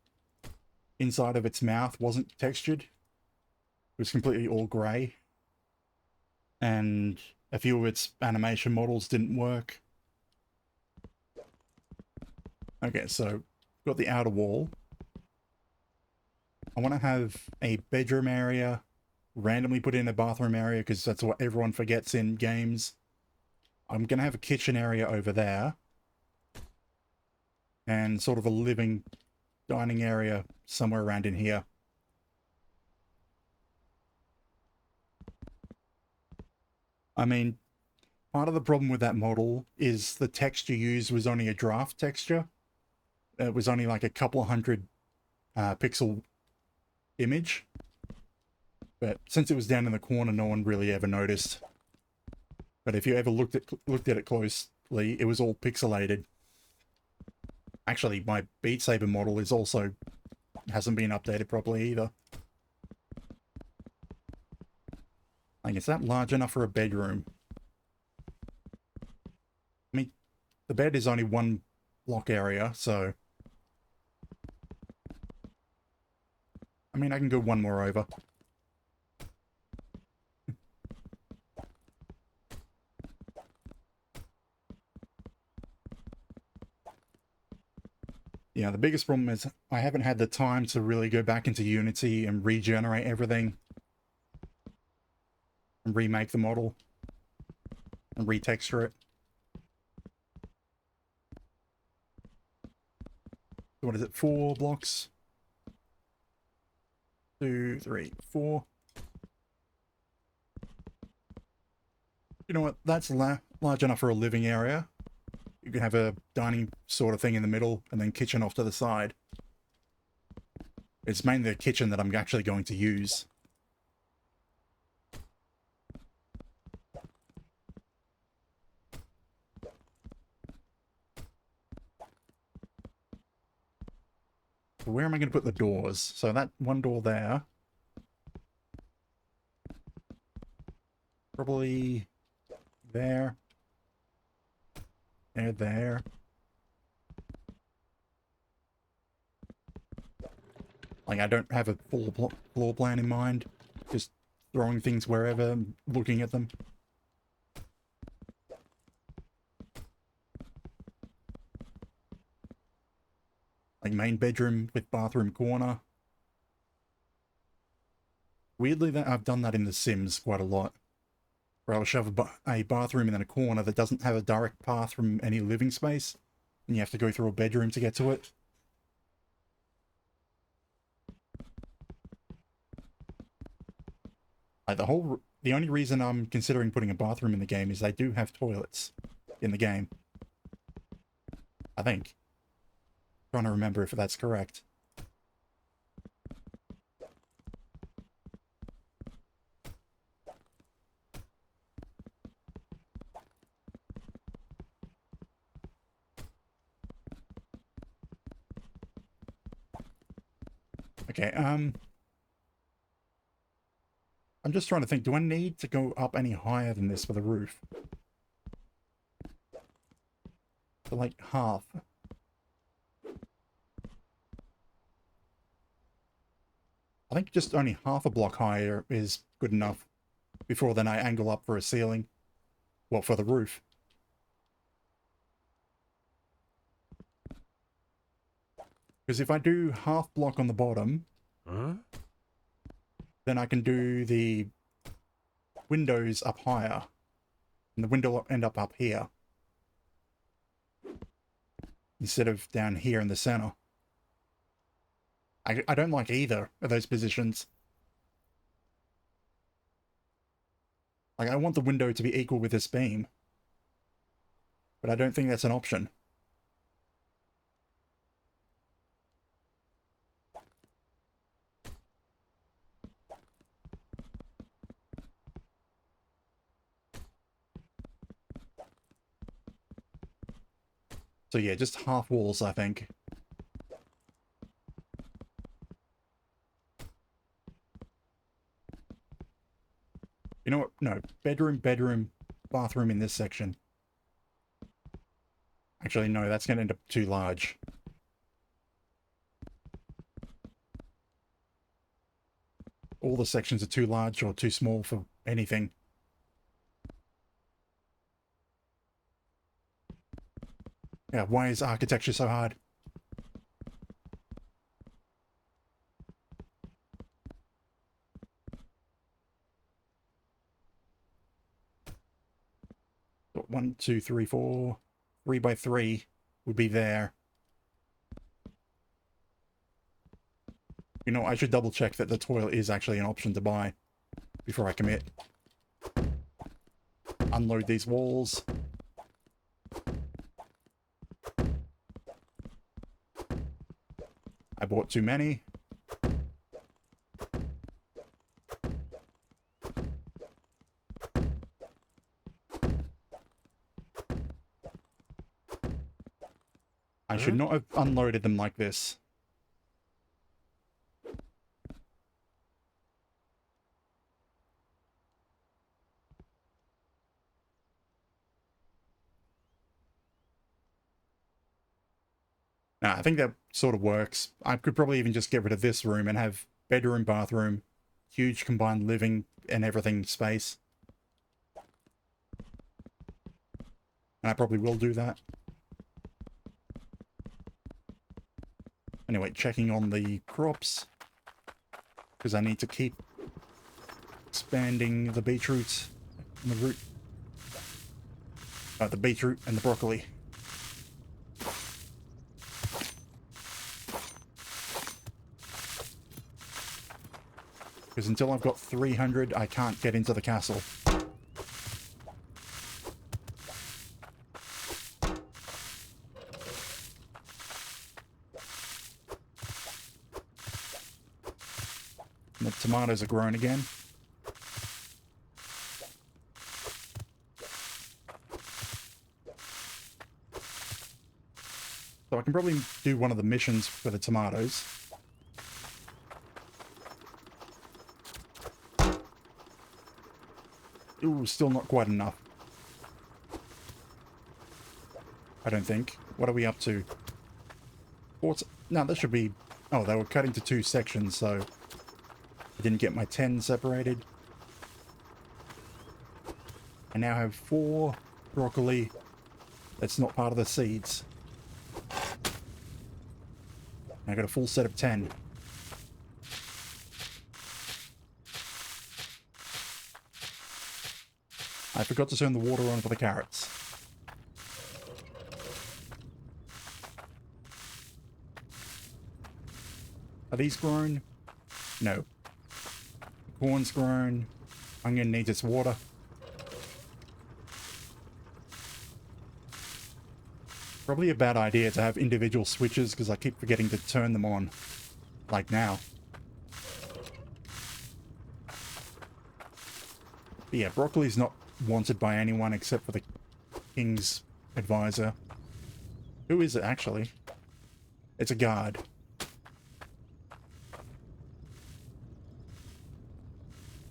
inside of its mouth wasn't textured. It was completely all grey. And a few of its animation models didn't work. Okay, so got the outer wall. I want to have a bedroom area, randomly put in a bathroom area because that's what everyone forgets in games. I'm going to have a kitchen area over there. And sort of a living dining area somewhere around in here. I mean, part of the problem with that model is the texture used was only a draft texture. It was only like a couple of hundred pixel image. But since it was down in the corner, no one really ever noticed. But if you ever looked at it closely, it was all pixelated. Actually, my Beat Saber model is also hasn't been updated properly either. Like, is that large enough for a bedroom? I mean, the bed is only one block area, so... I mean, I can go one more over. Yeah, the biggest problem is I haven't had the time to really go back into Unity and regenerate everything. And remake the model. And retexture it. What is it? 4 blocks? 2, 3, 4. You know what? That's large enough for a living area. You can have a dining sort of thing in the middle and then kitchen off to the side. It's mainly the kitchen that I'm actually going to use. Where am I going to put the doors? So that one door there. Probably there. There. Like, I don't have a full floor plan in mind. Just throwing things wherever, looking at them. Like, main bedroom with bathroom corner. Weirdly, that I've done that in The Sims quite a lot. Where I'll shove a bathroom in a corner that doesn't have a direct path from any living space, and you have to go through a bedroom to get to it. Like the only reason I'm considering putting a bathroom in the game is they do have toilets in the game. I think. Trying to remember if that's correct. Okay, I'm just trying to think, do I need to go up any higher than this for the roof? For like half. I think just only half a block higher is good enough before then I angle up for a ceiling. Well, for the roof. Because if I do half block on the bottom, Huh? then I can do the windows up higher. And the window will end up here. Instead of down here in the center. I don't like either of those positions. Like, I want the window to be equal with this beam. But I don't think that's an option. So yeah, just half walls, I think. You know what? No, bedroom, bathroom in this section. Actually, no, that's going to end up too large. All the sections are too large or too small for anything. Yeah, why is architecture so hard? One, two, three, four. 3 by 3 would be there. You know, I should double check that the toilet is actually an option to buy before I commit. Unload these walls. I bought too many. I should not have unloaded them like this. Nah, I think that sort of works. I could probably even just get rid of this room and have bedroom, bathroom, huge combined living and everything space. And I probably will do that. Anyway, checking on the crops. Because I need to keep expanding the beetroot and the root. The beetroot and the broccoli. Because until I've got 300, I can't get into the castle. And the tomatoes are grown again. So I can probably do one of the missions for the tomatoes. Ooh, still not quite enough. I don't think. What are we up to? No, that should be... Oh, they were cut into 2 sections, so... I didn't get my 10 separated. I now have 4 broccoli. That's not part of the seeds. I got a full set of 10. I forgot to turn the water on for the carrots. Are these grown? No. Corn's grown. Onion needs its water. Probably a bad idea to have individual switches because I keep forgetting to turn them on. Like now. But yeah, broccoli's not wanted by anyone except for the king's advisor. Who is it actually? It's a guard.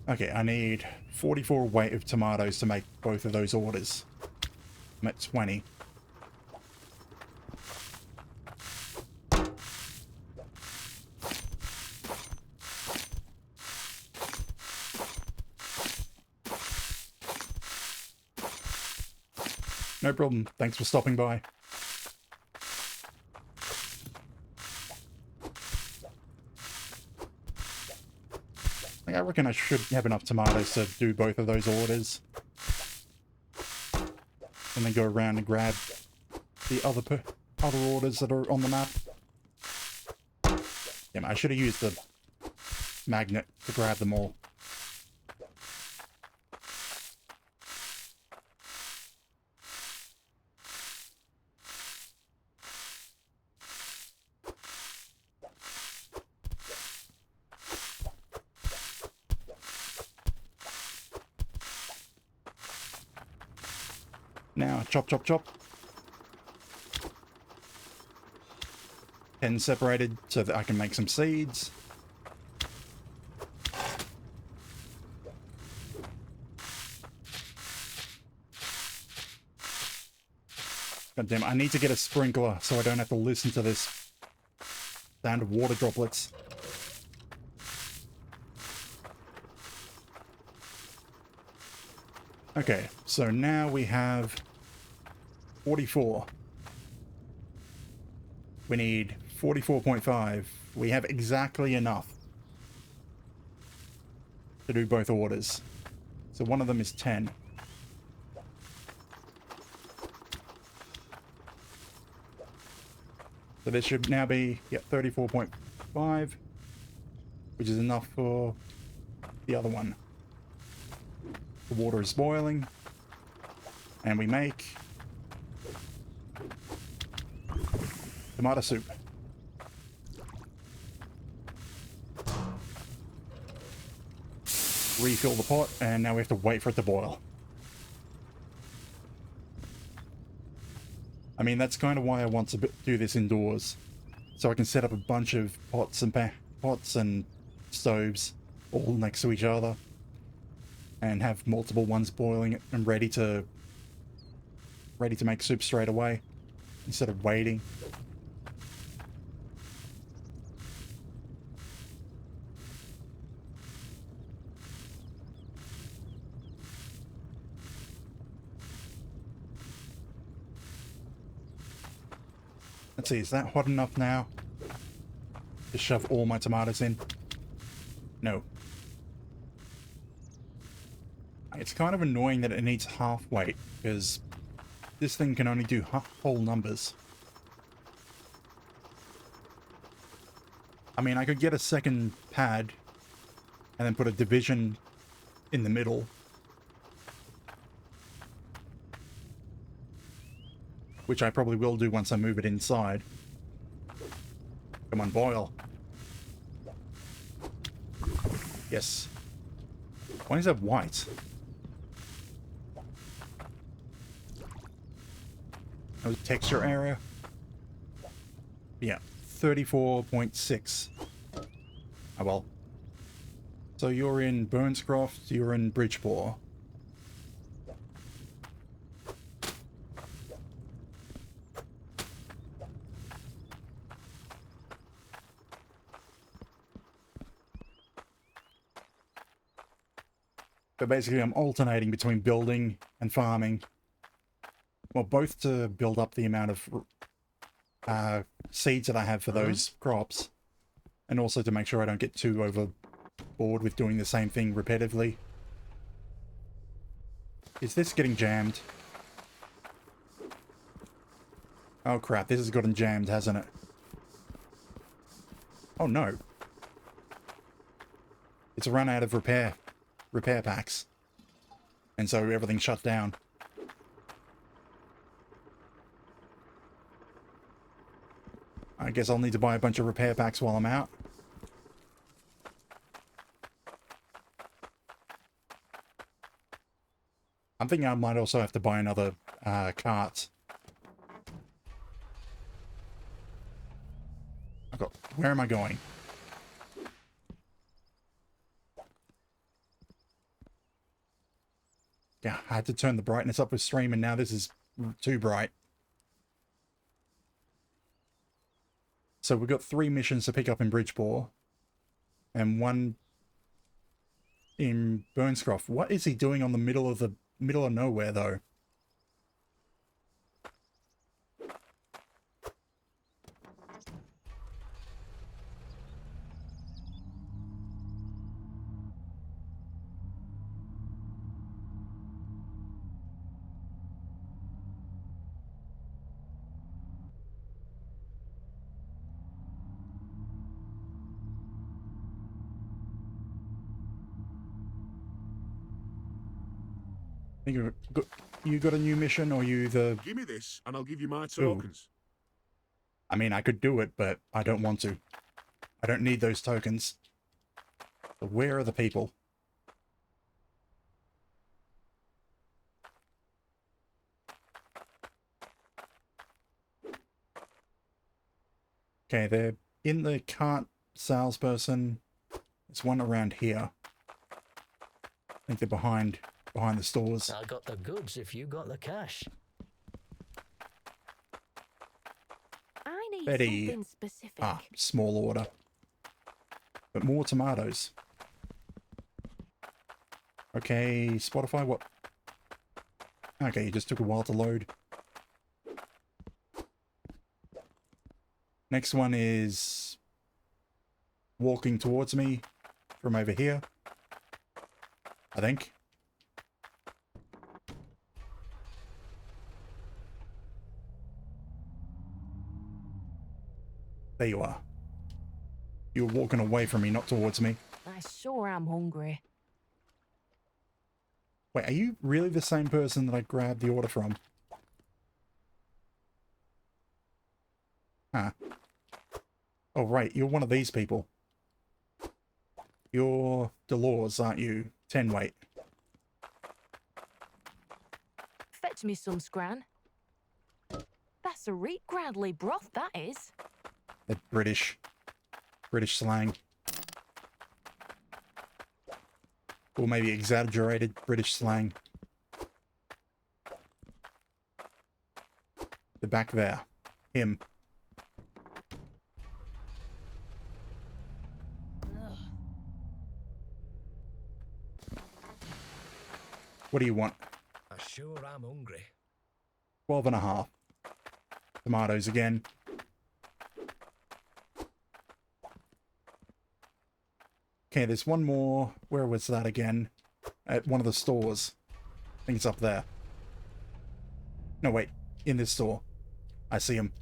Okay, I need 44 weight of tomatoes to make both of those orders. I'm at 20. No problem. Thanks for stopping by. I reckon I should have enough tomatoes to do both of those orders. And then go around and grab the other orders that are on the map. Damn, I should have used the magnet to grab them all. Now, chop, chop, chop. 10 separated so that I can make some seeds. God damn, I need to get a sprinkler so I don't have to listen to this sound of water droplets. Okay, so now we have 44. We need 44.5. We have exactly enough to do both orders. So one of them is 10. So this should now be, 34.5, which is enough for the other one. The water is boiling, and we make tomato soup. Refill the pot, and now we have to wait for it to boil. I mean, that's kind of why I want to do this indoors, so I can set up a bunch of pots and stoves all next to each other. And have multiple ones boiling and ready to make soup straight away instead of waiting. Let's see, is that hot enough now to shove all my tomatoes in? No. It's kind of annoying that it needs half weight, because this thing can only do whole numbers. I mean, I could get a second pad and then put a division in the middle. Which I probably will do once I move it inside. Come on, boil. Yes. Why is that white? Oh, texture area. Yeah, 34.6. Oh well. So you're in Burnscroft, you're in Bridgeport. But basically I'm alternating between building and farming. Well, both to build up the amount of seeds that I have for those crops. And also to make sure I don't get too overboard with doing the same thing repetitively. Is this getting jammed? Oh crap, this has gotten jammed, hasn't it? Oh no. It's run out of repair repair packs. And so everything shut down. I guess I'll need to buy a bunch of repair packs while I'm out. I'm thinking I might also have to buy another cart. Where am I going? Yeah, I had to turn the brightness up with stream, and now this is too bright. So we've got 3 missions to pick up in Bridgeport, and 1 in Burnscroft. What is he doing on the middle of nowhere, though? You got a new mission, or you the... Give me this, and I'll give you my tokens. I mean, I could do it, but I don't want to. I don't need those tokens. So where are the people? Okay, they're in the cart salesperson. There's one around here. I think they're behind the stores. I got the goods if you got the cash. I need Betty. something specific. Ah, small order. But more tomatoes. Okay, Spotify, what? Okay, it just took a while to load. Next one is walking towards me from over here, I think. There you are. You were walking away from me, not towards me. I sure am hungry. Wait, are you really the same person that I grabbed the order from? Huh. Oh, right, you're one of these people. You're Dolores, aren't you? 10 weight. Fetch me some scran. That's a reet Gradley broth, that is. The British slang. Or maybe exaggerated British slang. The back there. Him. What do you want? I sure am hungry. 12 and a half. Tomatoes again. Okay, there's one more. Where was that again? At one of the stores. I think it's up there. No, wait. In this store. I see him.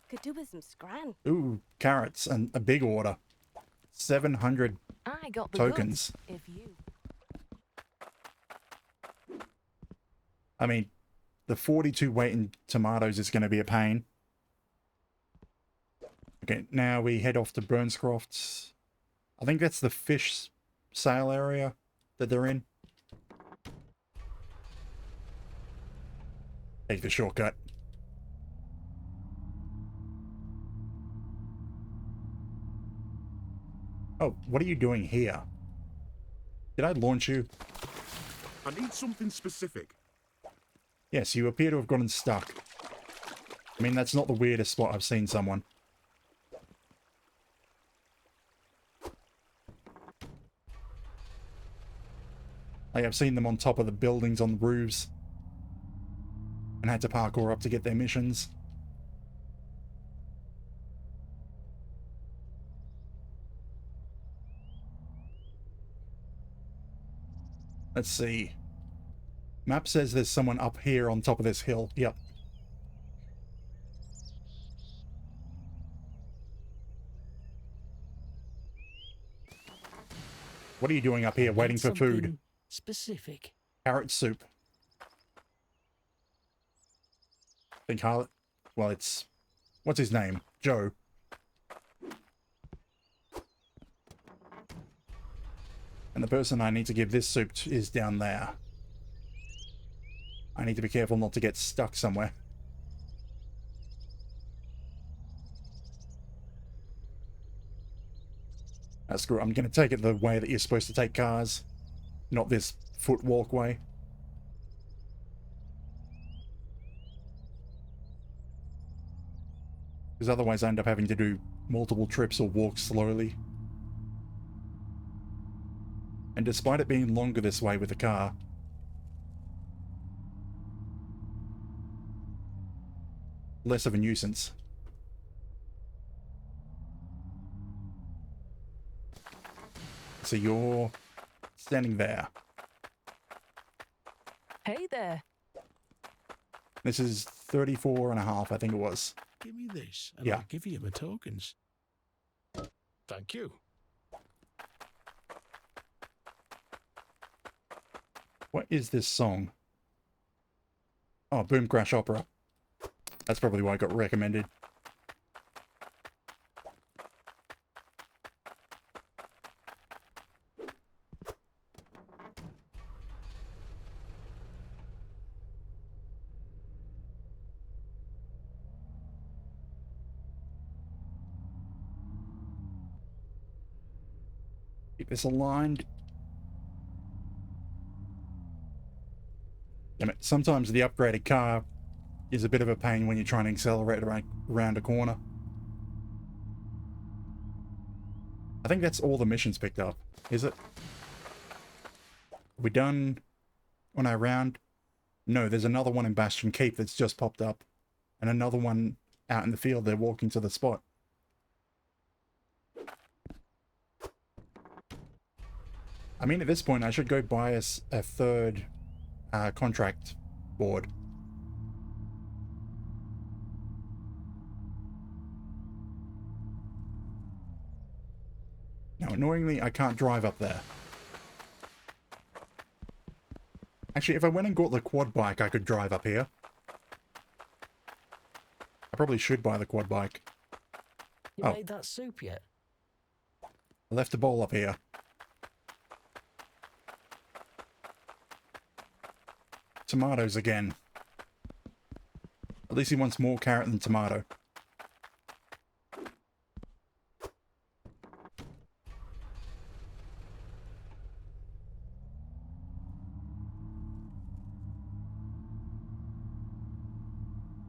Could do with some scran. Ooh, carrots and a big order. 700 I got the tokens. goods, if you... I mean, the 42 weight in tomatoes is going to be a pain. Okay, now we head off to Burnscroft. I think that's the fish sale area that they're in. Take the shortcut. Oh, what are you doing here? Did I launch you? I need something specific. Yes, you appear to have gotten stuck. I mean, that's not the weirdest spot I've seen someone. Like, I've seen them on top of the buildings on the roofs. And had to parkour up to get their missions. Let's see. Map says there's someone up here on top of this hill. Yep. What are you doing up here waiting for food? Something specific. Carrot soup. Think Harlot? Well, it's... What's his name? Joe. And the person I need to give this soup to is down there. I need to be careful not to get stuck somewhere. Screw it. I'm going to take it the way that you're supposed to take cars. Not this foot walkway. Because otherwise I end up having to do multiple trips or walk slowly. And despite it being longer this way with the car, less of a nuisance. So you're standing there. Hey there. This is 34 and a half, I think it was. Give me this, and Yeah. I'll give you my tokens. Thank you. What is this song? Oh, Boom Crash Opera. That's probably why it got recommended. Keep this aligned. Damn it, sometimes the upgraded car is a bit of a pain when you're trying to accelerate around a corner. I think that's all the missions picked up, is it? Are we done on our round? No, there's another one in Bastion Keep that's just popped up. And another one out in the field. They're walking to the spot. I mean, at this point, I should go buy us a third contract board. Now, annoyingly, I can't drive up there. Actually, if I went and got the quad bike, I could drive up here. I probably should buy the quad bike. You Oh. made that soup yet? I left a bowl up here. Tomatoes again. At least he wants more carrot than tomato.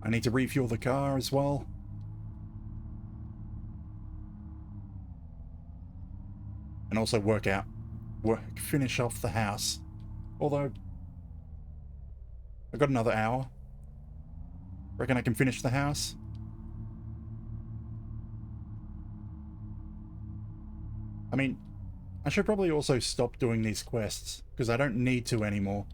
I need to refuel the car as well. And also finish off the house. Although, I've got another hour. Reckon I can finish the house? I mean, I should probably also stop doing these quests, because I don't need to anymore.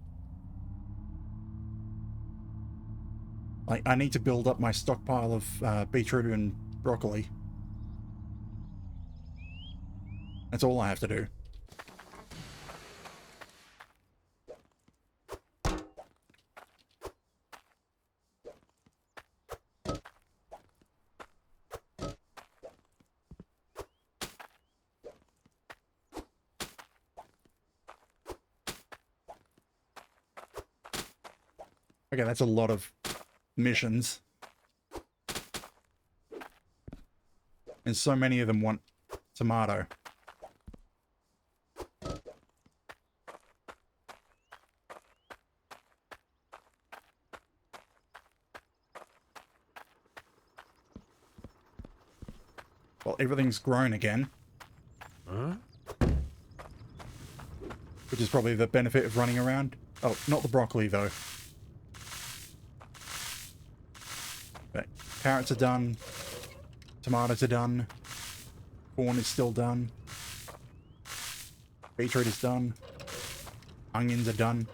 Like, I need to build up my stockpile of beetroot and broccoli. That's all I have to do. Okay, that's a lot of missions. And so many of them want tomato. Well, everything's grown again. Huh? Which is probably the benefit of running around. Oh, not the broccoli, though. Okay. Carrots are done. Tomatoes are done. Corn is still done. Beetroot is done. Onions are done.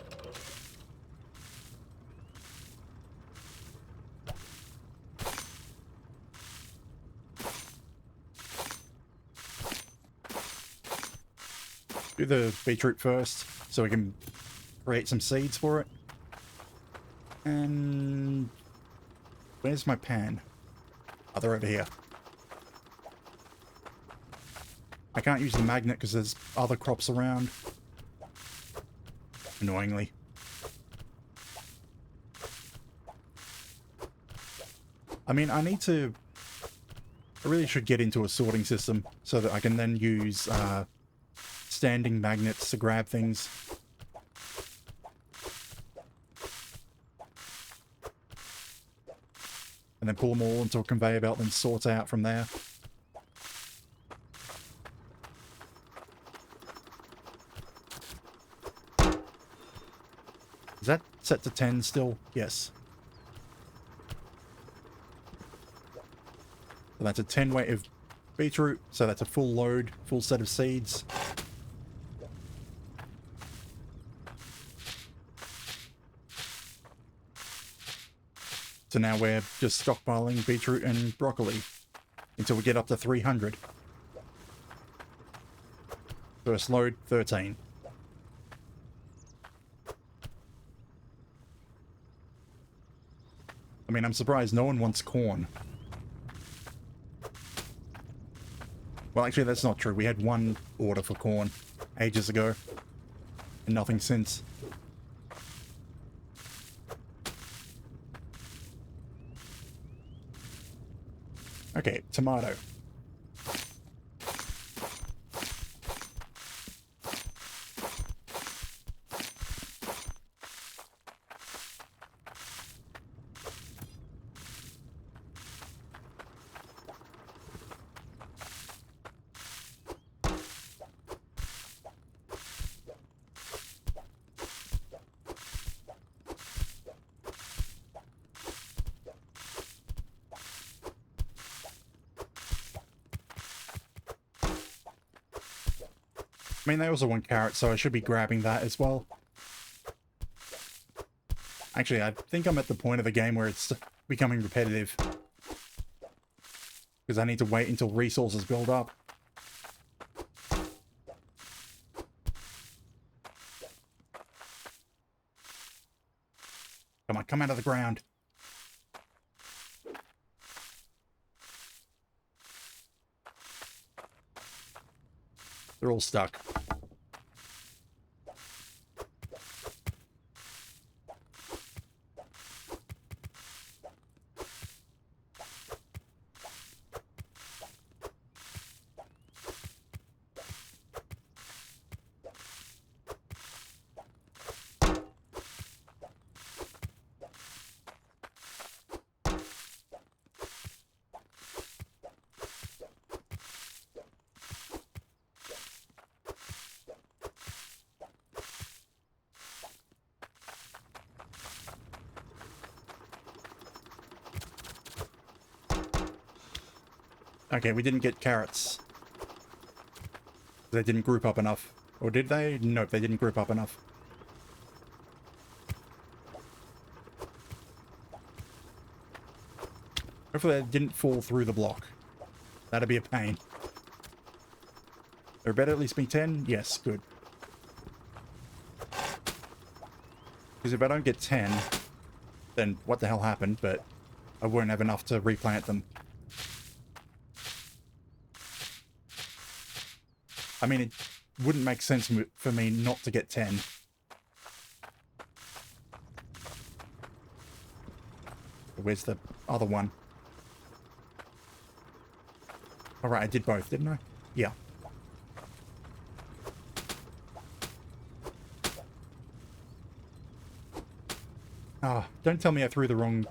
do the beetroot first so we can create some seeds for it. And where's my pan? Oh, they're over here. I can't use the magnet because there's other crops around. Annoyingly. I mean, I really should get into a sorting system so that I can then use standing magnets to grab things. And then pull them all into a conveyor belt and sort out from there. Is that set to 10 still? Yes. So that's a 10 weight of beetroot, so that's a full load, full set of seeds. So now we're just stockpiling beetroot and broccoli until we get up to 300. First load, 13. I mean, I'm surprised no one wants corn. Well, actually, that's not true. We had one order for corn ages ago, and nothing since. Okay, tomato. I mean, they also want carrots, so I should be grabbing that as well. Actually, I think I'm at the point of the game where it's becoming repetitive. Because I need to wait until resources build up. Come on, come out of the ground. They're all stuck. Okay, we didn't get carrots. They didn't group up enough. Or did they? Nope, they didn't group up enough. Hopefully they didn't fall through the block. That'd be a pain. There better at least be 10? Yes, good. Because if I don't get 10, then what the hell happened, but I won't have enough to replant them. I mean, it wouldn't make sense for me not to get 10. Where's the other one? Alright, I did both, didn't I? Yeah. Ah, don't tell me I threw the wrong...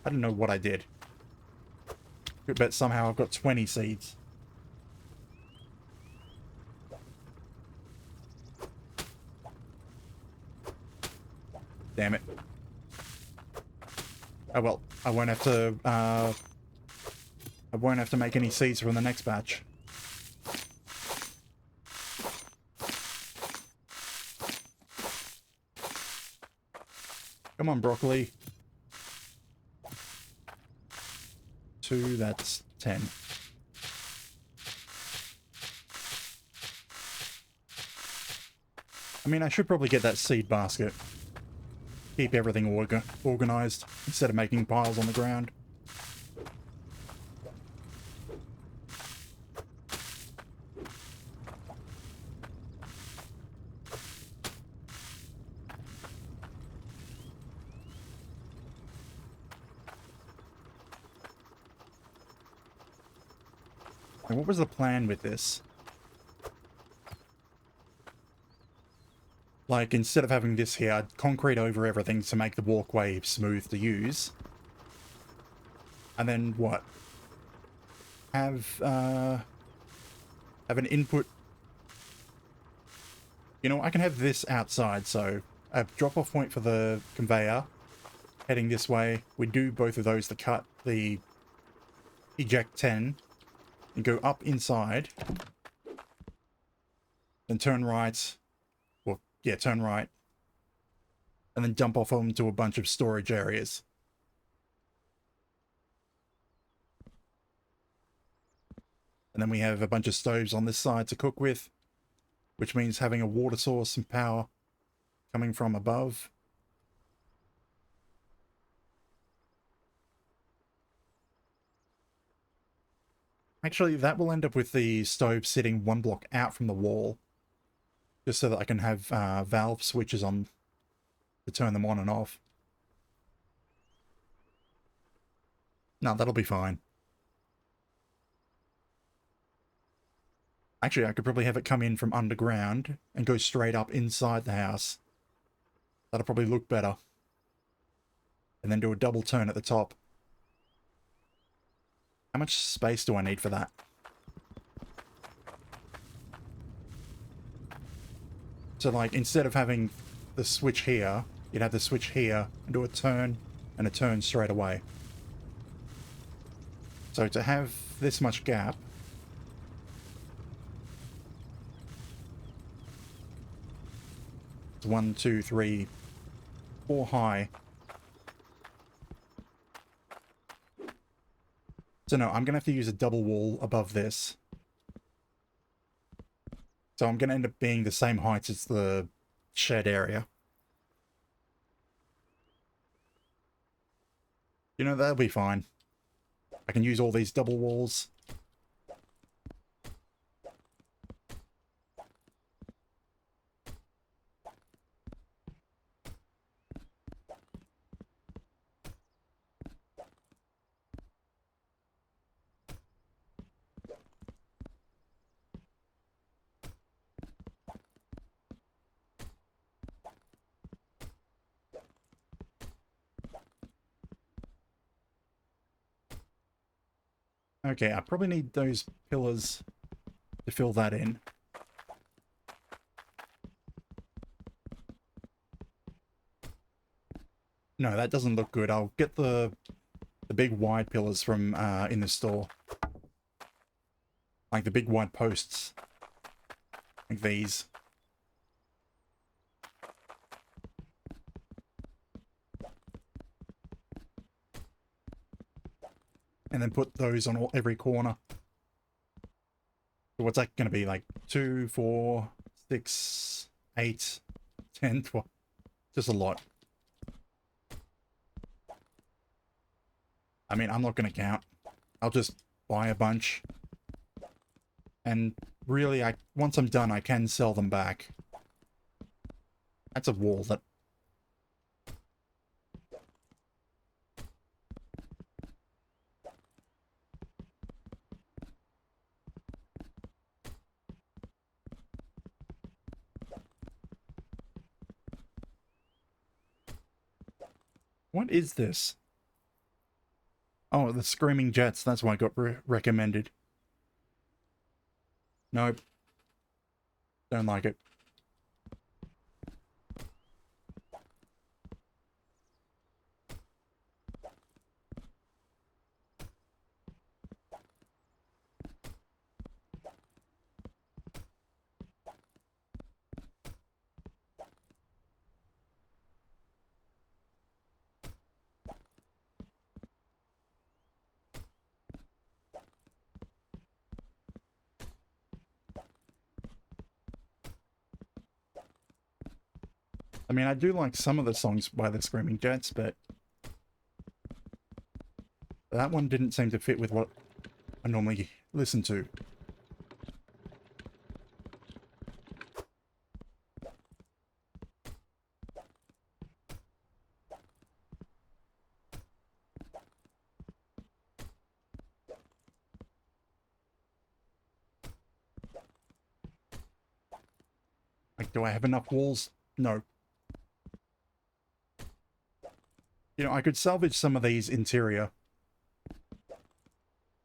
I don't know what I did. But somehow I've got 20 seeds. Damn it. Oh well, I won't have to make any seeds from the next batch. Come on, broccoli. 2, that's 10. I mean, I should probably get that seed basket. Keep everything organized instead of making piles on the ground. And what was the plan with this? Like, instead of having this here, I'd concrete over everything to make the walkway smooth to use. And then what? Have an input. You know, I can have this outside, so a drop-off point for the conveyor heading this way. We do both of those to cut the eject 10 and go up inside. Then turn right. Well, yeah, turn right. And then dump off onto a bunch of storage areas. And then we have a bunch of stoves on this side to cook with, which means having a water source and power coming from above. Actually, that will end up with the stove sitting one block out from the wall, just so that I can have valve switches on to turn them on and off. No, that'll be fine. Actually, I could probably have it come in from underground and go straight up inside the house. That'll probably look better. And then do a double turn at the top. How much space do I need for that? So, like, instead of having the switch here, you'd have the switch here and do a turn and a turn straight away. So to have this much gap, it's 1, 2, 3, 4 high. So no, I'm going to have to use a double wall above this. So I'm going to end up being the same height as the shed area. You know, that'll be fine. I can use all these double walls. Okay, I probably need those pillars to fill that in. No, that doesn't look good. I'll get the big wide pillars from in the store. Like the big wide posts. Like these. And then put those on every corner. So what's that going to be? Like 2, 4, 6, 8, 10, 12. Just a lot. I mean, I'm not going to count. I'll just buy a bunch. And really, once I'm done, I can sell them back. That's a wall that... What is this? Oh, the Screaming Jets. That's why I got recommended. Nope. Don't like it. I mean, I do like some of the songs by the Screaming Jets, but that one didn't seem to fit with what I normally listen to. Like, do I have enough walls? No. You know, I could salvage some of these interior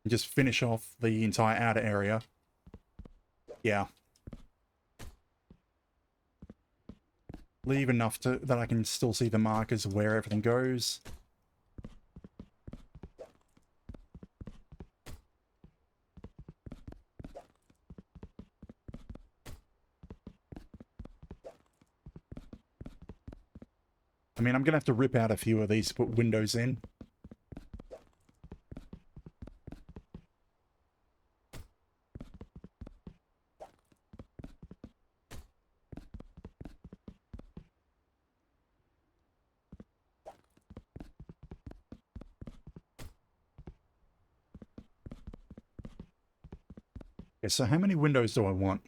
and just finish off the entire outer area. Yeah. Leave enough to that I can still see the markers of where everything goes. I mean, I'm going to have to rip out a few of these to put windows in. Okay, so how many windows do I want?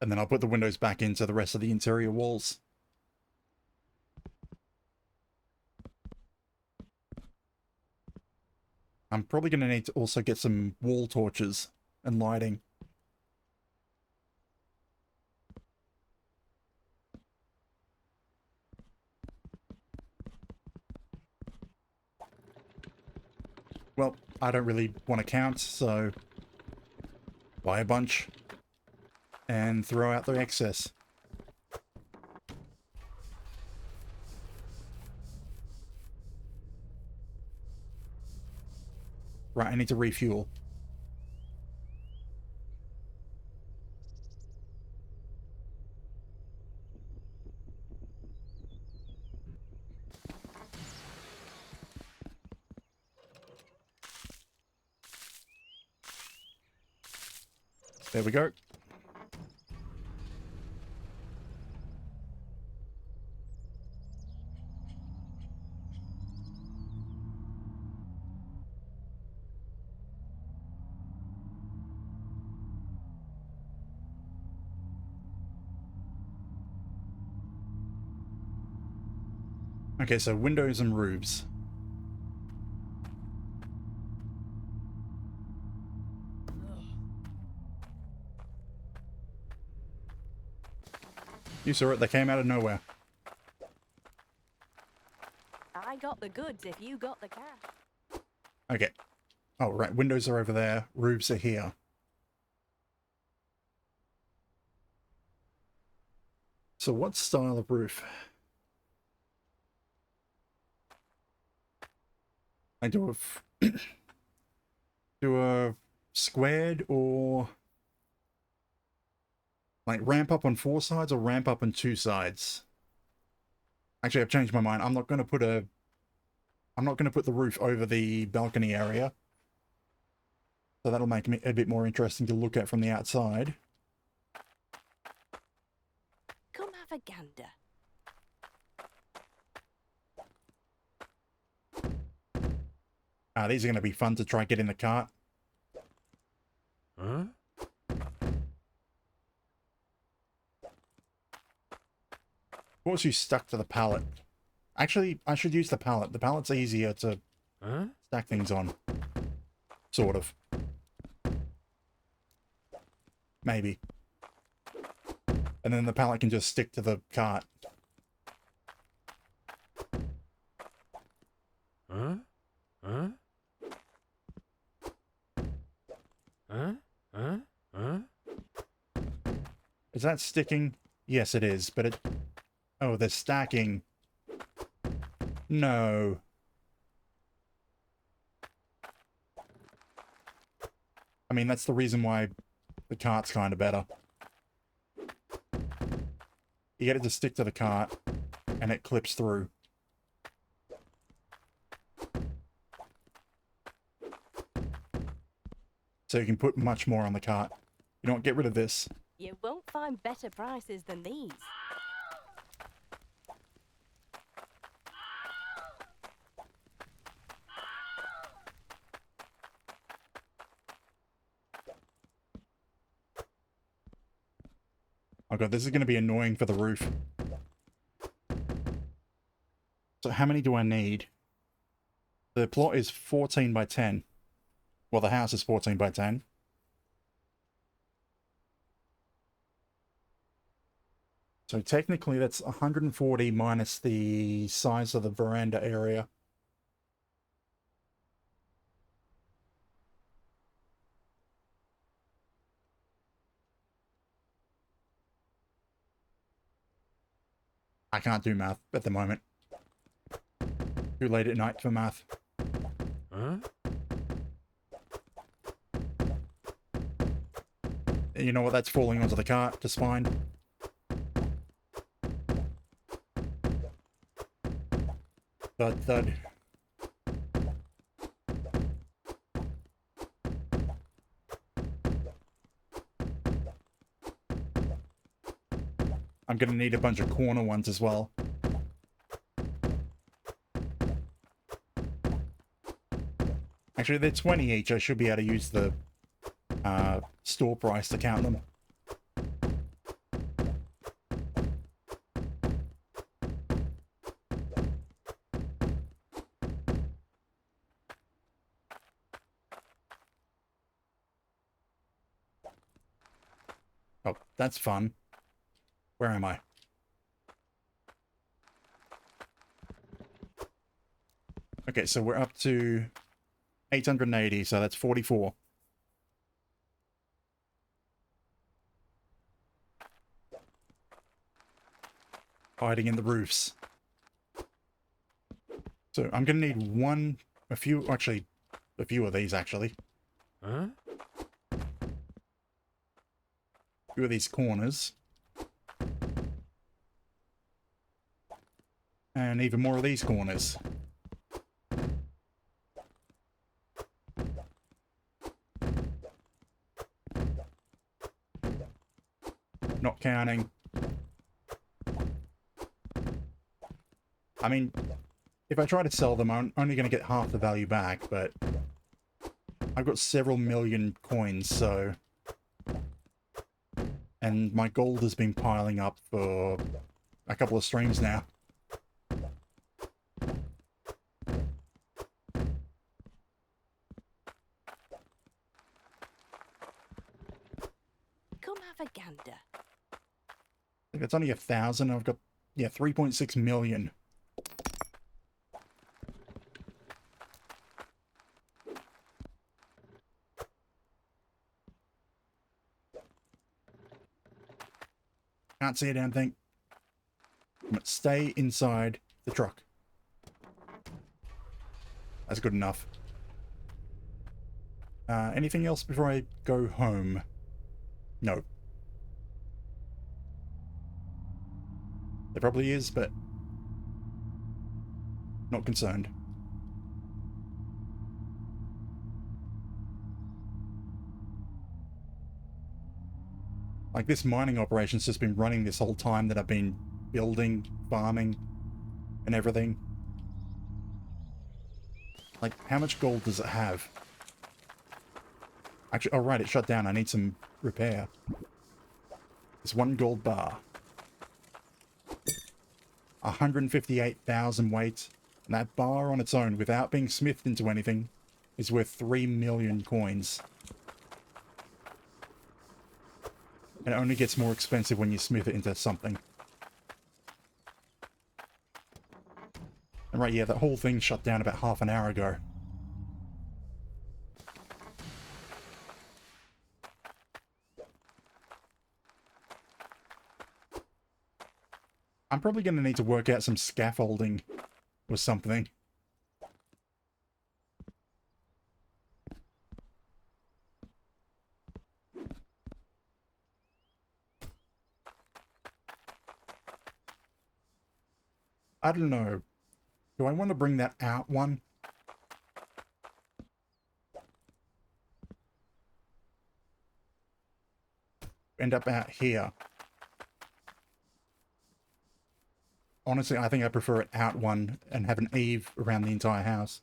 And then I'll put the windows back into the rest of the interior walls. I'm probably going to need to also get some wall torches and lighting. Well, I don't really want to count, so buy a bunch and throw out the excess. Right, I need to refuel. There we go. Okay, so windows and roofs. You saw it, they came out of nowhere. I got the goods if you got the cash. Okay. Oh, right, windows are over there, roofs are here. So what style of roof? I do a squared or like ramp up on 4 sides or ramp up on 2 sides. Actually, I've changed my mind. I'm not going to put the roof over the balcony area. So that'll make it a bit more interesting to look at from the outside. Come have a gander. These are going to be fun to try get in the cart. Huh? Of course you stuck to the pallet. Actually, I should use the pallet. The pallet's easier to stack things on. Sort of. Maybe. And then the pallet can just stick to the cart. Huh? Huh? Huh? Huh? Huh? Is that sticking? Yes, it is, but it... Oh, they're stacking. No. I mean, that's the reason why the cart's kind of better. You get it to stick to the cart, and it clips through. So you can put much more on the cart. You don't get rid of this. You won't find better prices than these. Oh god, this is going to be annoying for the roof. So how many do I need? The plot is 14 by 10. Well, the house is 14 by 10. So technically that's 140 minus the size of the veranda area. I can't do math at the moment. Too late at night for math. Huh? You know what? That's falling onto the cart. Just fine. Thud, thud. I'm gonna need a bunch of corner ones as well. Actually, they're 20 each. I should be able to use the store price to count them. Oh, that's fun. Where am I? Okay, so we're up to 880, so that's 44. Hiding in the roofs. So I'm gonna need a few of these actually. Huh? A few of these corners. And even more of these corners. Not counting. I mean, if I try to sell them, I'm only going to get half the value back, but I've got several million coins, so... And my gold has been piling up for a couple of streams now. Come have a gander. If it's only 1,000, I've got, yeah, 3.6 million. Can't see a damn thing. But stay inside the truck. That's good enough. Anything else before I go home? No. There probably is, but not concerned. Like, this mining operation's just been running this whole time that I've been building, farming, and everything. Like, how much gold does it have? Actually, oh right, it shut down. I need some repair. It's 1 gold bar. 158,000 weight. And that bar on its own, without being smithed into anything, is worth 3 million coins. And it only gets more expensive when you smith it into something. And right, yeah, that whole thing shut down about half an hour ago. I'm probably going to need to work out some scaffolding or something. I don't know. Do I want to bring that out one? End up out here. Honestly, I think I prefer it out one and have an eave around the entire house.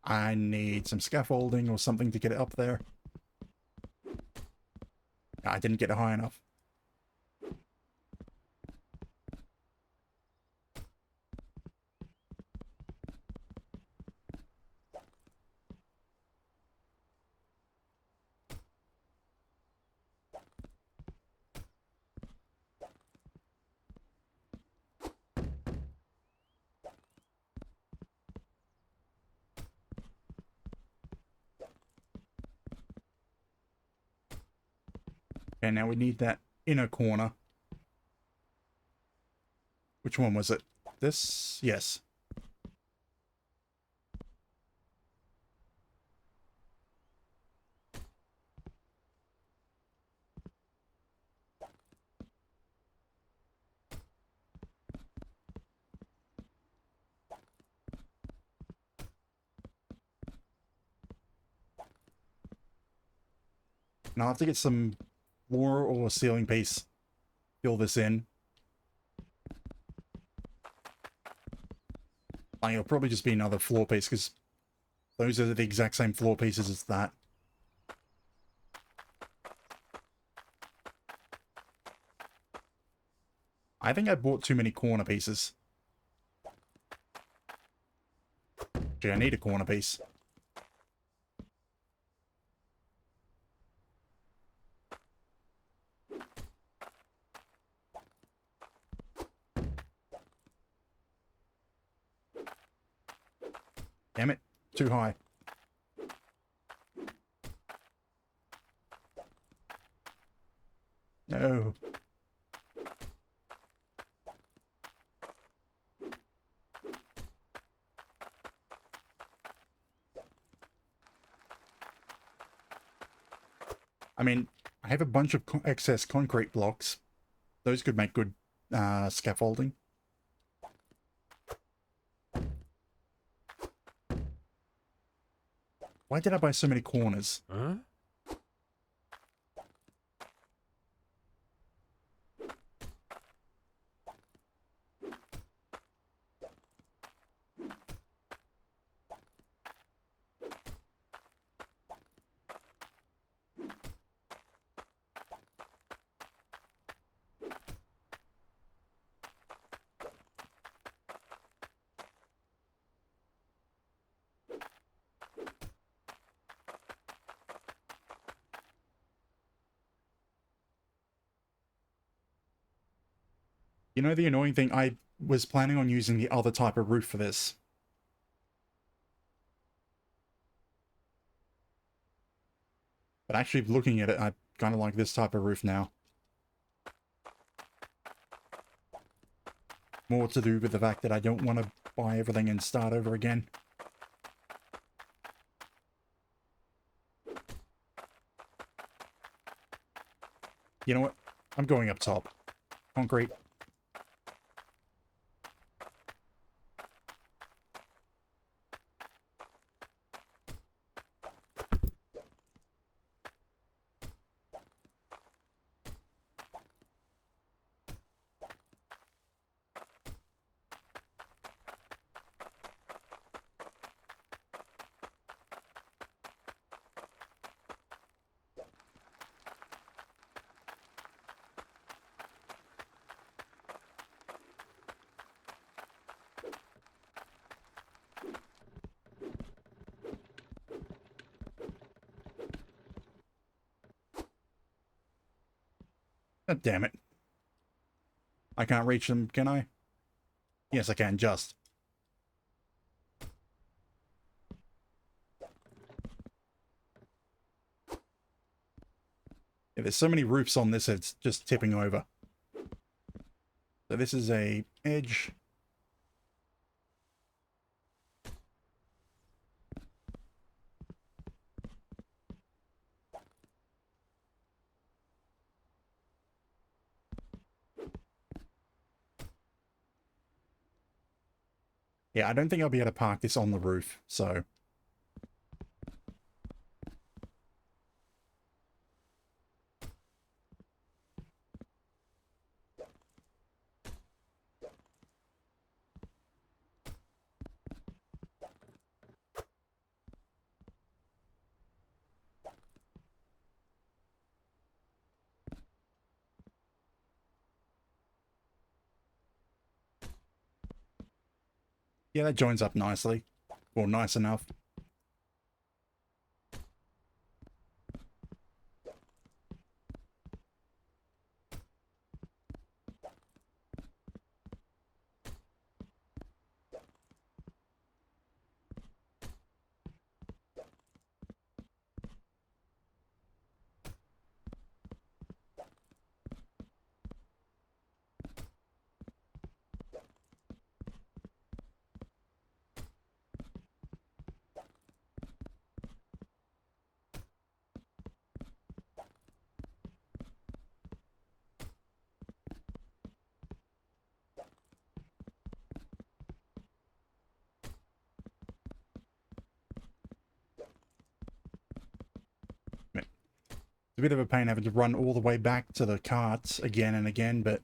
I need some scaffolding or something to get it up there. I didn't get it high enough. Okay, now we need that inner corner. Which one was it? This? Yes. Now I'll have to get some floor or ceiling piece. Fill this in. Like, it'll probably just be another floor piece because those are the exact same floor pieces as that. I think I bought too many corner pieces. Gee, I need a corner piece. Damn it, too high. No. I mean, I have a bunch of excess concrete blocks. Those could make good scaffolding. Why did I buy so many corners? Huh? You know the annoying thing? I was planning on using the other type of roof for this. But actually looking at it, I kind of like this type of roof now. More to do with the fact that I don't want to buy everything and start over again. You know what? I'm going up top. Concrete. God damn it. I can't reach them, can I? Yes, I can, just. Yeah, there's so many roofs on this, it's just tipping over. So this is a edge. Yeah, I don't think I'll be able to park this on the roof, so... Yeah, that joins up nicely. Or nice enough. It's a bit of a pain having to run all the way back to the carts again and again, but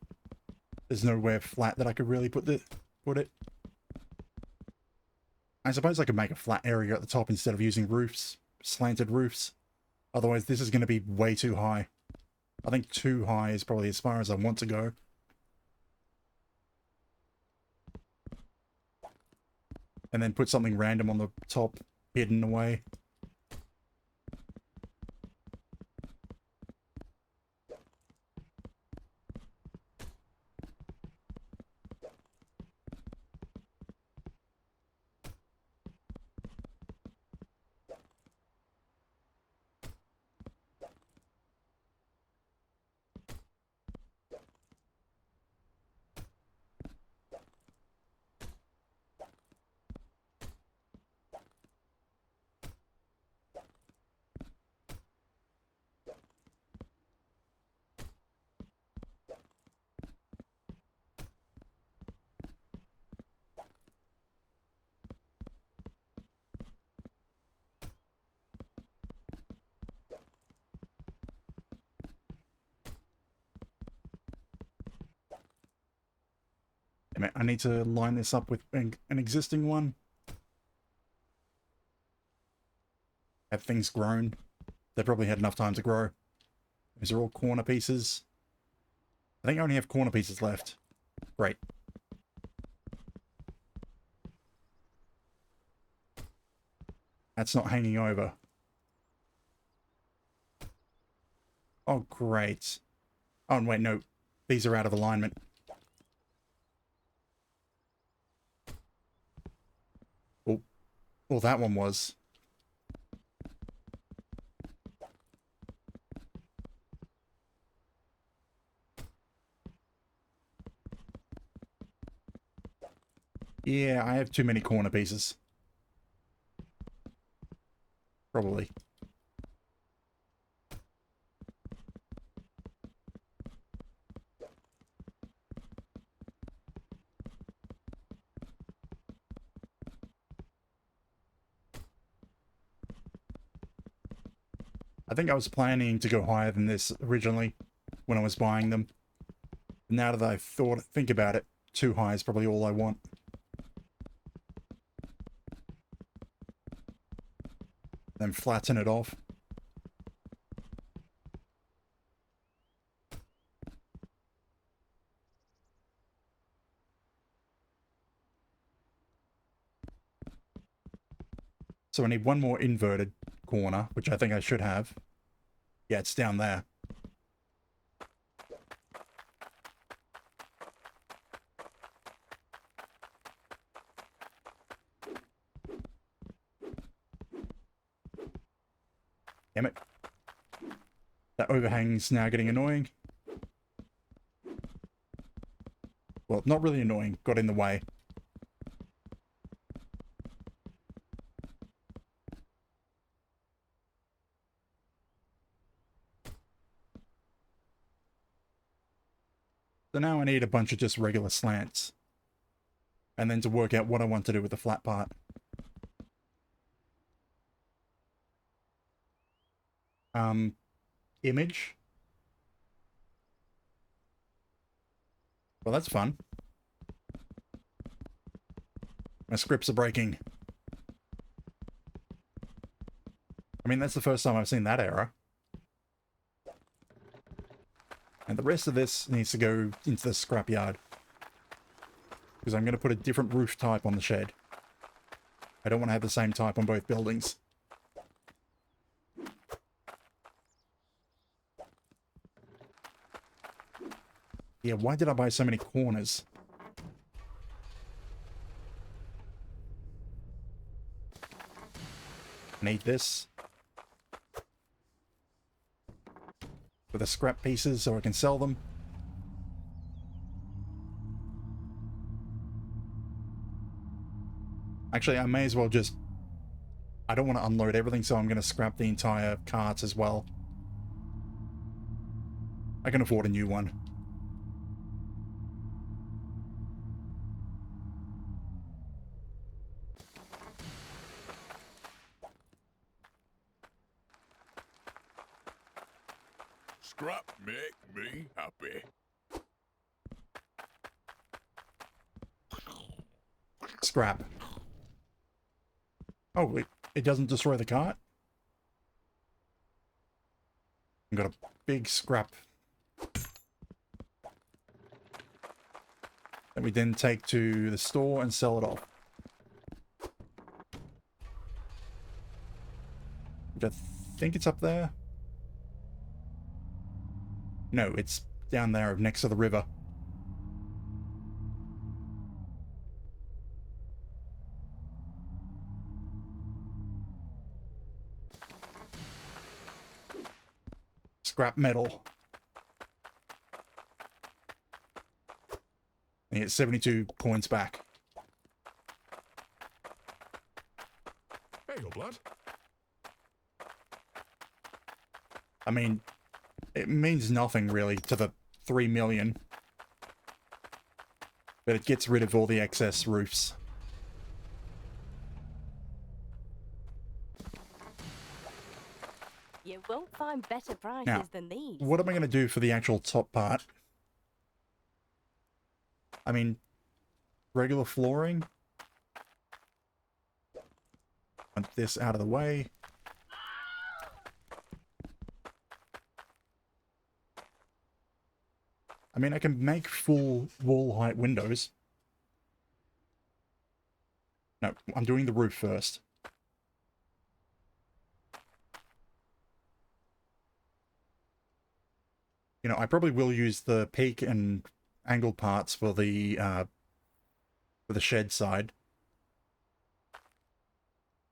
there's nowhere flat that I could really put it. I suppose I could make a flat area at the top instead of using roofs, slanted roofs. Otherwise, this is going to be way too high. I think too high is probably as far as I want to go. And then put something random on the top, hidden away. I need to line this up with an existing one. Have things grown? They probably had enough time to grow. These are all corner pieces. I think I only have corner pieces left. Great. That's not hanging over. Oh, great. Oh, and wait, no. These are out of alignment. Oh, well, that one was. Yeah, I have too many corner pieces. Probably. I think I was planning to go higher than this originally when I was buying them. Now that I've think about it, too high is probably all I want. Then flatten it off. So I need one more inverted corner, which I think I should have. Yeah, it's down there. Damn it. That overhang's now getting annoying. Well, not really annoying. Got in the way. So now I need a bunch of just regular slants. And then to work out what I want to do with the flat part. Image. Well, that's fun. My scripts are breaking. I mean, that's the first time I've seen that error. And the rest of this needs to go into the scrapyard. Because I'm going to put a different roof type on the shed. I don't want to have the same type on both buildings. Yeah, why did I buy so many corners? Need this. For the scrap pieces so I can sell them. Actually, I may as well just... I don't want to unload everything, so I'm going to scrap the entire carts as well. I can afford a new one. Scrap make me happy. Scrap. Oh, it doesn't destroy the cart? I've got a big scrap. That we then take to the store and sell it off. I think it's up there. No, it's down there next to the river. Scrap metal. And get 72 coins back. Hey, your blood. I mean, it means nothing really to the 3 million. But it gets rid of all the excess roofs. You won't find better prices Now, than these. what am I going to do for the actual top part? I mean, regular flooring. Want this out of the way. I mean, I can make full wall height windows. No, I'm doing the roof first. You know, I probably will use the peak and angled parts for the shed side.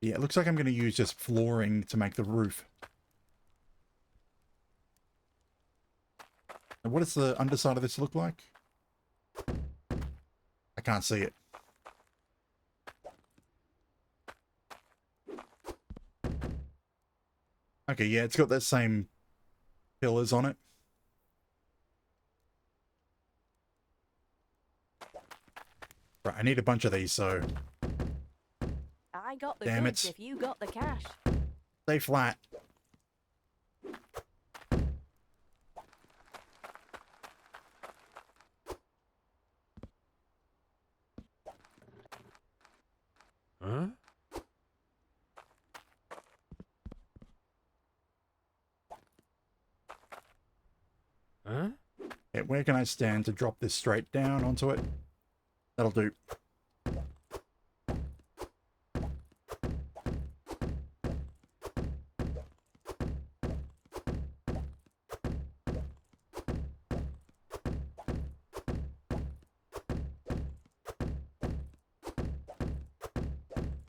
Yeah, it looks like I'm going to use just flooring to make the roof. And what does the underside of this look like? I can't see it. Okay, yeah, it's got that same pillars on it. Right, I need a bunch of these, so I got the Damn goods it. if you got the cash. stay flat. Huh? Huh? Okay, where can I stand to drop this straight down onto it? That'll do.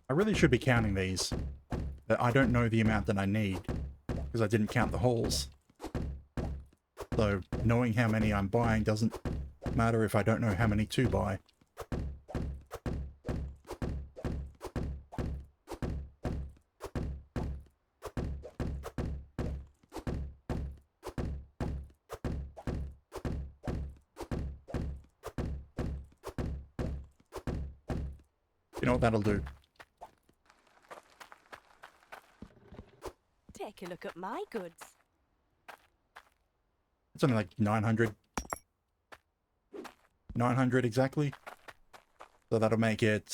I really should be counting these, but I don't know the amount that I need, because I didn't count the holes. So, knowing how many I'm buying doesn't matter if I don't know how many to buy. You know what, that'll do. Take a look at my goods. It's only like 900. 900 exactly. So that'll make it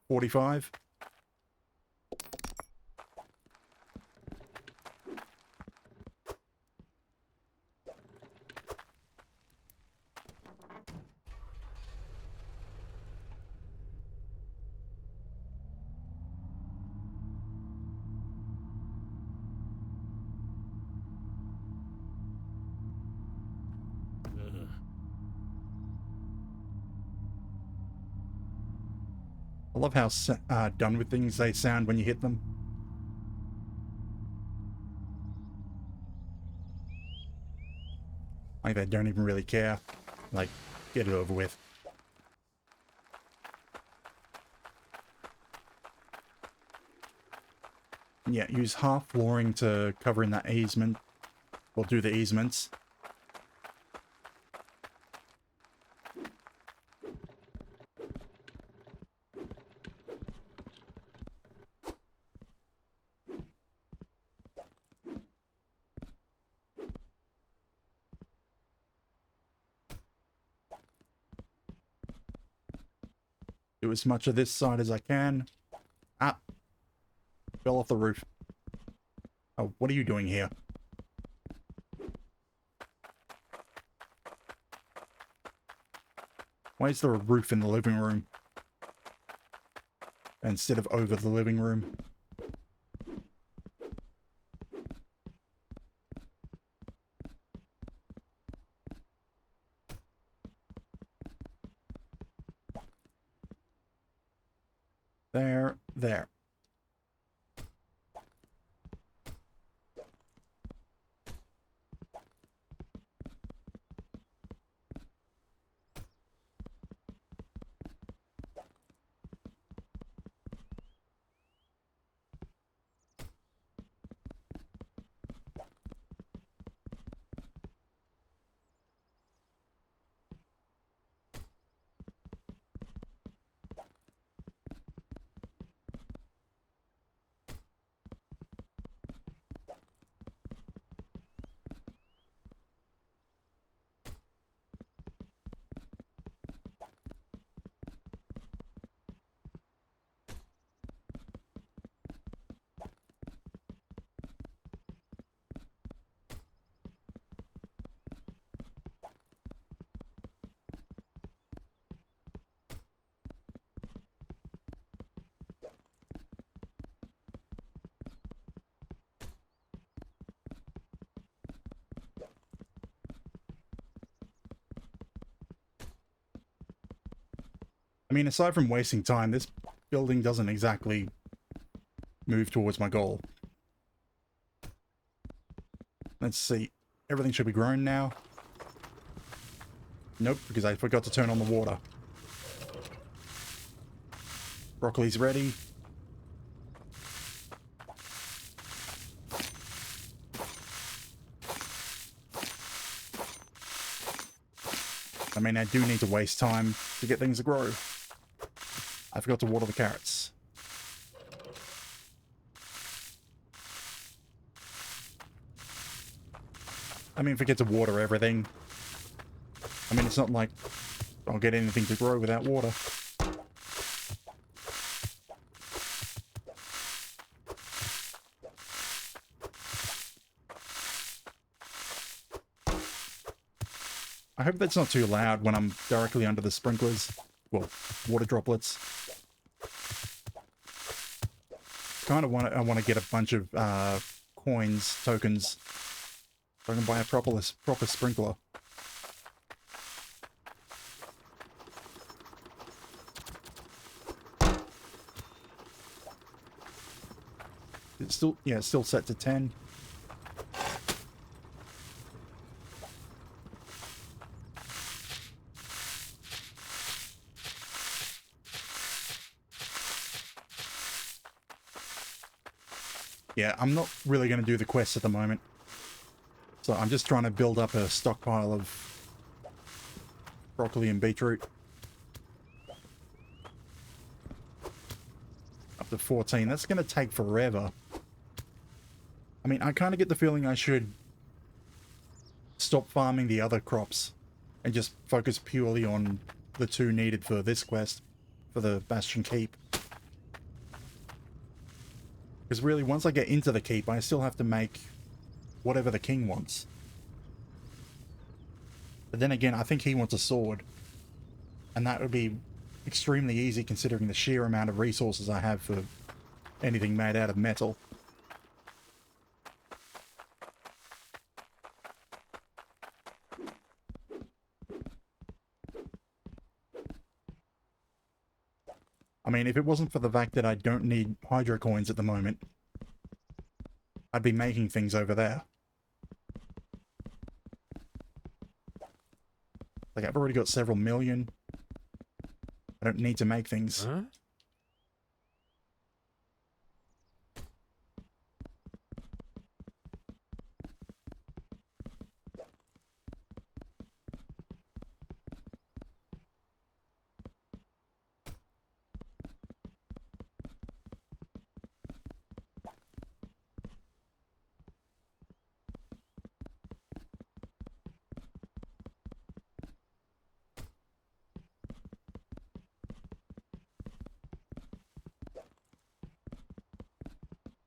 45. I love how done with things they sound when you hit them. Like they don't even really care. Like, get it over with. Yeah, use half flooring to cover in that easement. Or do the easements. Do as much of this side as I can. Ah! Fell off the roof. Oh, what are you doing here? Why is there a roof in the living room? Instead of over the living room? There. I mean, aside from wasting time, this building doesn't exactly move towards my goal. Let's see. Everything should be grown now. Nope, because I forgot to turn on the water. Broccoli's ready. I mean, I do need to waste time to get things to grow. I forgot to water the carrots. I mean, forget to water everything. I mean, it's not like I'll get anything to grow without water. I hope that's not too loud when I'm directly under the sprinklers. Well, water droplets. I want to get a bunch of coins, tokens, so I can buy a proper sprinkler. It's still set to 10. Yeah, I'm not really going to do the quest at the moment. So I'm just trying to build up a stockpile of broccoli and beetroot. Up to 14. That's going to take forever. I mean, I kind of get the feeling I should stop farming the other crops and just focus purely on the 2 needed for this quest, for the Bastion Keep. Because really, once I get into the keep, I still have to make whatever the king wants. But then again, I think he wants a sword. And that would be extremely easy considering the sheer amount of resources I have for anything made out of metal. I mean, if it wasn't for the fact that I don't need hydro coins at the moment, I'd be making things over there. Like, I've already got several million. I don't need to make things. Huh?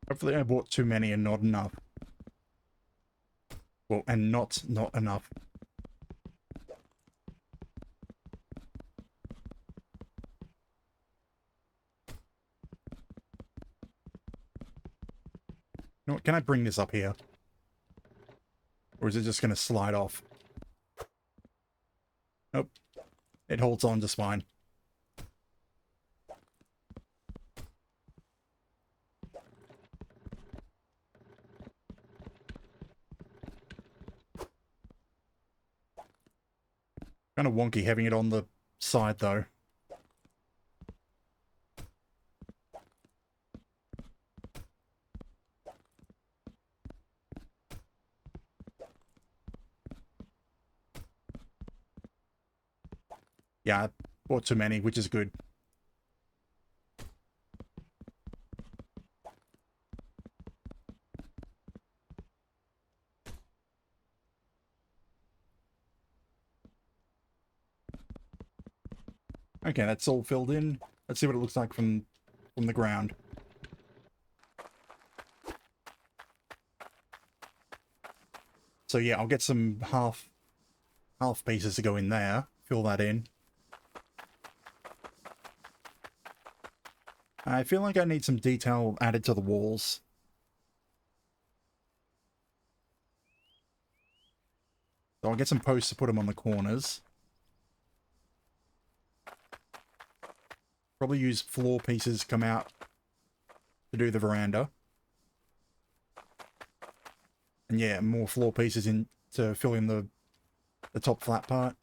Hopefully I bought too many and not enough. Well, and not enough. You know what, can I bring this up here? Or is it just going to slide off? Nope. It holds on just fine. Kind of wonky having it on the side though. Yeah, I bought too many, which is good. Okay, that's all filled in. Let's see what it looks like from the ground. So yeah, I'll get some half pieces to go in there. Fill that in. I feel like I need some detail added to the walls. So I'll get some posts to put them on the corners. Probably use floor pieces to come out to do the veranda. And yeah, more floor pieces in to fill in the top flat part.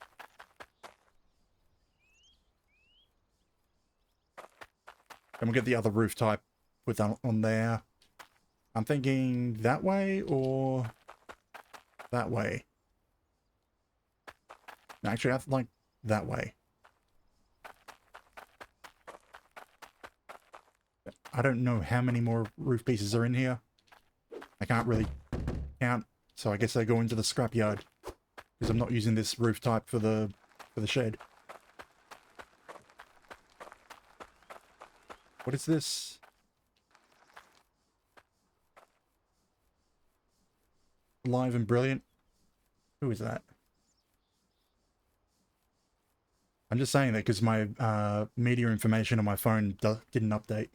And we'll get the other roof type with that on there. I'm thinking that way or that way. No, actually, I like that way. I don't know how many more roof pieces are in here. I can't really count, so I guess they go into the scrapyard because I'm not using this roof type for the shed. What is this? Live and Brilliant? Who is that? I'm just saying that because my media information on my phone didn't update.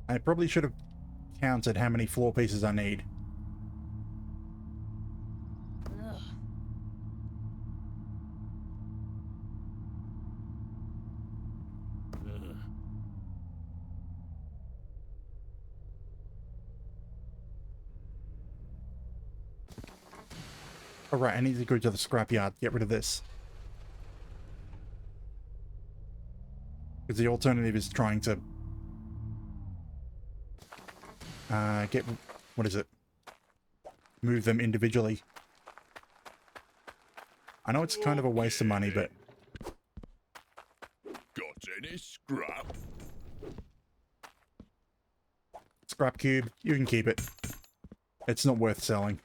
I probably should have counted how many floor pieces I need. Alright, I need to go to the scrapyard, get rid of this. Because the alternative is trying to get, what is it? Move them individually. I know it's kind of a waste of money, but... Got any scrap? Scrap cube, you can keep it. It's not worth selling.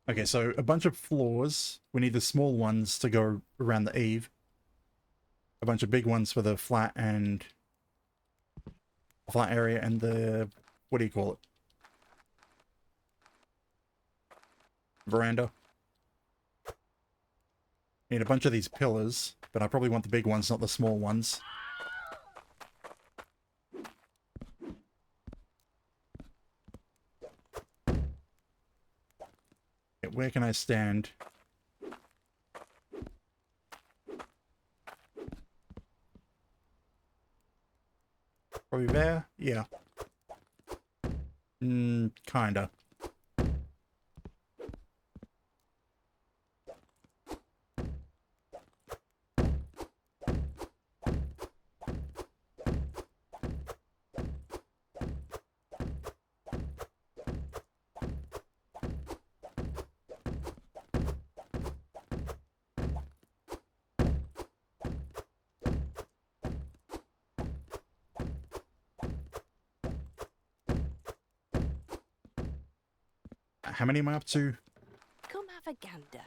Okay, so a bunch of floors. We need the small ones to go around the eave. A bunch of big ones for the flat and flat area and the, what do you call it? Veranda. Need a bunch of these pillars, but I probably want the big ones, not the small ones. Okay, where can I stand? Probably there? Yeah. Kinda. How many am I up to? Come have a gander.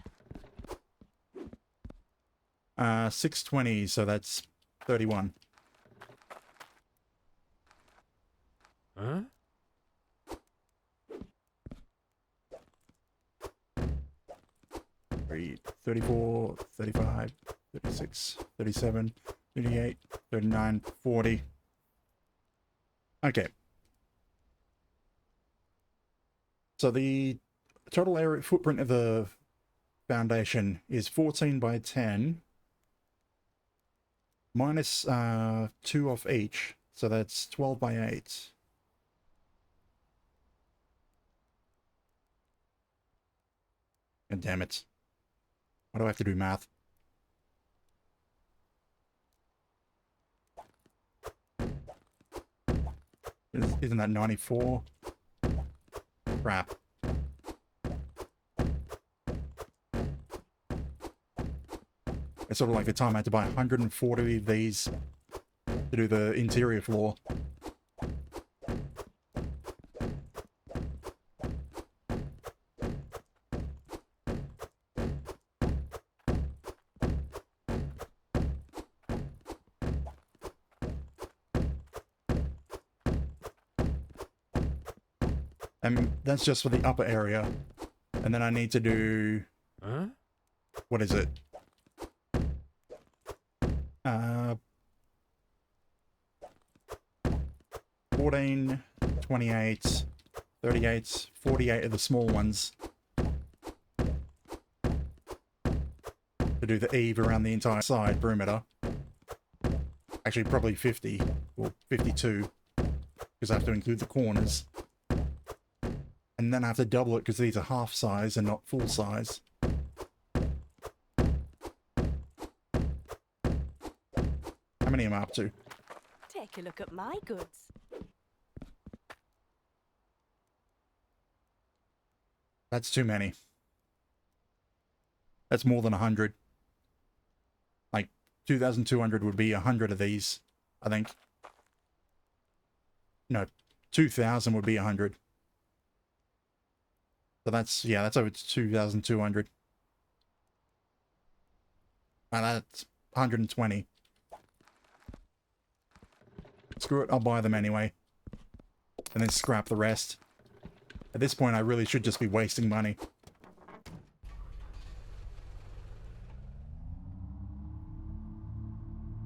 620, so that's 31. Huh? 34, 35, 36, 37, 38, 39, 40. Okay. So the total area footprint of the foundation is 14 by 10. Minus 2 off each. So that's 12 by 8. God damn it. Why do I have to do math? Isn't that 94? Crap. It's sort of like the time I had to buy 140 of these to do the interior floor. And that's just for the upper area. And then I need to do... Huh? What is it? 14, 28, 38, 48 of the small ones. To do the eave around the entire side perimeter. Actually, probably 50, or 52. Because I have to include the corners. And then I have to double it because these are half size and not full size. How many am I up to? Take a look at my goods. That's too many. That's more than 100. Like, 2,200 would be 100 of these, I think. No, 2,000 would be 100. So that's, yeah, that's over 2,200. And that's 120. Screw it, I'll buy them anyway. And then scrap the rest. At this point, I really should just be wasting money.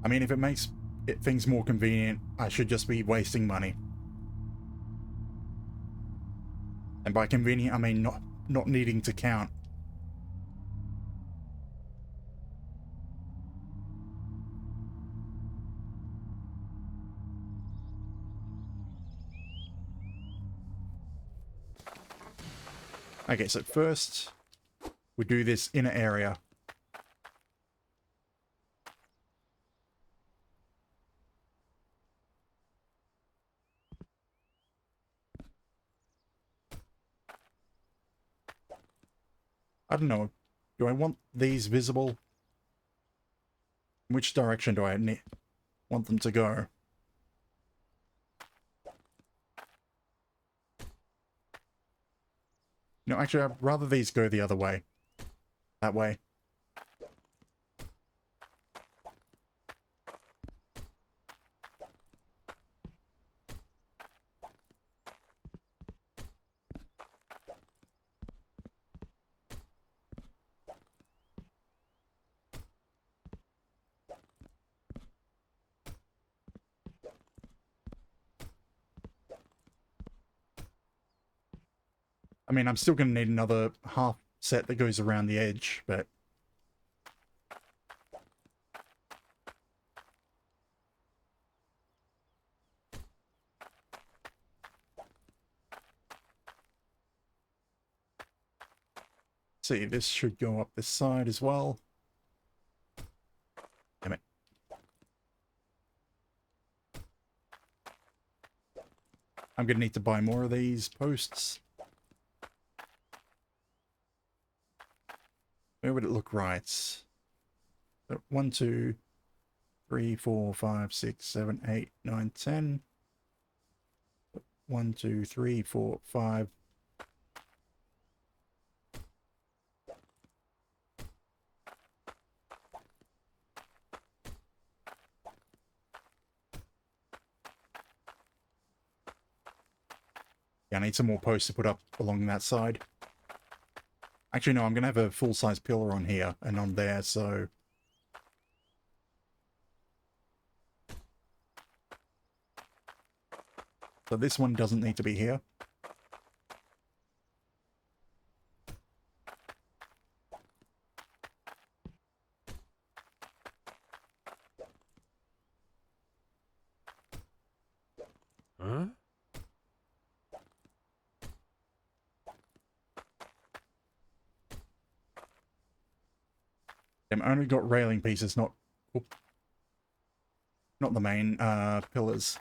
I mean, if it makes things more convenient, I should just be wasting money. And by convenient, I mean not needing to count. Okay, so first we do this inner area. I don't know. Do I want these visible? Which direction do I want them to go? No, actually, I'd rather these go the other way. That way. I mean, I'm still going to need another half set that goes around the edge, but... See, this should go up this side as well. Damn it. I'm going to need to buy more of these posts. Where would it look right? So 1, 2, 3, 4, 5, 6, 7, 8, 9, 10. 1, 2, 3, 4, 5. Yeah, I need some more posts to put up along that side. Actually, no, I'm going to have a full-size pillar on here and on there, so... So this one doesn't need to be here. Huh? I've only got railing pieces, not the main pillars.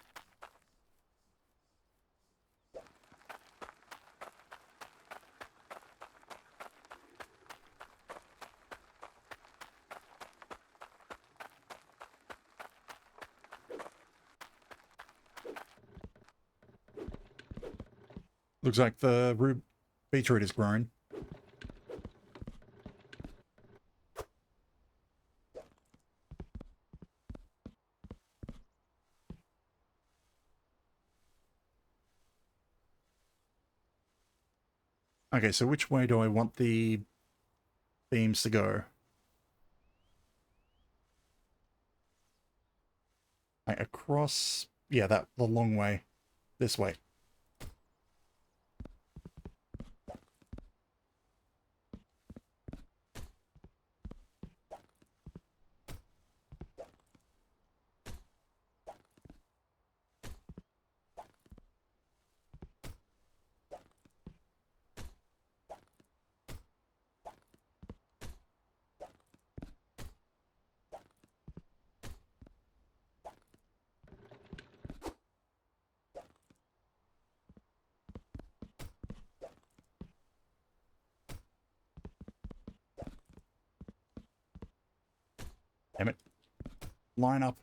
Looks like the beetroot is grown. Okay, so which way do I want the beams to go? Like across, yeah, the long way. This way. Damn it. Line up.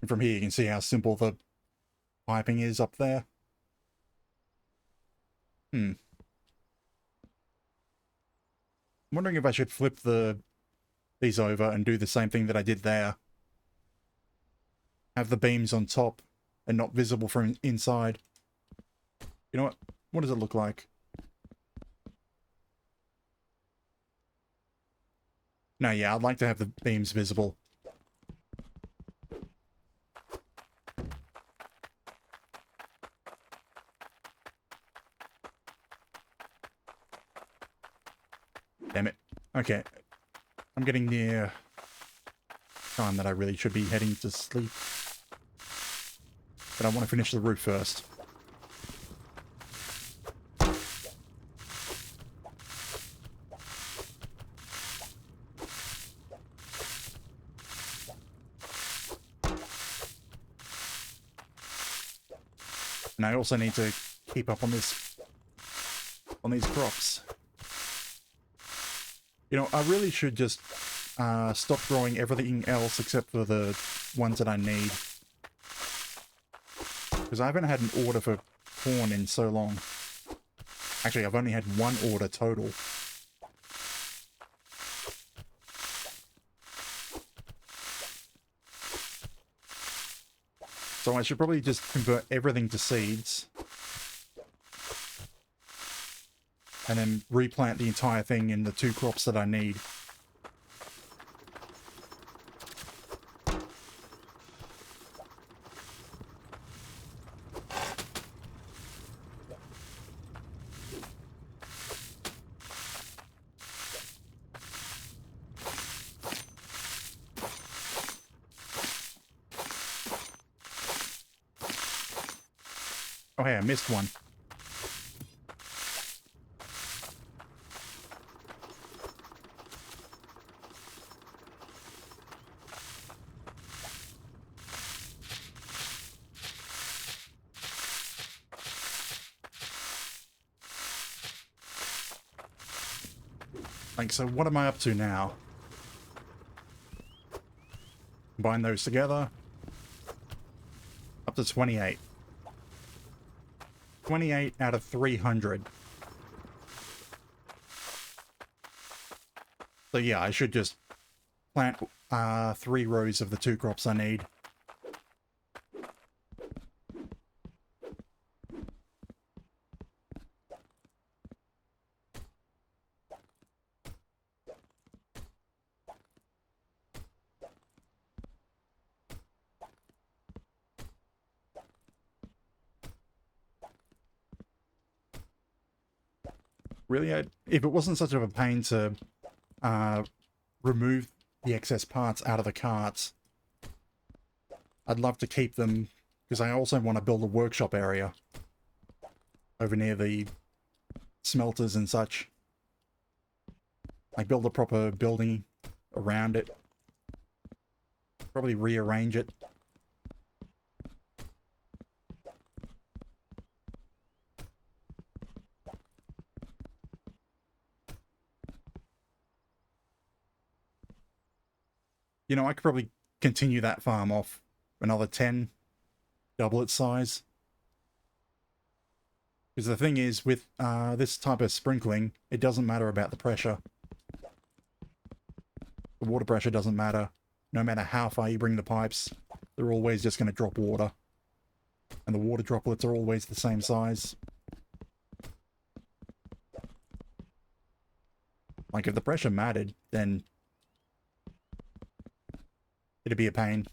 And from here you can see how simple the piping is up there. I'm wondering if I should flip these over and do the same thing that I did there. Have the beams on top and not visible from inside. You know what? What does it look like? No, yeah, I'd like to have the beams visible. Damn it. Okay. I'm getting near time that I really should be heading to sleep. But I want to finish the roof first. And I also need to keep up on these crops. You know, I really should just stop growing everything else except for the ones that I need. Because I haven't had an order for corn in so long. Actually, I've only had one order total. So I should probably just convert everything to seeds. And then replant the entire thing in the 2 crops that I need. Oh hey, I missed one. Like, so what am I up to now? Combine those together. Up to 28. 28 out of 300. So yeah, I should just plant 3 rows of the 2 crops I need. Really, if it wasn't such of a pain to remove the excess parts out of the carts, I'd love to keep them, because I also want to build a workshop area over near the smelters and such. Like, build a proper building around it. Probably rearrange it. You know, I could probably continue that farm off another 10, double its size. Because the thing is, with this type of sprinkling, it doesn't matter about the pressure. The water pressure doesn't matter. No matter how far you bring the pipes, they're always just going to drop water. And the water droplets are always the same size. Like, if the pressure mattered, then it'd be a pain.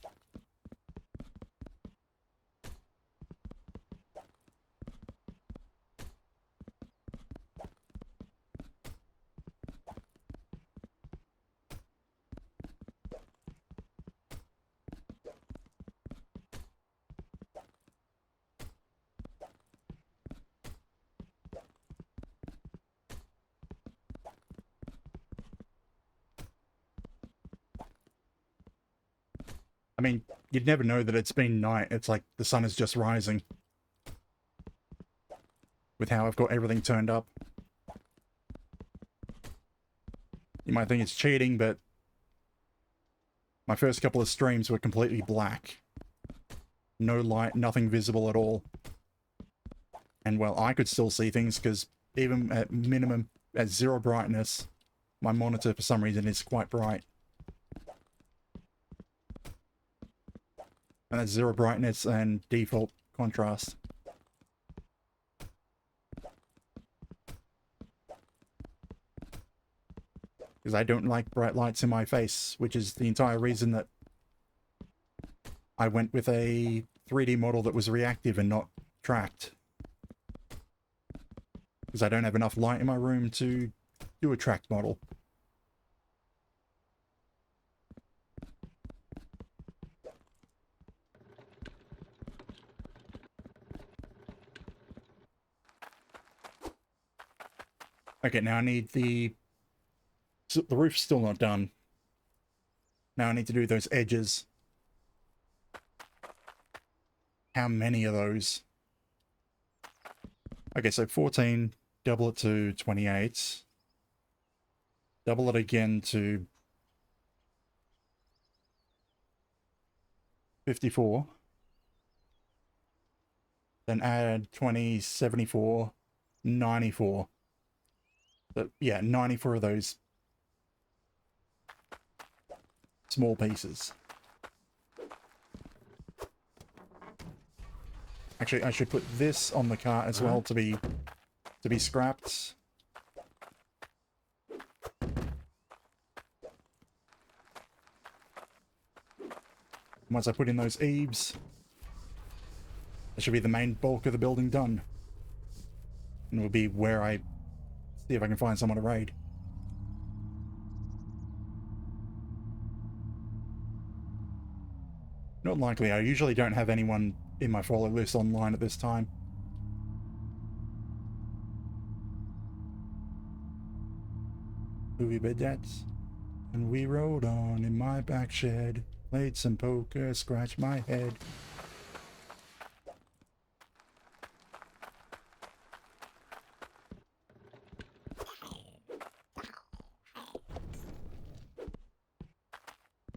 I mean, you'd never know that it's been night. It's like the sun is just rising. With how I've got everything turned up. You might think it's cheating, but my first couple of streams were completely black. No light, nothing visible at all. And well, I could still see things because even at minimum, at 0 brightness, my monitor for some reason is quite bright. And that's 0 brightness and default contrast. Because I don't like bright lights in my face, which is the entire reason that I went with a 3D model that was reactive and not tracked. Because I don't have enough light in my room to do a tracked model. Okay, now I need the roof's still not done. Now I need to do those edges. How many of those? Okay, so 14, double it to 28. Double it again to 54. Then add 20, 74. 94. But yeah, 94 of those small pieces. Actually, I should put this on the cart as well to be scrapped. Once I put in those eaves, that should be the main bulk of the building done. And it will be where I see if I can find someone to raid. Not likely. I usually don't have anyone in my follow list online at this time. We bid that, and we rode on in my back shed. Played some poker, scratched my head.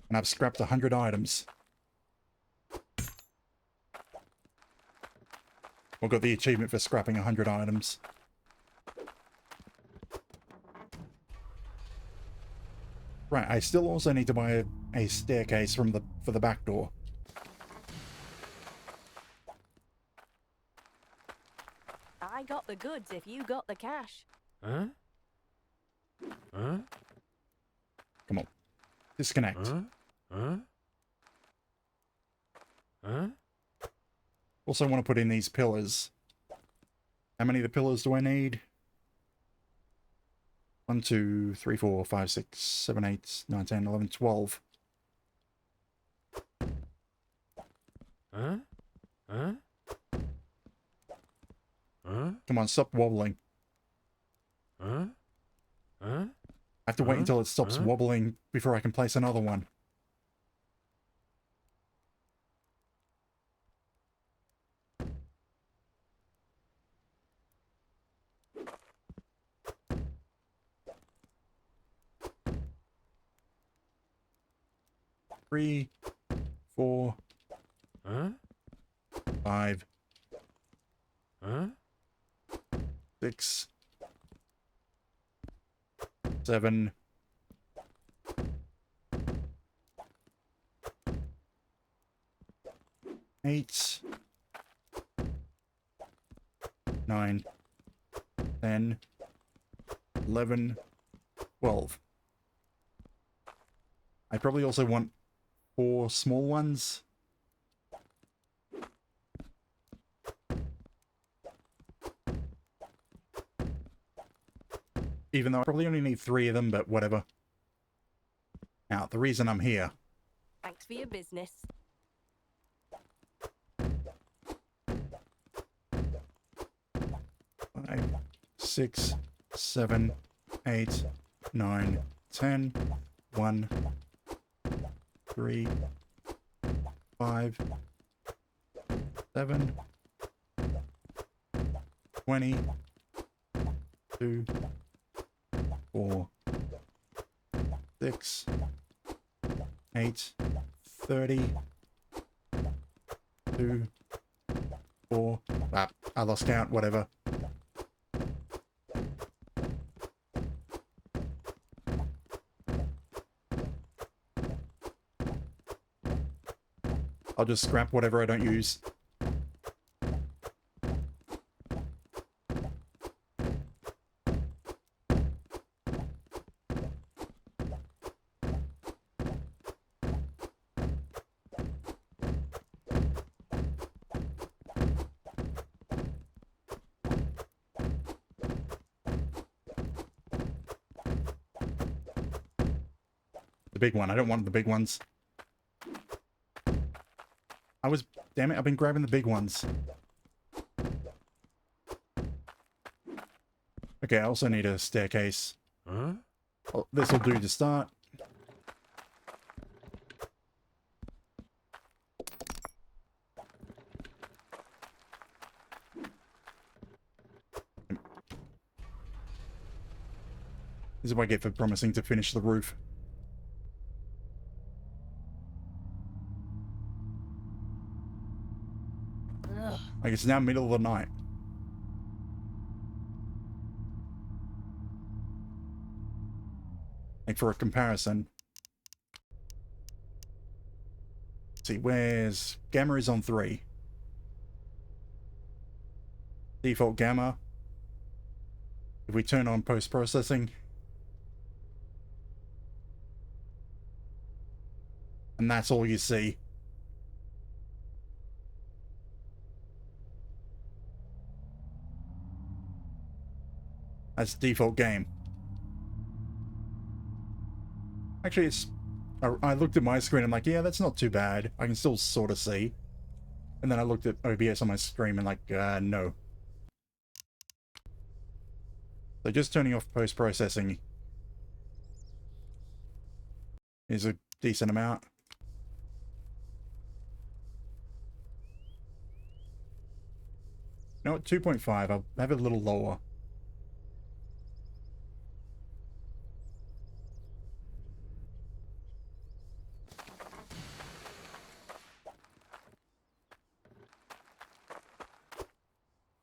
And I've scrapped 100 items. Well, got the achievement for scrapping 100 items. Right, I still also need to buy a staircase for the back door. I got the goods if you got the cash. Huh? Huh? Come on. Disconnect. Huh? Huh? Huh? Also want to put in these pillars. How many of the pillars do I need? 1, 2, 3, 4, 5, 6, 7, 8, 9, 10, 11, 12. Huh? Huh? Huh? Come on, stop wobbling. Huh? Huh? I have to wait until it stops wobbling before I can place another one. Three, 4, Huh? 5, Huh? 6, 7, 8, 9, 10, 11, 12. I probably also want 4 small ones. Even though I probably only need 3 of them, but whatever. Now, the reason I'm here. Thanks for your business. 5, 6, 7, 8, 9, 10, 1, 3, 5, 7, 20, 2, 4, 6, 8, 30, 2, 4, I lost count, whatever. I'll just scrap whatever I don't use. The big one. I don't want the big ones. Damn it, I've been grabbing the big ones. Okay, I also need a staircase. Huh? Well, this will do to start. This is what I get for promising to finish the roof. Like, it's now middle of the night. Like for a comparison. Let's see, where's gamma is on 3. Default gamma. If we turn on post-processing, and that's all you see. That's default game. Actually, it's... I looked at my screen, I'm like, yeah, that's not too bad. I can still sort of see. And then I looked at OBS on my screen and like, no. So just turning off post-processing is a decent amount. You know what, 2.5, I'll have it a little lower.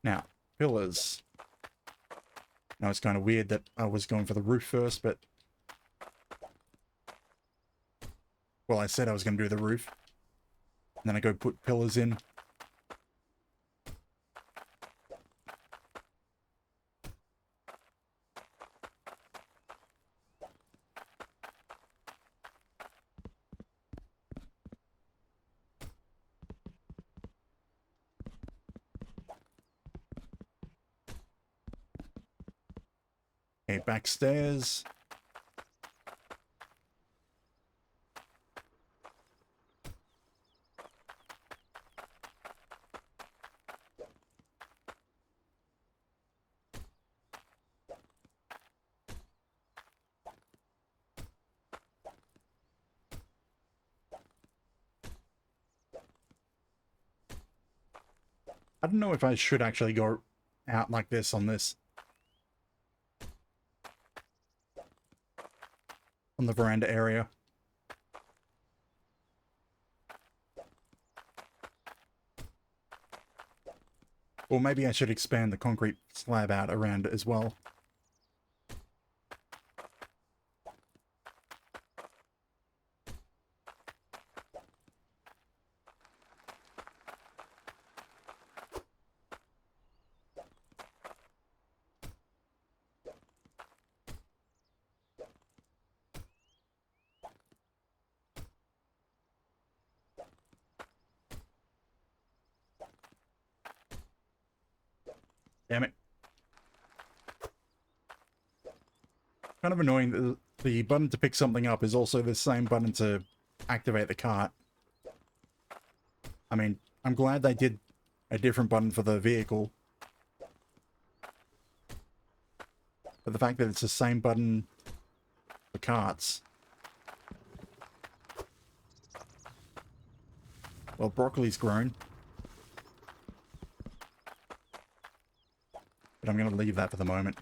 Now, pillars. Now it's kind of weird that I was going for the roof first, but... Well, I said I was going to do the roof. And then I go put pillars in. Okay, backstairs. I don't know if I should actually go out like this on this. On the veranda area. Or maybe I should expand the concrete slab out around it as well. Damn it. Kind of annoying that the button to pick something up is also the same button to activate the cart. I mean, I'm glad they did a different button for the vehicle. But the fact that it's the same button for carts. Well, broccoli's grown. But I'm going to leave that for the moment.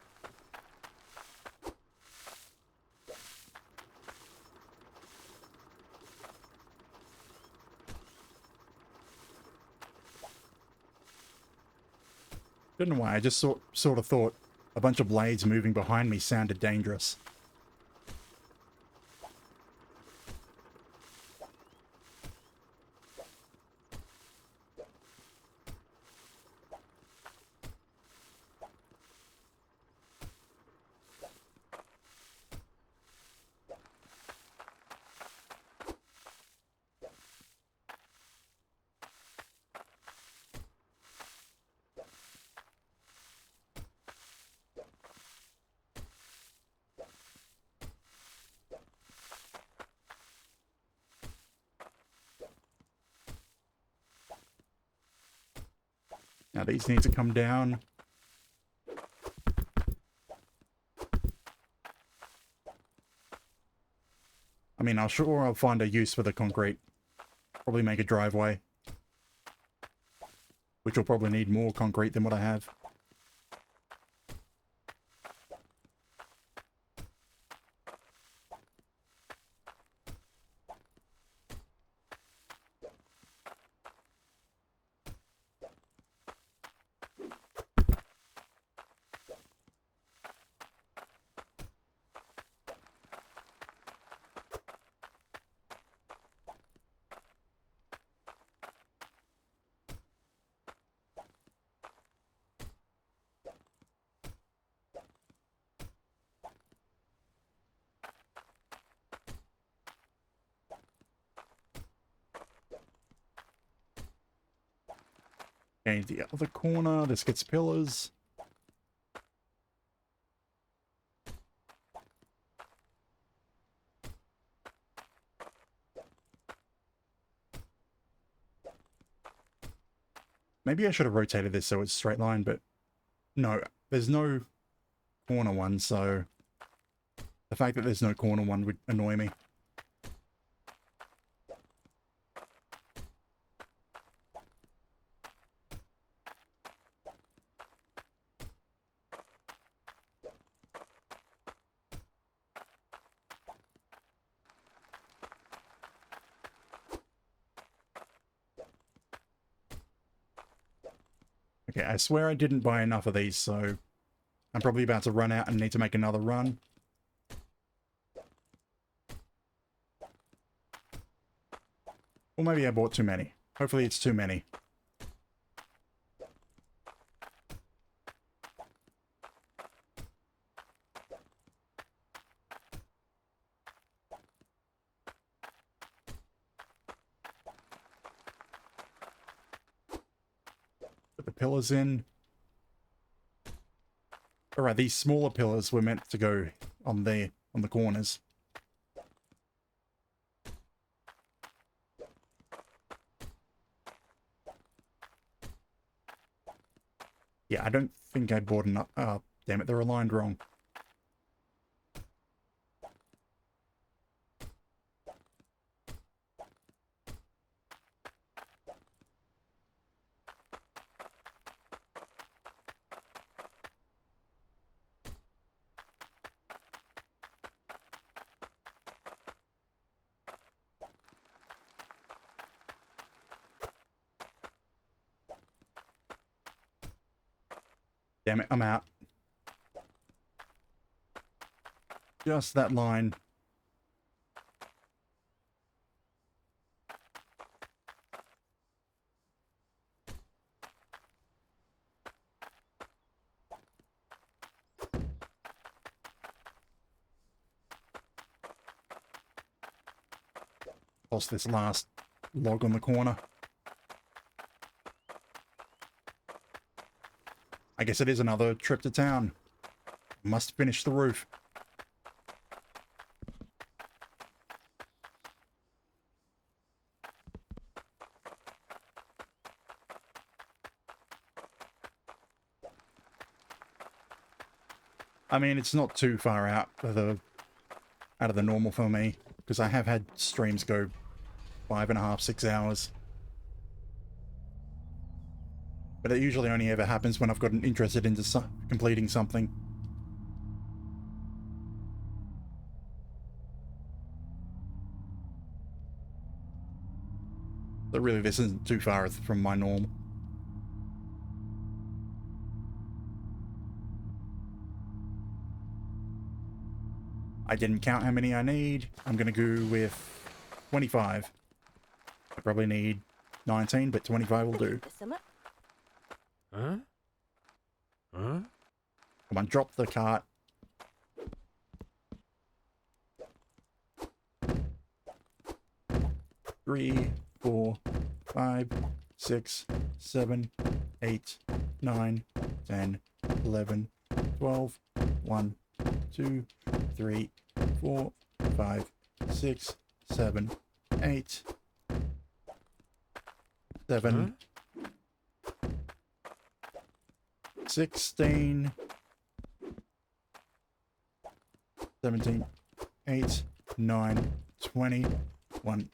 Don't know why, I just sort of thought a bunch of blades moving behind me sounded dangerous. Now these need to come down. I mean, I'll find a use for the concrete. Probably make a driveway. Which will probably need more concrete than what I have. Okay, the other corner, this gets pillars. Maybe I should have rotated this so it's straight line, but no, there's no corner one, so the fact that there's no corner one would annoy me. Okay, I swear I didn't buy enough of these, so I'm probably about to run out and need to make another run. Or maybe I bought too many. Hopefully it's too many. Put the pillars in. Alright, these smaller pillars were meant to go on the corners. Yeah, I don't think I bought enough. Oh, damn it, they're aligned wrong. Damn it, I'm out. Just that line. Toss this last log on the corner. I guess it is another trip to town. Must finish the roof. I mean, it's not too far out of the normal for me, because I have had streams go 5.5, 6 hours. But it usually only ever happens when I've gotten interested into completing something. So really, this isn't too far from my norm. I didn't count how many I need. I'm going to go with 25. I probably need 19, but 25 will do. Huh? Huh? Come on, drop the cart. Three, 4, 5, 6, 7, 8, 9, 10, 11, 12, 1, 2, 3, 4, 5, 6, 7, 8, 7, 16, 17, 8, 9, 20, 1,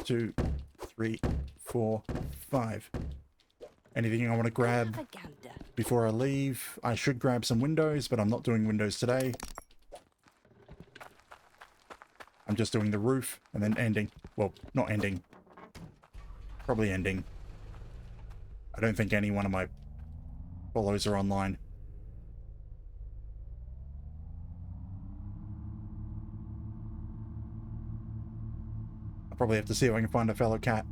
2, 3, 4, 5. Anything I want to grab before I leave? I should grab some windows, but I'm not doing windows today. I'm just doing the roof and then ending. Well, not ending. Probably ending. I don't think any one of my follows are online. I'll probably have to see if I can find a fellow cat.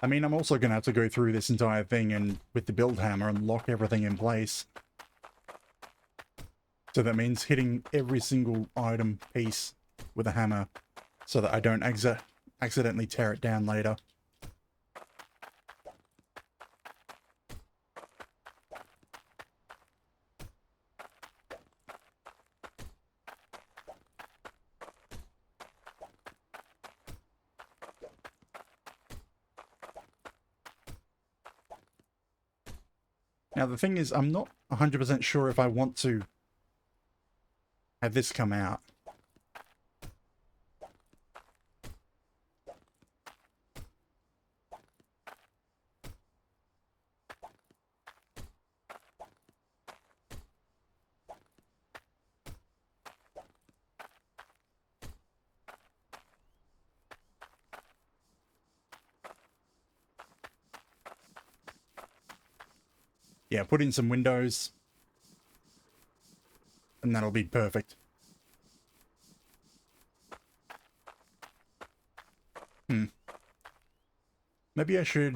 I mean, I'm also going to have to go through this entire thing and with the build hammer and lock everything in place. So that means hitting every single item piece with a hammer so that I don't accidentally tear it down later. Now, the thing is, I'm not 100% sure if I want to have this come out. Yeah, put in some windows, and that'll be perfect. Maybe I should...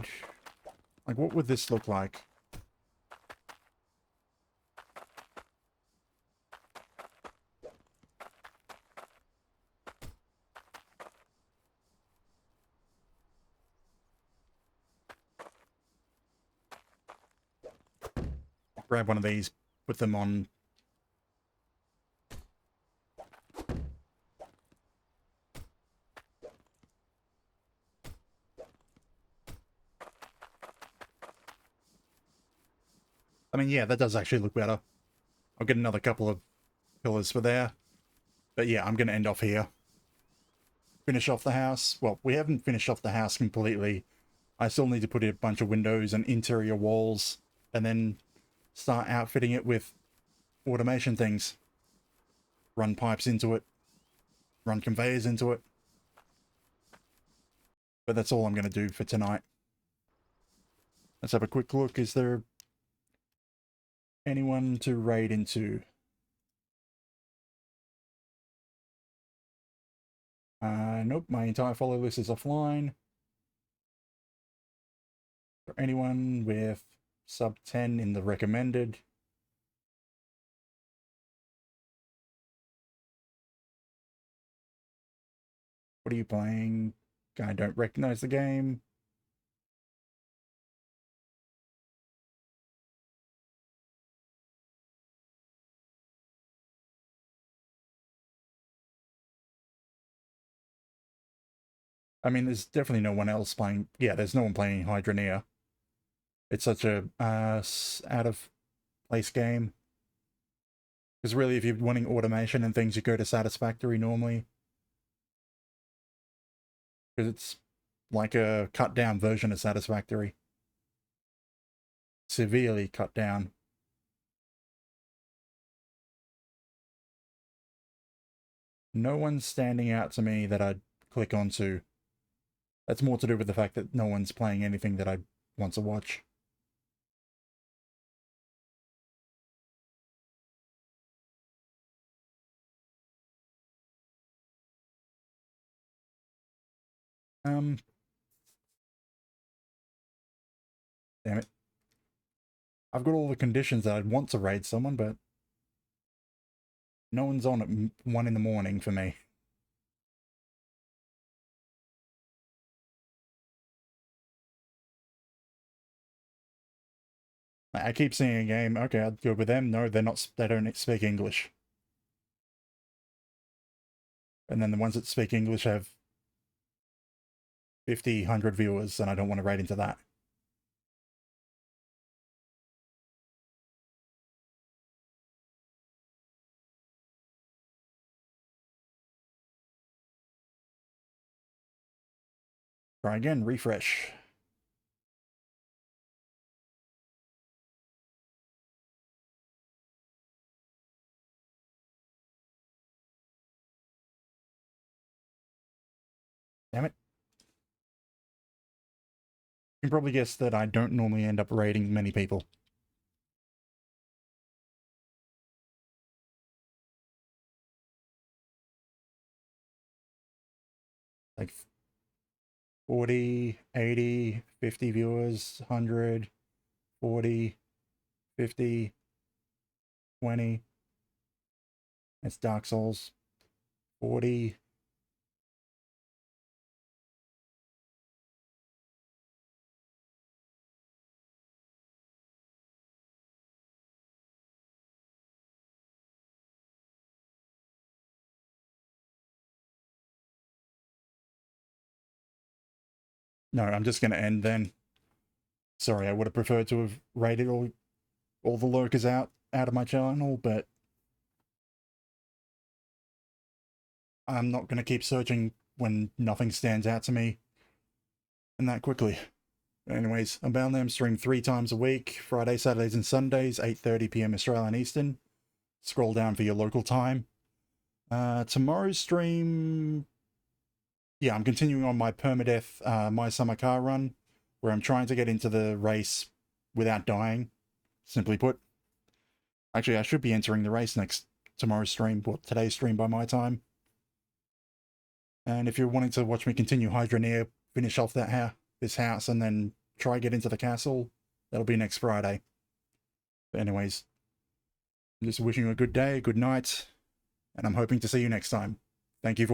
Like, what would this look like? Grab one of these, put them on... I mean, yeah, that does actually look better. I'll get another couple of pillars for there. But yeah, I'm going to end off here. Finish off the house. Well, we haven't finished off the house completely. I still need to put in a bunch of windows and interior walls, and then start outfitting it with automation things. Run pipes into it. Run conveyors into it. But that's all I'm going to do for tonight. Let's have a quick look. Is there anyone to raid into? Nope, my entire follow list is offline. For anyone with sub 10 in the recommended. What are you playing? I don't recognize the game. I mean, there's definitely no one else playing. Yeah, there's no one playing Hydroneer. It's such a out of place game. Because really, if you're wanting automation and things, you go to Satisfactory normally. Because it's like a cut down version of Satisfactory. Severely cut down. No one's standing out to me that I'd click onto. That's more to do with the fact that no one's playing anything that I want to watch. Damn it. I've got all the conditions that I'd want to raid someone, but no one's on at 1 in the morning for me. I keep seeing a game, okay, I'd go with them. No, they don't speak English. And then the ones that speak English have 50, 100 viewers, and I don't want to raid into that. Try again, refresh. Damn it. You can probably guess that I don't normally end up raiding many people. Like 40, 80, 50 viewers, 100, 40, 50, 20. It's Dark Souls. 40. No, I'm just going to end then. Sorry, I would have preferred to have raided all the lurkers out of my channel, but I'm not going to keep searching when nothing stands out to me and that quickly. Anyways, Unbound Them stream 3 times a week, Friday, Saturdays and Sundays, 8:30 PM Australian Eastern. Scroll down for your local time. Tomorrow's stream... Yeah, I'm continuing on my permadeath My Summer Car run, where I'm trying to get into the race without dying, simply put. Actually, I should be entering the race tomorrow's stream, or today's stream by my time. And if you're wanting to watch me continue Hydroneer, finish off this house, and then try get into the castle, that'll be next Friday. But anyways, I'm just wishing you a good day, good night, and I'm hoping to see you next time. Thank you for watching.